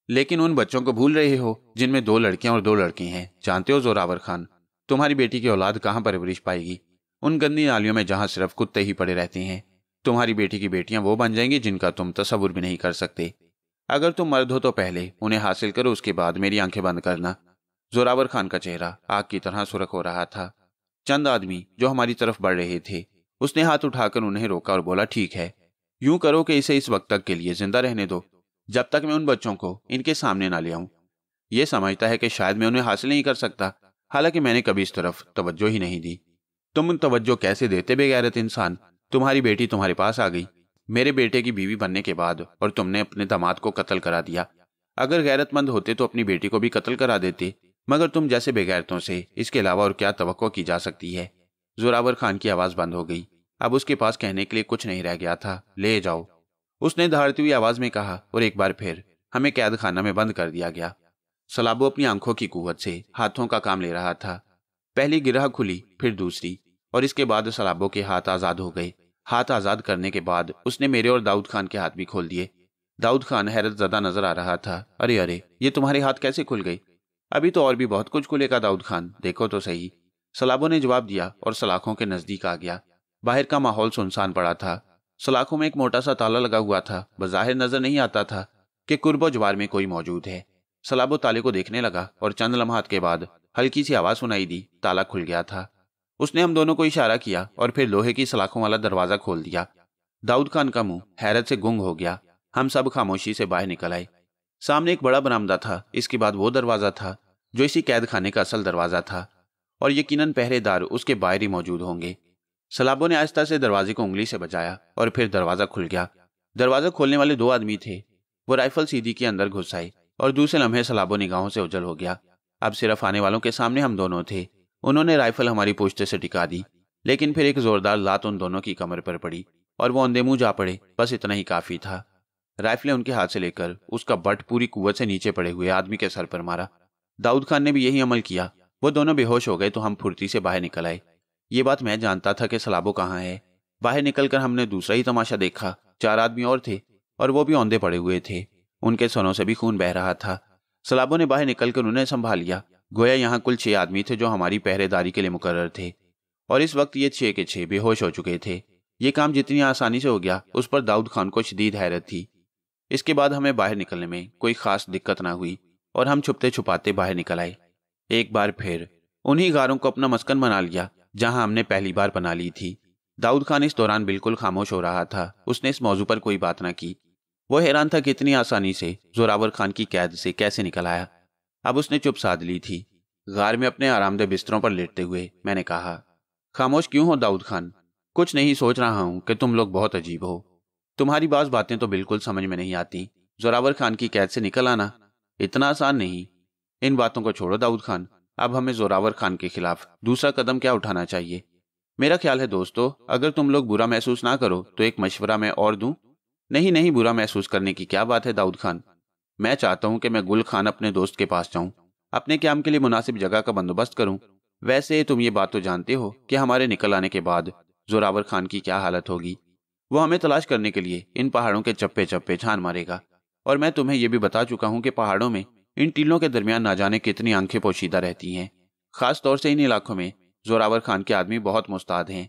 Speaker 1: लेकिन उन बच्चों को भूल रहे हो जिनमें 2 लड़कियां और 2 लड़के हैं। जानते हो जोरावर खान, तुम्हारी बेटी की औलाद कहाँ परवरिश पाएगी? उन गंदी नालियों में जहां सिर्फ कुत्ते ही पड़े रहते हैं। तुम्हारी बेटी की बेटियां वो बन जाएंगी जिनका तुम तसव्वुर भी नहीं कर सकते। अगर तुम मर्द हो तो पहले उन्हें हासिल करो, उसके बाद मेरी आंखें बंद करना। जोरावर खान का चेहरा आग की तरह सुर्ख हो रहा था। चंद आदमी जो हमारी तरफ बढ़ रहे थे, उसने हाथ उठाकर उन्हें रोका और बोला, ठीक है, यूं करो कि इसे इस वक्त तक के लिए जिंदा रहने दो, जब तक मैं उन बच्चों को इनके सामने ना ले आऊं। यह समझता है कि शायद मैं उन्हें हासिल नहीं कर सकता, हालांकि मैंने कभी इस तरफ तवज्जो ही नहीं दी। तुम तवज्जो कैसे देते बेगैरत इंसान? तुम्हारी बेटी तुम्हारे पास आ गई मेरे बेटे की बीवी बनने के बाद, और तुमने अपने दामाद को कत्ल करा दिया। अगर गैरतमंद होते तो अपनी बेटी को भी कत्ल करा देते, मगर तुम जैसे बेगैरतों से इसके अलावा और क्या तवक्को की जा सकती है? जोरावर खान की आवाज बंद हो गई। अब उसके पास कहने के लिए कुछ नहीं रह गया था। ले जाओ, उसने दहाड़ती हुई आवाज में कहा, और एक बार फिर हमें कैद खाना में बंद कर दिया गया। सलाबो अपनी आंखों की कुव्वत से हाथों का काम ले रहा था। पहली गिरह खुली, फिर दूसरी, और इसके बाद सलाबो के हाथ आजाद हो गए। हाथ आजाद करने के बाद उसने मेरे और दाऊद खान के हाथ भी खोल दिए। दाऊद खान हैरत ज़दा नजर आ रहा था। अरे अरे, ये तुम्हारे हाथ कैसे खुल गए? अभी तो और भी बहुत कुछ खुलेगा दाऊद खान, देखो तो सही। सलाबो ने जवाब दिया और सलाखों के नजदीक आ गया। बाहर का माहौल सुनसान पड़ा था। सलाखों में एक मोटा सा ताला लगा हुआ था। बज़ाहिर नजर नहीं आता था कि कुर्बो जवार में कोई मौजूद है। सलाबो ताले को देखने लगा और चंद लम्हात के बाद हल्की सी आवाज सुनाई दी। ताला खुल गया था। उसने हम दोनों को इशारा किया और फिर लोहे की सलाखों वाला दरवाजा खोल दिया। दाऊद खान का मुंह हैरत से गुंग हो गया। हम सब खामोशी से बाहर निकल आए। सामने एक बड़ा बरामदा था। इसके बाद वो दरवाजा था जो इसी कैद खाने का असल दरवाजा था, और यकीनन पहरेदार उसके बाहर ही मौजूद होंगे। सलाबो ने आहिस्ता से दरवाजे को उंगली से बजाया और फिर दरवाजा खुल गया। दरवाजा खोलने वाले 2 आदमी थे। वो राइफल सीधी के अंदर घुस आए और दूसरे लम्हे सलाबो निगाहों से ओझल हो गया। अब सिर्फ आने वालों के सामने हम दोनों थे। उन्होंने राइफल हमारी पुश्त से टिका दी, लेकिन फिर एक जोरदार लात उन दोनों की कमर पर पड़ी और वो अंधे मुंह जा पड़े। बस इतना ही काफी था। राइफलें उनके हाथ से लेकर उसका बट पूरी कुव्वत से नीचे पड़े हुए आदमी के सर पर मारा। दाऊद खान ने भी यही अमल किया। वो दोनों बेहोश हो गए तो हम फुर्ती से बाहर निकल आए। ये बात मैं जानता था कि सलाबो कहाँ है। बाहर निकलकर हमने दूसरा ही तमाशा देखा। 4 आदमी और थे और वो भी औंधे पड़े हुए थे। उनके सरों से भी खून बह रहा था। सलाबो ने बाहर निकलकर उन्हें संभाल लिया। गोया यहाँ कुल 6 आदमी थे जो हमारी पहरेदारी के लिए मुकर्रर थे, और इस वक्त ये 6 के 6 बेहोश हो चुके थे। ये काम जितनी आसानी से हो गया उस पर दाऊद खान को शदीद हैरत थी। इसके बाद हमें बाहर निकलने में कोई खास दिक्कत ना हुई और हम छुपते छुपाते बाहर निकल आए। एक बार फिर उन्हीं गारों को अपना मस्कन बना लिया जहां हमने पहली बार बना ली थी। दाऊद खान इस दौरान बिल्कुल खामोश हो रहा था। उसने इस मौजू पर कोई बात ना की। वो हैरान था कि इतनी आसानी से जोरावर खान की कैद से कैसे निकल आया। अब उसने चुप साध ली थी। गार में अपने आरामदेह बिस्तरों पर लेटते हुए मैंने कहा, खामोश क्यों हो दाऊद खान? कुछ नहीं, सोच रहा हूं कि तुम लोग बहुत अजीब हो। तुम्हारी बात बातें तो बिल्कुल समझ में नहीं आती। जोरावर खान की कैद से निकल आना इतना आसान नहीं। इन बातों को छोड़ो दाऊद खान, अब हमें जोरावर खान के खिलाफ दूसरा कदम क्या उठाना चाहिए? मेरा ख्याल है दोस्तों, अगर तुम लोग बुरा महसूस ना करो तो एक मशवरा मैं और दूं। नहीं नहीं, बुरा महसूस करने की क्या बात है दाऊद खान। मैं चाहता हूं कि मैं गुल खान अपने दोस्त के पास जाऊं, अपने क्याम के लिए मुनासिब जगह का बंदोबस्त करूं। वैसे तुम ये बात तो जानते हो कि हमारे निकल आने के बाद जोरावर खान की क्या हालत होगी। वो हमें तलाश करने के लिए इन पहाड़ों के चप्पे चप्पे छान मारेगा, और मैं तुम्हें यह भी बता चुका हूं कि पहाड़ों में इन टीलों के दरमियान ना जाने कितनी आंखें पोशीदा रहती हैं। खास तौर से इन इलाकों में जोरावर खान के आदमी बहुत मुस्ताद हैं।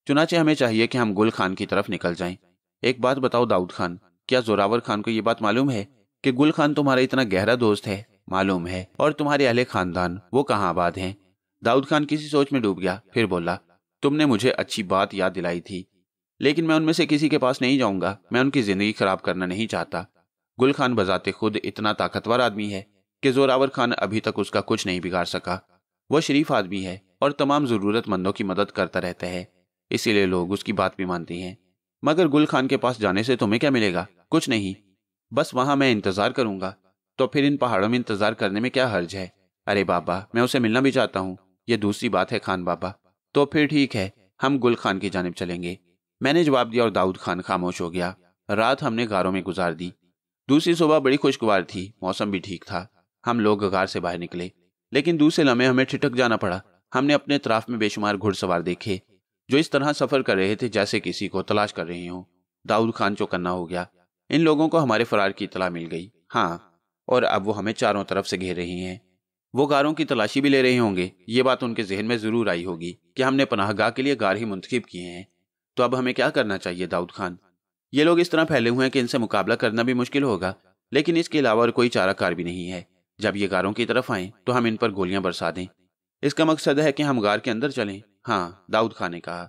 Speaker 1: चुनाचे हमें चाहिए कि हम गुल खान की तरफ निकल जाएं। एक बात बताओ दाऊद खान, क्या जोरावर खान को यह बात मालूम है कि गुल खान तुम्हारा इतना गहरा दोस्त है? मालूम है। और तुम्हारे अहले खानदान वो कहाँ आबाद हैं? दाऊद खान किसी सोच में डूब गया, फिर बोला, तुमने मुझे अच्छी बात याद दिलाई थी, लेकिन मैं उनमें से किसी के पास नहीं जाऊंगा। मैं उनकी जिंदगी खराब करना नहीं चाहता। गुल खान बजाते खुद इतना ताकतवर आदमी है कि जोरावर खान अभी तक उसका कुछ नहीं बिगाड़ सका। वह शरीफ आदमी है और तमाम जरूरतमंदों की मदद करता रहता है, इसीलिए लोग उसकी बात भी मानते हैं। मगर गुल खान के पास जाने से तुम्हें क्या मिलेगा? कुछ नहीं, बस वहां मैं इंतजार करूंगा। तो फिर इन पहाड़ों में इंतजार करने में क्या हर्ज है? अरे बाबा, मैं उसे मिलना भी चाहता हूँ। ये दूसरी बात है खान बाबा। तो फिर ठीक है, हम गुल खान की जानिब चलेंगे, मैंने जवाब दिया और दाऊद खान खामोश हो गया। रात हमने गारों में गुजार दी। दूसरी सुबह बड़ी खुशगवार थी, मौसम भी ठीक था। हम लोग गार से बाहर निकले, लेकिन दूसरे लम्हे हमें ठिठक जाना पड़ा। हमने अपने इतराफ में बेशुमार घुड़सवार देखे जो इस तरह सफर कर रहे थे जैसे किसी को तलाश कर रहे हों। दाऊद खान चौकन्ना हो गया। इन लोगों को हमारे फरार की इतला मिल गई। हाँ, और अब वो हमें चारों तरफ से घेर रही हैं। वो गारों की तलाशी भी ले रहे होंगे। ये बात उनके जहन में जरूर आई होगी कि हमने पनाहगाह के लिए गार ही मुंतखब किए हैं। तो अब हमें क्या करना चाहिए दाऊद खान? ये लोग इस तरह फैले हुए हैं कि इनसे मुकाबला करना भी मुश्किल होगा, लेकिन इसके अलावा और कोई चाराकार भी नहीं है। जब ये गारों की तरफ आए तो हम इन पर गोलियां बरसा दें। इसका मकसद है कि हम गार के अंदर चलें। हाँ, दाऊद खान ने कहा।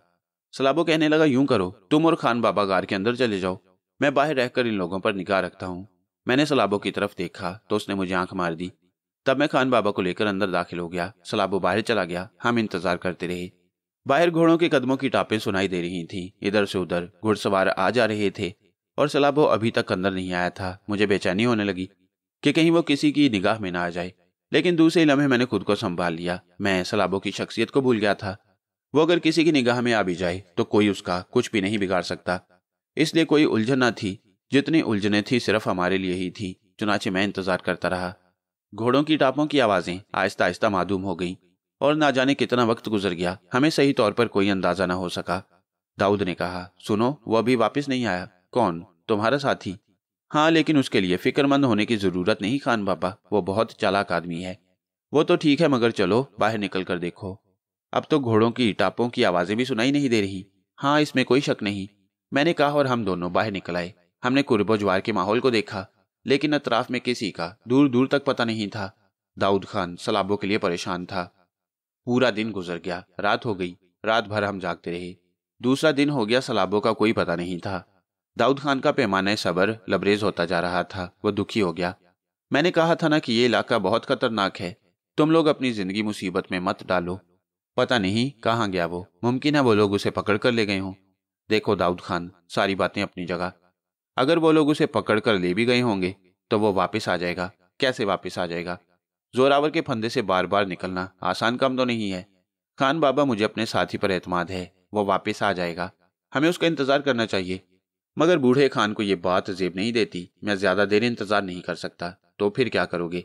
Speaker 1: सलाबो कहने लगा, यूं करो, तुम और खान बाबा गार के अंदर चले जाओ, मैं बाहर रहकर इन लोगों पर निगाह रखता हूँ। मैंने सलाबो की तरफ देखा तो उसने मुझे आंख मार दी। तब मैं खान बाबा को लेकर अंदर दाखिल हो गया। सलाबो बाहर चला गया। हम इंतजार करते रहे। बाहर घोड़ों के कदमों की टापें सुनाई दे रही थीं। इधर से उधर घुड़सवार आ जा रहे थे और सलाबो अभी तक अंदर नहीं आया था। मुझे बेचैनी होने लगी कि कहीं वो किसी की निगाह में ना आ जाए, लेकिन दूसरे लम्हे मैंने खुद को संभाल लिया। मैं सलाबो की शख्सियत को भूल गया था। वो अगर किसी की निगाह में आ भी जाए तो कोई उसका कुछ भी नहीं बिगाड़ सकता, इसलिए कोई उलझन न थी। जितनी उलझने थी सिर्फ हमारे लिए ही थी। चुनाचे मैं इंतजार करता रहा। घोड़ों की टापों की आवाजें आहिस्ता आहिस्ता मादूम हो गईं और ना जाने कितना वक्त गुजर गया, हमें सही तौर पर कोई अंदाजा न हो सका। दाऊद ने कहा, सुनो, वो अभी वापस नहीं आया। कौन? तुम्हारा साथी? हाँ, लेकिन उसके लिए फिक्रमंद होने की जरूरत नहीं खान बाबा, वो बहुत चालाक आदमी है। वो तो ठीक है, मगर चलो बाहर निकल कर देखो। अब तो घोड़ों की टापों की आवाजें भी सुनाई नहीं दे रही। हाँ, इसमें कोई शक नहीं, मैंने कहा और हम दोनों बाहर निकल आए। हमने कुर्बो ज्वार के माहौल को देखा, लेकिन अतराफ में किसी का दूर दूर तक पता नहीं था। दाऊद खान सलाबों के लिए परेशान था। पूरा दिन गुजर गया, रात हो गई। रात भर हम जागते रहे। दूसरा दिन हो गया, सलाबों का कोई पता नहीं था। दाऊद खान का पैमाना सब्र लबरेज होता जा रहा था। वह दुखी हो गया। मैंने कहा था ना कि यह इलाका बहुत खतरनाक है, तुम लोग अपनी जिंदगी मुसीबत में मत डालो। पता नहीं कहाँ गया वो, मुमकिन है वो लोग उसे पकड़ कर ले गए हों। देखो दाऊद खान, सारी बातें अपनी जगह। अगर वो लोग उसे पकड़ कर ले भी गए होंगे तो वो वापस आ जाएगा। कैसे वापस आ जाएगा? जोरावर के फंदे से बार बार निकलना आसान काम तो नहीं है। खान बाबा, मुझे अपने साथी पर एतमाद है, वो वापस आ जाएगा, हमें उसका इंतजार करना चाहिए। मगर बूढ़े खान को ये बात जेब नहीं देती। मैं ज्यादा देर इंतजार नहीं कर सकता। तो फिर क्या करोगे?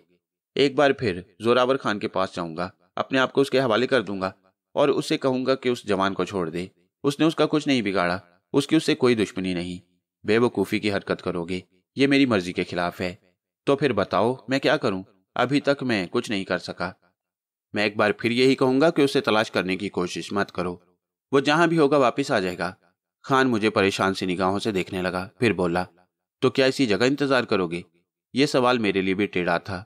Speaker 1: एक बार फिर जोरावर खान के पास जाऊंगा, अपने आप को उसके हवाले कर दूंगा और उससे कहूंगा कि उस जवान को छोड़ दे। उसने उसका कुछ नहीं बिगाड़ा, उसकी उससे कोई दुश्मनी नहीं। बेवकूफ़ी की हरकत करोगे, ये मेरी मर्जी के खिलाफ है। तो फिर बताओ मैं क्या करूं? अभी तक मैं कुछ नहीं कर सका। मैं एक बार फिर यही कहूंगा कि उसे तलाश करने की कोशिश मत करो, वो जहां भी होगा वापस आ जाएगा। खान मुझे परेशान सी निगाहों से देखने लगा, फिर बोला, तो क्या इसी जगह इंतजार करोगे? यह सवाल मेरे लिए भी टेढ़ा था।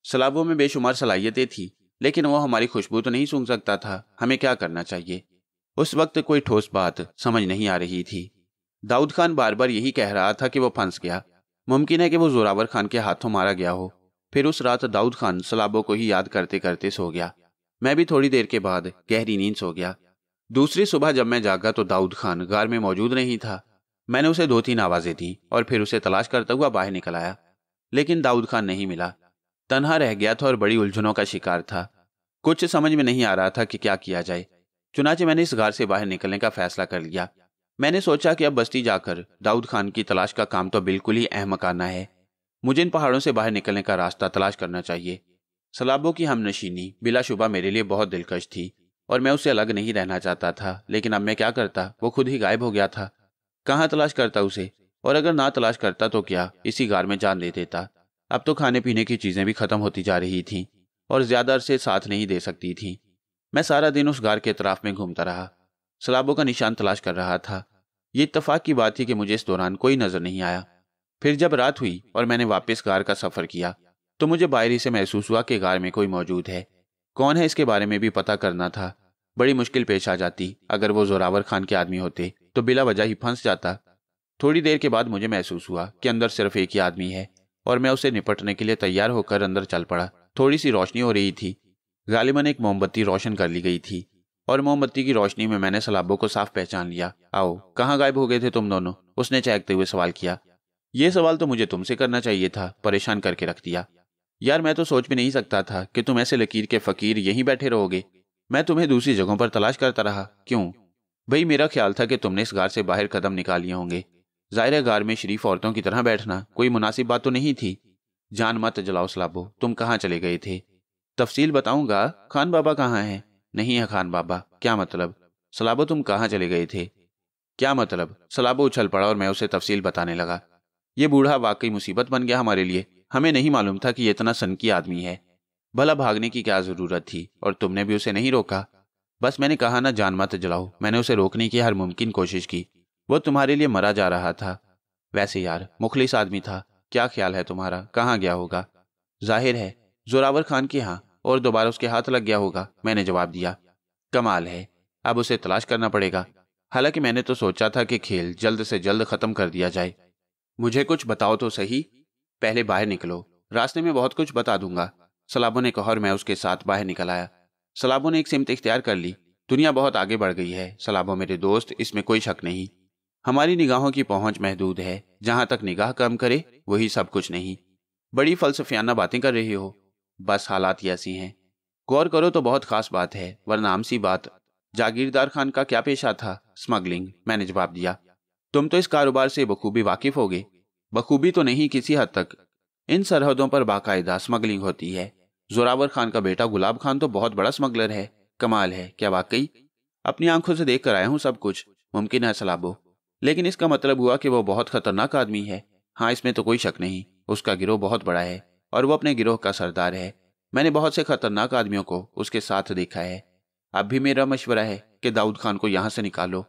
Speaker 1: सलाबों में बेशुमार सलाहियतें थी, लेकिन वो हमारी खुशबू तो नहीं सूंघ सकता था। हमें क्या करना चाहिए? उस वक्त कोई ठोस बात समझ नहीं आ रही थी। दाऊद खान बार बार यही कह रहा था कि वो फंस गया। मुमकिन है कि वो जोरावर खान के हाथों मारा गया हो। फिर उस रात दाऊद खान सलाबों को ही याद करते करते सो गया। मैं भी थोड़ी देर के बाद गहरी नींद सो गया। दूसरी सुबह जब मैं जागा तो दाऊद खान गार में मौजूद नहीं था। मैंने उसे 2-3 आवाजें दी और फिर उसे तलाश करता हुआ बाहर निकल आया, लेकिन दाऊद खान नहीं मिला। तन्हा रह गया था और बड़ी उलझनों का शिकार था। कुछ समझ में नहीं आ रहा था कि क्या किया जाए। चुनाचे मैंने इस गार से बाहर निकलने का फैसला कर लिया। मैंने सोचा कि अब बस्ती जाकर दाऊद खान की तलाश का काम तो बिल्कुल ही अहमकाना है। मुझे इन पहाड़ों से बाहर निकलने का रास्ता तलाश करना चाहिए। सलाबों की हमनशीनी बिलाशुबा मेरे लिए बहुत दिलकश थी और मैं उससे अलग नहीं रहना चाहता था, लेकिन अब मैं क्या करता? वो खुद ही गायब हो गया था। कहाँ तलाश करता उसे? और अगर ना तलाश करता तो क्या इसी गार में जान दे देता? अब तो खाने पीने की चीजें भी खत्म होती जा रही थीं और ज्यादा अरसे साथ नहीं दे सकती थी। मैं सारा दिन उस गार के इतराफ में घूमता रहा, सलाबों का निशान तलाश कर रहा था। ये इत्तेफाक की बात थी कि मुझे इस दौरान कोई नजर नहीं आया। फिर जब रात हुई और मैंने वापस गार का सफर किया तो मुझे बाहरी से महसूस हुआ कि गार में कोई मौजूद है। कौन है इसके बारे में भी पता करना था। बड़ी मुश्किल पेश आ जाती। अगर वो जोरावर खान के आदमी होते तो बिला वजह ही फंस जाता। थोड़ी देर के बाद मुझे महसूस हुआ कि अंदर सिर्फ एक ही आदमी है और मैं उसे निपटने के लिए तैयार होकर अंदर चल पड़ा। थोड़ी सी रोशनी हो रही थी, गालिबन एक मोमबत्ती रोशन कर ली गई थी और मोमबत्ती की रोशनी में मैंने सलाबों को साफ पहचान लिया। आओ, कहाँ गायब हो गए थे तुम दोनों? उसने चहकते हुए सवाल किया। यह सवाल तो मुझे तुमसे करना चाहिए था, परेशान करके रख दिया। यार मैं तो सोच भी नहीं सकता था कि तुम ऐसे लकीर के फकीर यहीं बैठे रहोगे। मैं तुम्हें दूसरी जगहों पर तलाश करता रहा। क्यों? भाई मेरा ख्याल था कि तुमने इस गार से बाहर कदम निकाल लिए होंगे। जाहिर है गार में शरीफ औरतों की तरह बैठना कोई मुनासिब बात तो नहीं थी। जान मत जलाओ सलाबो, तुम कहाँ चले गए थे? तफसील बताऊंगा। खान बाबा कहाँ हैं? नहीं है खान बाबा। क्या मतलब? सलाबो तुम कहाँ चले गए थे? क्या मतलब? सलाबो उछल पड़ा और मैं उसे तफसील बताने लगा। ये बूढ़ा वाकई मुसीबत बन गया हमारे लिए। हमें नहीं मालूम था कि ये इतना सनकी आदमी है। भला भागने की क्या जरूरत थी? और तुमने भी उसे नहीं रोका? बस मैंने कहा ना जान मत जलाओ, मैंने उसे रोकने की हर मुमकिन कोशिश की। वो तुम्हारे लिए मरा जा रहा था। वैसे यार मुखलिस आदमी था। क्या ख्याल है तुम्हारा, कहाँ गया होगा? जाहिर है जोरावर खान के यहाँ, और दोबारा उसके हाथ लग गया होगा, मैंने जवाब दिया। कमाल है, अब उसे तलाश करना पड़ेगा। हालांकि मैंने तो सोचा था कि खेल जल्द से जल्द खत्म कर दिया जाए। मुझे कुछ बताओ तो सही। पहले बाहर निकलो, रास्ते में बहुत कुछ बता दूंगा, सलाबो ने कहा और मैं उसके साथ बाहर निकल आया। सलाबो ने एक सिमत इख्तियार कर ली। दुनिया बहुत आगे बढ़ गई है सलाबो मेरे दोस्त, इसमें कोई शक नहीं। हमारी निगाहों की पहुंच महदूद है। जहां तक निगाह कम करे वही सब कुछ नहीं। बड़ी फलसफियाना बातें कर रही हो। बस हालात ही ऐसी हैं। गौर करो तो बहुत खास बात है, वरना आम सी बात। जागीरदार खान का क्या पेशा था? स्मगलिंग, मैंने जवाब दिया। तुम तो इस कारोबार से बखूबी वाकिफ होगे। बखूबी तो नहीं, किसी हद तक। इन सरहदों पर बाकायदा स्मगलिंग होती है। जोरावर खान का बेटा गुलाब खान तो बहुत बड़ा स्मगलर है। कमाल है, क्या वाकई? अपनी आंखों से देख कर आया हूं सब कुछ। मुमकिन है सलाबो, लेकिन इसका मतलब हुआ कि वो बहुत खतरनाक आदमी है। हाँ, इसमें तो कोई शक नहीं। उसका गिरोह बहुत बड़ा है और वो अपने गिरोह का सरदार है। मैंने बहुत से खतरनाक आदमियों को उसके साथ देखा है। अब भी मेरा मशवरा है कि दाऊद खान को यहां से निकालो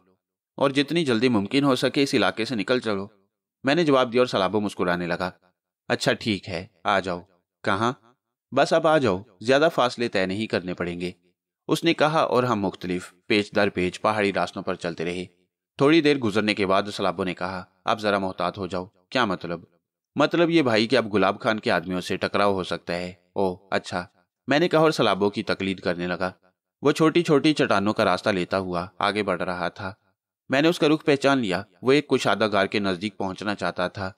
Speaker 1: और जितनी जल्दी मुमकिन हो सके इस इलाके से निकल चलो, मैंने जवाब दिया और सलाबो मुस्कुराने लगा। अच्छा ठीक है, आ जाओ। कहाँ? बस अब आ जाओ, ज्यादा फासले तय नहीं करने पड़ेंगे, उसने कहा और हम मुख्तलिफ पेच दर पेच पहाड़ी रास्तों पर चलते रहे। थोड़ी देर गुजरने के बाद सलाबो ने कहा, अब जरा मोहतात हो जाओ। क्या मतलब? मतलब ये भाई कि अब गुलाब खान के आदमियों से टकराव हो सकता है। ओह अच्छा, मैंने कहा और सलाबो की तकलीद करने लगा। वो छोटी छोटी चट्टानों का रास्ता लेता हुआ आगे बढ़ रहा था। मैंने उसका रुख पहचान लिया। वो एक कुशादा गार के नजदीक पहुंचना चाहता था।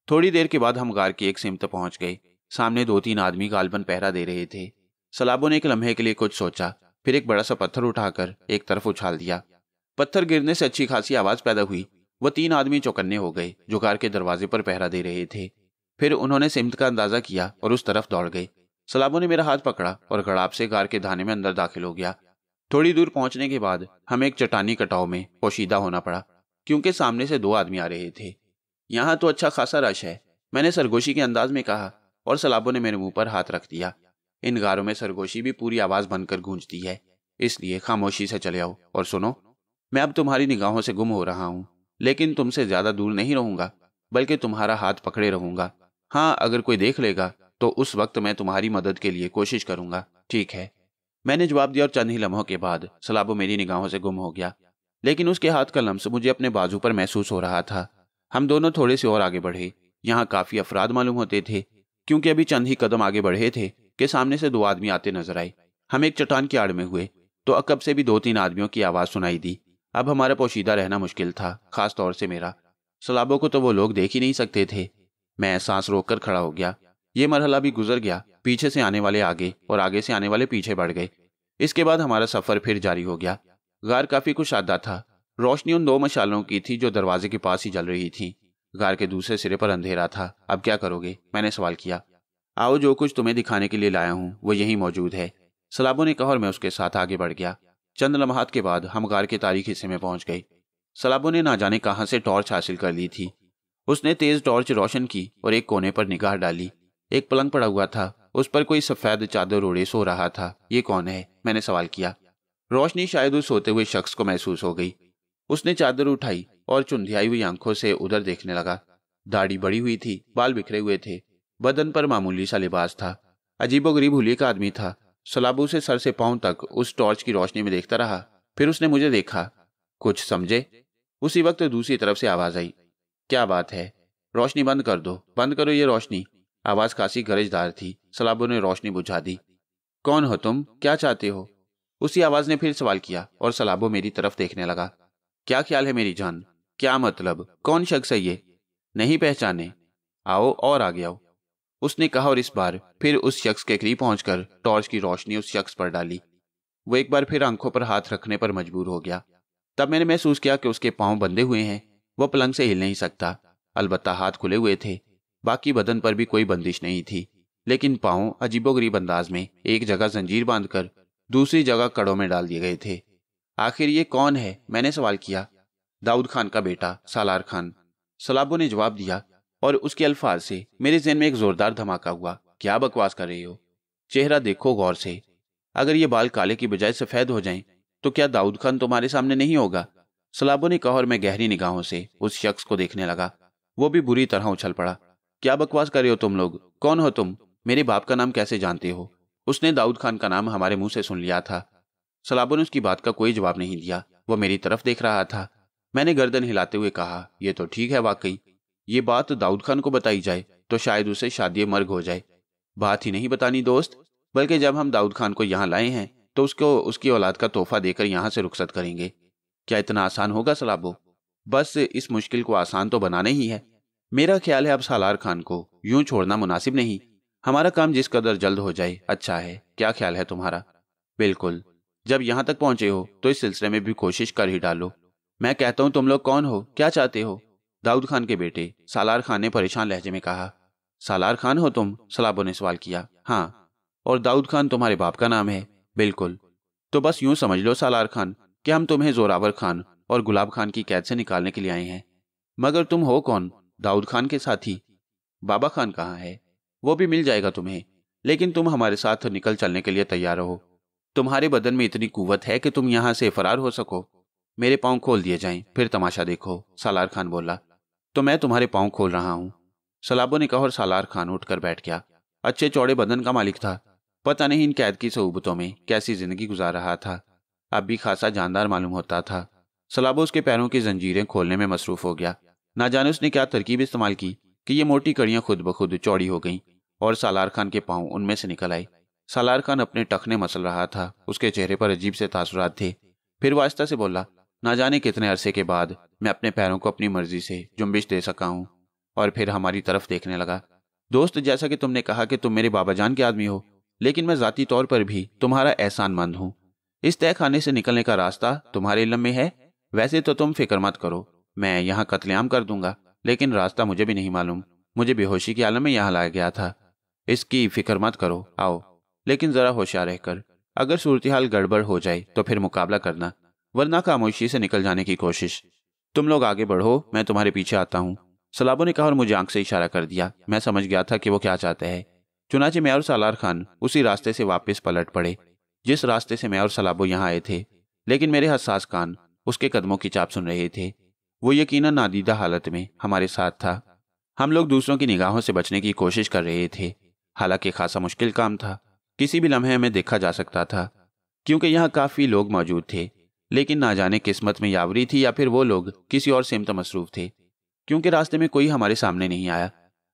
Speaker 1: थोड़ी देर के बाद हम गार की एक सिमत पहुंच गए। सामने 2-3 आदमी गालबन पहरा दे रहे थे। सलाबो ने एक लम्हे के लिए कुछ सोचा, फिर एक बड़ा सा पत्थर उठाकर एक तरफ उछाल दिया। पत्थर गिरने से अच्छी खासी आवाज पैदा हुई। वह 3 आदमी चौकन्ने हो गए जो गार के दरवाजे पर पहरा दे रहे थे। फिर उन्होंने सिमत का अंदाजा किया और उस तरफ दौड़ गए। सलाबो ने मेरा हाथ पकड़ा और गड़ाप से गार के धाने में अंदर दाखिल हो गया। थोड़ी दूर पहुंचने के बाद हमें एक चट्टानी कटाव में पोशीदा होना पड़ा, क्योंकि सामने से 2 आदमी आ रहे थे। यहाँ तो अच्छा खासा रश है, मैंने सरगोशी के अंदाज में कहा और सलाबो ने मेरे मुंह पर हाथ रख दिया। इन गारों में सरगोशी भी पूरी आवाज बनकर गूंजती है, इसलिए खामोशी से चले आओ और सुनो। मैं अब तुम्हारी निगाहों से गुम हो रहा हूँ, लेकिन तुमसे ज्यादा दूर नहीं रहूंगा, बल्कि तुम्हारा हाथ पकड़े रहूंगा। हाँ, अगर कोई देख लेगा तो उस वक्त मैं तुम्हारी मदद के लिए कोशिश करूंगा, ठीक है? मैंने जवाब दिया और चंद ही लम्हों के बाद सलाबो मेरी निगाहों से गुम हो गया, लेकिन उसके हाथ का लम्स मुझे अपने बाजू पर महसूस हो रहा था। हम दोनों थोड़े से और आगे बढ़े। यहाँ काफी अफराद मालूम होते थे, क्योंकि अभी चंद ही कदम आगे बढ़े थे कि सामने से 2 आदमी आते नजर आए। हम एक चट्टान की आड़ में हुए तो अकब से भी 2-3 आदमियों की आवाज सुनाई दी। अब हमारा पोशीदा रहना मुश्किल था, खास तौर से मेरा। सलाबो को तो वो लोग देख ही नहीं सकते थे। मैं सांस रोककर खड़ा हो गया। ये मरहला भी गुजर गया। पीछे से आने वाले आगे और आगे से आने वाले पीछे बढ़ गए। इसके बाद हमारा सफर फिर जारी हो गया। गार काफी कुशादा था। रोशनी उन 2 मशालों की थी जो दरवाजे के पास ही जल रही थी। गार के दूसरे सिरे पर अंधेरा था। अब क्या करोगे? मैंने सवाल किया। आओ, जो कुछ तुम्हें दिखाने के लिए लाया हूं वो यहीं मौजूद है, सलाबो ने कहा और मैं उसके साथ आगे बढ़ गया। चंद लम्हात के बाद हम गार के तारीख हिस्से में पहुंच गए। सलाबो ने ना जाने कहां से टॉर्च हासिल कर ली थी। उसने तेज टॉर्च रोशन की और एक कोने पर निगाह डाली। एक पलंग पड़ा हुआ था, उस पर कोई सफेद चादर ओढ़े सो रहा था। ये कौन है? मैंने सवाल किया। रोशनी शायद उस सोते हुए शख्स को महसूस हो गई। उसने चादर उठाई और चुंधियाई हुई आंखों से उधर देखने लगा। दाढ़ी बड़ी हुई थी, बाल बिखरे हुए थे, बदन पर मामूली सा लिबास था। अजीबोगरीब हुलिये का आदमी था। सलाबू से सर से पांव तक उस टॉर्च की रोशनी में देखता रहा। फिर उसने मुझे देखा। कुछ समझे? उसी वक्त दूसरी तरफ से आवाज आई। क्या बात है? रोशनी बंद कर दो, बंद करो ये रोशनी। आवाज खासी गरजदार थी। सलाबू ने रोशनी बुझा दी। कौन हो तुम? क्या चाहते हो? उसी आवाज ने फिर सवाल किया और सलाबो मेरी तरफ देखने लगा। क्या ख्याल है मेरी जान? क्या मतलब? कौन शख्स है ये? नहीं पहचाने? आओ और आगे आओ। उसने कहा और इस बार फिर उस शख्स के करीब पहुंचकर टॉर्च की रोशनी उस शख्स पर डाली। वो एक बार फिर आंखों पर हाथ रखने पर मजबूर हो गया। तब मैंने महसूस किया कि उसके पांव बंधे हुए हैं, वो पलंग से हिल नहीं सकता। अलबत्ता हाथ खुले हुए थे, बाकी बदन पर भी कोई बंदिश नहीं थी, लेकिन पांव अजीबोगरीब अंदाज में एक जगह जंजीर बांधकर दूसरी जगह कड़ों में डाल दिए गए थे। आखिर ये कौन है? मैंने सवाल किया। दाऊद खान का बेटा, सालार खान, सलाबो ने जवाब दिया, और उसके अल्फाज से मेरे ज़हन में एक जोरदार धमाका हुआ। क्या बकवास कर रही हो? चेहरा देखो गौर से। अगर ये बाल काले की बजाय सफेद हो जाएं, तो क्या दाऊद खान तुम्हारे सामने नहीं होगा? सलाबो ने कहा और मैं गहरी निगाहों से उस शख्स को देखने लगा। वो भी बुरी तरह उछल पड़ा। क्या बकवास कर रहे हो तुम लोग? कौन हो तुम? मेरे बाप का नाम कैसे जानते हो? उसने दाऊद खान का नाम हमारे मुंह से सुन लिया था। सलाबो ने उसकी बात का कोई जवाब नहीं दिया। वो मेरी तरफ देख रहा था। मैंने गर्दन हिलाते हुए कहा, यह तो ठीक है, वाकई ये बात दाऊद खान को बताई जाए तो शायद उसे शादी मर्ग हो जाए। बात ही नहीं बतानी दोस्त, बल्कि जब हम दाऊद खान को यहाँ लाए हैं तो उसको उसकी औलाद का तोहफा देकर यहाँ से रुखसत करेंगे। क्या इतना आसान होगा सलाबो? बस इस मुश्किल को आसान तो बनाना ही है। मेरा ख्याल है अब सालार खान को यूं छोड़ना मुनासिब नहीं। हमारा काम जिस कदर जल्द हो जाए अच्छा है। क्या ख्याल है तुम्हारा? बिल्कुल। जब यहाँ तक पहुंचे हो तो इस सिलसिले में भी कोशिश कर ही डालो। मैं कहता हूँ, तुम लोग कौन हो? क्या चाहते हो? दाऊद खान के बेटे, सालार खान ने परेशान लहजे में कहा। सालार खान हो तुम? सलाबो ने सवाल किया। हाँ। और दाऊद खान तुम्हारे बाप का नाम है? बिल्कुल। तो बस यूं समझ लो सालार खान कि हम तुम्हें जोरावर खान और गुलाब खान की कैद से निकालने के लिए आए हैं। मगर तुम हो कौन? दाऊद खान के साथी। बाबा खान कहाँ है? वो भी मिल जाएगा तुम्हें, लेकिन तुम हमारे साथ निकल चलने के लिए तैयार रहो। तुम्हारे बदन में इतनी कुव्वत है कि तुम यहाँ से फरार हो सको। मेरे पांव खोल दिए जाएं, फिर तमाशा देखो, सालार खान बोला। तो मैं तुम्हारे पांव खोल रहा हूं, सलाबो ने कहा और सालार खान उठकर बैठ गया। अच्छे चौड़े बदन का मालिक था। पता नहीं इन कैद की सोबतों में कैसी जिंदगी गुजार रहा था। अब भी खासा जानदार मालूम होता था। सलाबो उसके पैरों की जंजीरें खोलने में मसरूफ हो गया। ना जाने उसने क्या तरकीब इस्तेमाल की कि ये मोटी कड़ियां खुद ब खुद चौड़ी हो गईं और सालार खान के पांव उनमें से निकल आए। सालार खान अपने टखने मसल रहा था। उसके चेहरे पर अजीब से तासुरात थे। फिर वो आहिस्ता से बोला, ना जाने कितने अरसे के बाद मैं अपने पैरों को अपनी मर्जी से जुम्बिश दे सका हूं। और फिर हमारी तरफ देखने लगा। दोस्त, जैसा कि तुमने कहा कि तुम मेरे बाबा जान के आदमी हो, लेकिन मैं जाती तौर पर भी तुम्हारा एहसानमंद हूं। इस तय खाने से निकलने का रास्ता तुम्हारे इल्म में है। वैसे तो तुम फिक्र मत करो, मैं यहाँ कत्लेआम कर दूंगा, लेकिन रास्ता मुझे भी नहीं मालूम। मुझे बेहोशी के आलम में यहाँ लाया गया था। इसकी फिक्र मत करो, आओ, लेकिन जरा होशियार रहकर। अगर सूरत हाल गड़बड़ हो जाए तो फिर मुकाबला करना, वरना खामोशी से निकल जाने की कोशिश। तुम लोग आगे बढ़ो, मैं तुम्हारे पीछे आता हूँ, सलाबो ने कहा और मुझे आंख से इशारा कर दिया। मैं समझ गया था कि वो क्या चाहते हैं। चुनाचे मैं और सालार खान उसी रास्ते से वापस पलट पड़े जिस रास्ते से मैं और सलाबो यहाँ आए थे, लेकिन मेरे हसास कान उसके कदमों की चाप सुन रहे थे। वो यकीनन नादीदा हालत में हमारे साथ था। हम लोग दूसरों की निगाहों से बचने की कोशिश कर रहे थे। हालांकि खासा मुश्किल काम था। किसी भी लम्हे हमें देखा जा सकता था, क्योंकि यहाँ काफी लोग मौजूद थे। लेकिन ना जाने किस्मत में यावरी थी या फिर वो लोग किसी और सिमत मसरूफ थे, क्योंकि रास्ते में कोई हमारे सामने नहीं आया।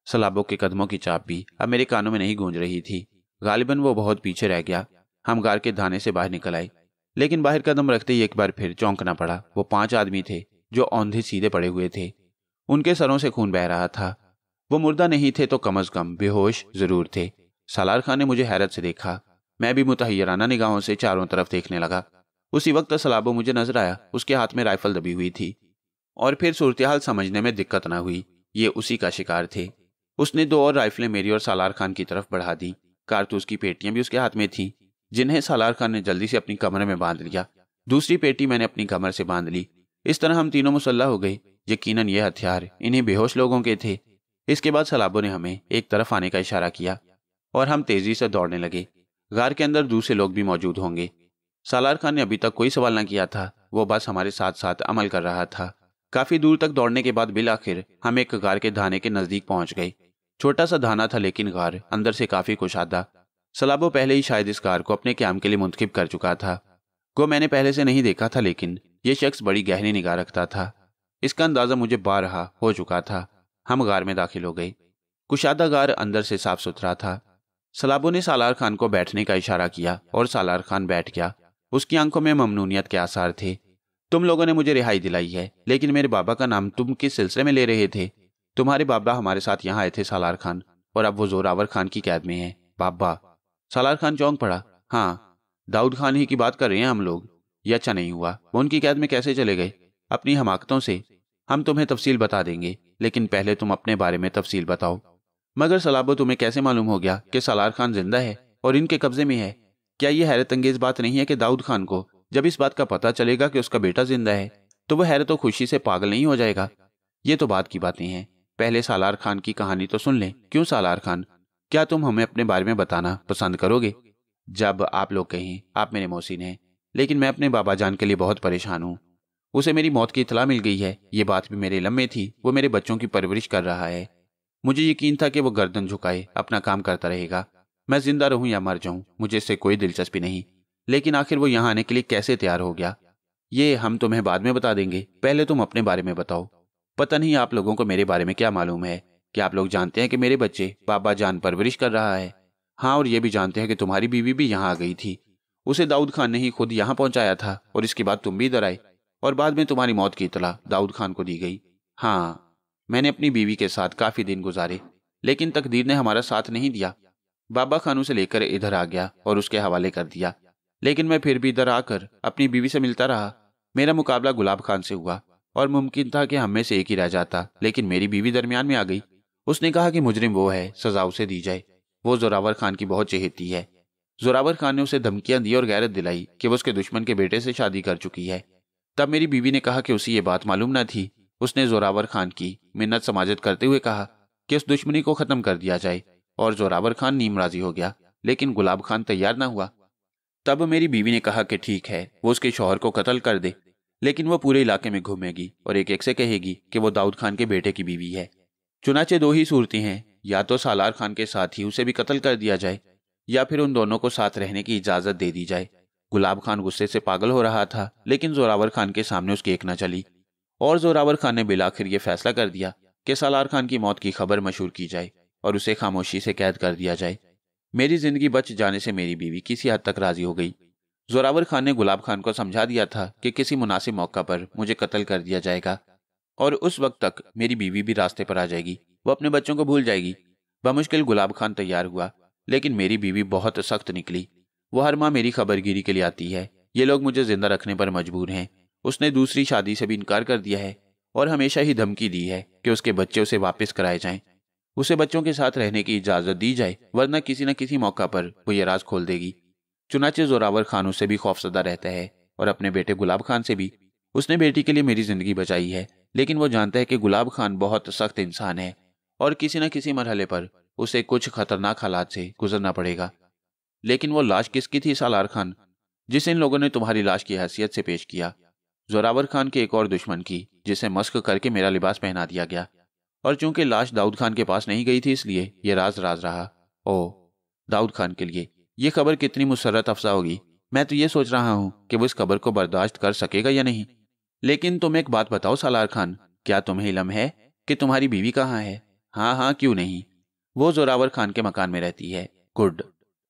Speaker 1: सलाबों के कदमों की चाप भी अब मेरे कानों में नहीं गूंज रही थी। गालिबन वो बहुत पीछे रह गया। हम गार के धाने से बाहर निकल आए, लेकिन बाहर कदम रखते ही एक बार फिर चौंकना पड़ा। वो 5 आदमी थे जो औंधे सीधे पड़े हुए थे। उनके सरों से खून बह रहा था। वो मुर्दा नहीं थे तो कम अज कम बेहोश जरूर थे। सालार खान ने मुझे हैरत से देखा। मैं भी मुतहय्यराना निगाहों से चारों तरफ देखने लगा। उसी वक्त सलाबो मुझे नजर आया। उसके हाथ में राइफल दबी हुई थी और फिर सूरत हाल समझने में दिक्कत न हुई। ये उसी का शिकार थे। उसने 2 और राइफलें मेरी और सालार खान की तरफ बढ़ा दी। कारतूस की पेटियां भी उसके हाथ में थीं, जिन्हें सालार खान ने जल्दी से अपनी कमर में बांध लिया। दूसरी पेटी मैंने अपनी कमर से बांध ली। इस तरह हम तीनों मुसल्लह हो गए। यकीनन ये हथियार इन्हीं बेहोश लोगों के थे। इसके बाद सलाबो ने हमें एक तरफ आने का इशारा किया और हम तेजी से दौड़ने लगे। गार के अंदर दूसरे लोग भी मौजूद होंगे। सालार खान ने अभी तक कोई सवाल न किया था। वो बस हमारे साथ साथ अमल कर रहा था। काफी दूर तक दौड़ने के बाद बिल आखिर हम एक गार के धाने के नजदीक पहुंच गए। छोटा सा धाना था, लेकिन गार अंदर से काफी कुशादा। सलाबो पहले ही शायद इस गार को अपने क्याम के लिए मुंतखब कर चुका था। को मैंने पहले से नहीं देखा था, लेकिन यह शख्स बड़ी गहरी निगाह रखता था। इसका अंदाजा मुझे बारहा हो चुका था। हम गार में दाखिल हो गए। कुशादा गार अंदर से साफ सुथरा था। सलाबो ने सालार खान को बैठने का इशारा किया और सालार खान बैठ गया। उसकी आंखों में ममनूनियत के आसार थे। तुम लोगों ने मुझे रिहाई दिलाई है, लेकिन मेरे बाबा का नाम तुम किस सिलसिले में ले रहे थे? तुम्हारे बाबा हमारे साथ यहाँ आए थे सालार खान। और अब वो जोरावर खान की कैद में है। बाबा। सालार खान चौंक पड़ा। हाँ, दाऊद खान ही की बात कर रहे हैं हम लोग। ये अच्छा नहीं हुआ। वो उनकी कैद में कैसे चले गए? अपनी हमाकतों से। हम तुम्हें तफसील बता देंगे, लेकिन पहले तुम अपने बारे में तफसील बताओ। मगर सलाबो, तुम्हें कैसे मालूम हो गया कि सालार खान जिंदा है और इनके कब्जे में है? क्या यह हैरत अंगेज बात नहीं है कि दाऊद खान को जब इस बात का पता चलेगा कि उसका बेटा जिंदा है तो वह हैरत और खुशी से पागल नहीं हो जाएगा? ये तो बात की बातें हैं। पहले सालार खान की कहानी तो सुन लें। क्यों सालार खान, क्या तुम हमें अपने बारे में बताना पसंद करोगे? जब आप लोग कहें। आप मेरे मोहसिन हैं, लेकिन मैं अपने बाबा जान के लिए बहुत परेशान हूँ। उसे मेरी मौत की इत्तला मिल गई है। ये बात भी मेरे इल्म में थी। वो मेरे बच्चों की परवरिश कर रहा है। मुझे यकीन था कि वो गर्दन झुकाए अपना काम करता रहेगा। मैं जिंदा रहूं या मर जाऊं, मुझे इससे कोई दिलचस्पी नहीं। लेकिन आखिर वो यहाँ आने के लिए कैसे तैयार हो गया, ये हम तुम्हें बाद में बता देंगे। पहले तुम अपने बारे में बताओ। पता नहीं आप लोगों को मेरे बारे में क्या मालूम है। क्या आप लोग जानते हैं कि मेरे बच्चे बाबा जान परवरिश कर रहा है? हाँ, और ये भी जानते हैं कि तुम्हारी बीवी भी यहाँ आ गई थी। उसे दाऊद खान ने ही खुद यहाँ पहुंचाया था और इसके बाद तुम भी इधर आए और बाद में तुम्हारी मौत की इत्तला दाऊद खान को दी गई। हाँ, मैंने अपनी बीवी के साथ काफी दिन गुजारे, लेकिन तकदीर ने हमारा साथ नहीं दिया। बाबा खान उसे लेकर इधर आ गया और उसके हवाले कर दिया। लेकिन मैं फिर भी इधर आकर अपनी बीवी से मिलता रहा। मेरा मुकाबला गुलाब खान से हुआ और मुमकिन था कि हम में से एक ही रह जाता, लेकिन मेरी बीवी दरमियान में आ गई। उसने कहा कि मुजरिम वो है, सजा उसे दी जाए। वो जोरावर खान की बहुत चहेती है। जोरावर खान ने उसे धमकियां दी और गैरत दिलाई कि वो उसके दुश्मन के बेटे से शादी कर चुकी है। तब मेरी बीवी ने कहा कि उसे ये बात मालूम न थी। उसने जोरावर खान की मिन्नत समाजत करते हुए कहा कि उस दुश्मनी को खत्म कर दिया जाए और जोरावर खान नीम राजी हो गया, लेकिन गुलाब खान तैयार न हुआ। तब मेरी बीवी ने कहा कि ठीक है, वो उसके शौहर को कत्ल कर दे, लेकिन वो पूरे इलाके में घूमेगी और एक एक से कहेगी कि वो दाऊद खान के बेटे की बीवी है। चुनाचे दो ही सूरतें हैं, या तो सालार खान के साथ ही उसे भी कत्ल कर दिया जाए या फिर उन दोनों को साथ रहने की इजाजत दे दी जाए। गुलाब खान गुस्से से पागल हो रहा था, लेकिन जोरावर खान के सामने उसकी एक न चली और जोरावर खान ने बिलाखिर ये फैसला कर दिया कि सालार खान की मौत की खबर मशहूर की जाए और उसे खामोशी से कैद कर दिया जाए। मेरी जिंदगी बच जाने से मेरी बीवी किसी हद तक राजी हो गई। जोरावर खान ने गुलाब खान को समझा दिया था कि किसी मुनासिब मौका पर मुझे कत्ल कर दिया जाएगा और उस वक्त तक मेरी बीवी भी रास्ते पर आ जाएगी। वो अपने बच्चों को भूल जाएगी। बमुश्किल गुलाब खान तैयार हुआ, लेकिन मेरी बीवी बहुत सख्त निकली। वो हर माह मेरी खबरगिरी के लिए आती है। ये लोग मुझे जिंदा रखने पर मजबूर हैं। उसने दूसरी शादी से भी इनकार कर दिया है और हमेशा ही धमकी दी है कि उसके बच्चे उसे वापस कराए जाएं। उसे बच्चों के साथ रहने की इजाजत दी जाए, वरना किसी न किसी मौका पर वो ये राज खोल देगी। चुनाचे जोरावर खान उससे भी खौफजदा रहता है और अपने बेटे गुलाब खान से भी। उसने बेटी के लिए मेरी जिंदगी बचाई है, लेकिन वो जानता है कि गुलाब खान बहुत सख्त इंसान है और किसी न किसी मरहले पर उसे कुछ खतरनाक हालात से गुजरना पड़ेगा। लेकिन वो लाश किसकी थी सालार खान, जिसे इन लोगों ने तुम्हारी लाश की हैसियत से पेश किया? जोरावर खान के एक और दुश्मन की, जिसे मस्क करके मेरा लिबास पहना दिया गया। और चूंकि लाश दाऊद खान के पास नहीं गई थी, इसलिए यह राज रहा। ओह, दाऊद खान के लिए यह खबर कितनी मुसर्रत अफजा होगी। मैं तो ये सोच रहा हूं कि वो इस खबर को बर्दाश्त कर सकेगा या नहीं। लेकिन तुम एक बात बताओ सालार खान, क्या तुम्हें इल्म है कि तुम्हारी बीवी कहाँ है? हाँ हाँ, क्यों नहीं। वो जोरावर खान के मकान में रहती है। गुड।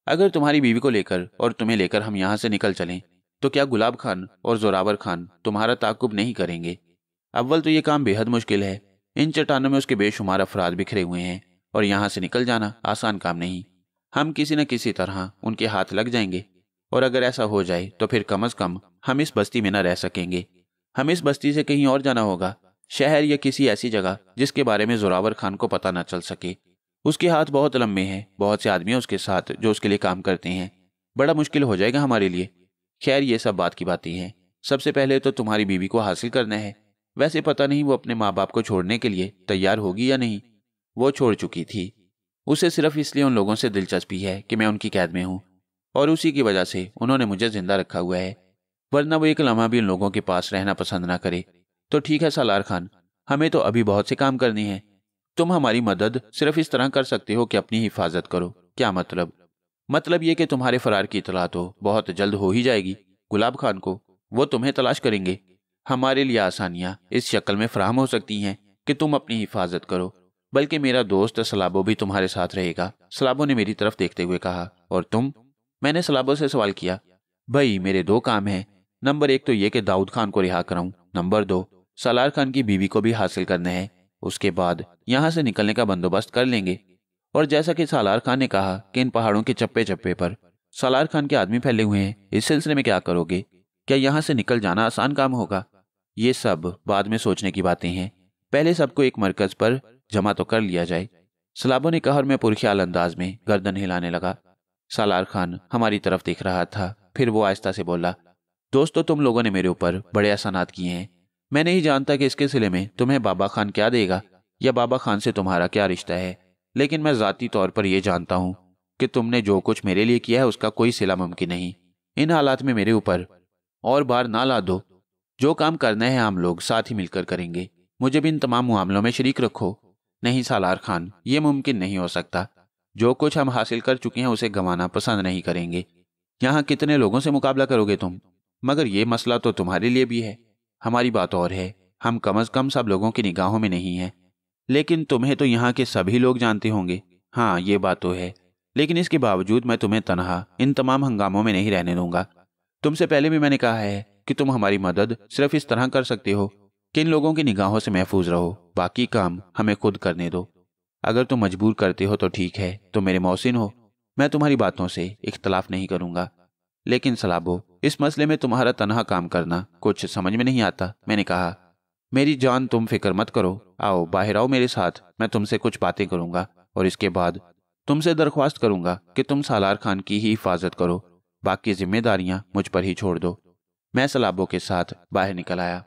Speaker 1: अगर तुम्हारी बीवी को लेकर और तुम्हें लेकर हम यहाँ से निकल चलें तो क्या गुलाब खान और जोरावर खान तुम्हारा ताकुब नहीं करेंगे? अव्वल तो ये काम बेहद मुश्किल है। इन चट्टानों में उसके बेशुमार अफराद बिखरे हुए हैं और यहाँ से निकल जाना आसान काम नहीं। हम किसी न किसी तरह उनके हाथ लग जाएंगे और अगर ऐसा हो जाए तो फिर कम से कम हम इस बस्ती में न रह सकेंगे। हम इस बस्ती से कहीं और जाना होगा, शहर या किसी ऐसी जगह जिसके बारे में जोरावर खान को पता न चल सके। उसके हाथ बहुत लंबे हैं, बहुत से आदमी हैं उसके साथ जो उसके लिए काम करते हैं। बड़ा मुश्किल हो जाएगा हमारे लिए। खैर, ये सब बात की बातें हैं। सबसे पहले तो तुम्हारी बीवी को हासिल करना है। वैसे पता नहीं वो अपने माँ बाप को छोड़ने के लिए तैयार होगी या नहीं। वो छोड़ चुकी थी। उसे सिर्फ इसलिए उन लोगों से दिलचस्पी है कि मैं उनकी कैद में हूँ और उसी की वजह से उन्होंने मुझे जिंदा रखा हुआ है, वरना वो एक लम्हा भी उन लोगों के पास रहना पसंद ना करे। तो ठीक है सालार खान, हमें तो अभी बहुत से काम करने हैं। तुम हमारी मदद सिर्फ इस तरह कर सकते हो कि अपनी हिफाजत करो। क्या मतलब? मतलब ये कि तुम्हारे फरार की इतला तो बहुत जल्द हो ही जाएगी। गुलाब खान को वो तुम्हें तलाश करेंगे। हमारे लिए आसानियां इस शक्ल में फराहम हो सकती हैं कि तुम अपनी हिफाजत करो, बल्कि मेरा दोस्त सलाबो भी तुम्हारे साथ रहेगा। सलाबो ने मेरी तरफ देखते हुए कहा। और तुम? मैंने सलाबो से सवाल किया। भाई, मेरे दो काम हैं। नंबर 1 तो ये कि दाऊद खान को रिहा कराऊं। नंबर 2, सालार खान की बीवी को भी हासिल करना है। उसके बाद यहां से निकलने का बंदोबस्त कर लेंगे। और जैसा कि सालार खान ने कहा कि इन पहाड़ों के चप्पे चप्पे पर सालार खान के आदमी फैले हुए हैं, इस सिलसिले में क्या करोगे? क्या यहाँ से निकल जाना आसान काम होगा? ये सब बाद में सोचने की बातें हैं, पहले सबको एक मरकज पर जमा तो कर लिया जाए, सलाबो ने कहा और मैं पुरख्याल अंदाज में गर्दन हिलाने लगा। सालार खान हमारी तरफ देख रहा था, फिर वो आहिस्ता से बोला, दोस्तों तुम लोगों ने मेरे ऊपर बड़े एहसानात किए हैं। मैं नहीं जानता कि इसके सिले में तुम्हें बाबा खान क्या देगा या बाबा खान से तुम्हारा क्या रिश्ता है, लेकिन मैं ज़ाती तौर पर यह जानता हूं कि तुमने जो कुछ मेरे लिए किया है उसका कोई सिला मुमकिन नहीं। इन हालात में मेरे ऊपर और बार ना ला दो। जो काम करना है हम लोग साथ ही मिलकर करेंगे। मुझे भी इन तमाम मामलों में शरीक रखो। नहीं सालार खान, ये मुमकिन नहीं हो सकता। जो कुछ हम हासिल कर चुके हैं उसे गंवाना पसंद नहीं करेंगे। यहाँ कितने लोगों से मुकाबला करोगे तुम? मगर ये मसला तो तुम्हारे लिए भी है। हमारी बात और है, हम कम अज कम सब लोगों की निगाहों में नहीं है, लेकिन तुम्हें तो यहाँ के सभी लोग जानते होंगे। हाँ ये बात तो है, लेकिन इसके बावजूद मैं तुम्हें तनहा इन तमाम हंगामों में नहीं रहने दूंगा। तुमसे पहले भी मैंने कहा है कि तुम हमारी मदद सिर्फ इस तरह कर सकते हो कि इन लोगों की निगाहों से महफूज रहो, बाकी काम हमें खुद करने दो। अगर तुम मजबूर करते हो तो ठीक है, तुम मेरे मौसिन हो, मैं तुम्हारी बातों से इख्तलाफ नहीं करूंगा। लेकिन सलाबो, इस मसले में तुम्हारा तनहा काम करना कुछ समझ में नहीं आता। मैंने कहा, मेरी जान तुम फिक्र मत करो, आओ बाहर आओ मेरे साथ, मैं तुमसे कुछ बातें करूंगा और इसके बाद तुमसे दरख्वास्त करूंगा कि तुम सालार खान की ही हिफाजत करो, बाकी जिम्मेदारियां मुझ पर ही छोड़ दो। मैं सलाबो के साथ बाहर निकल आया।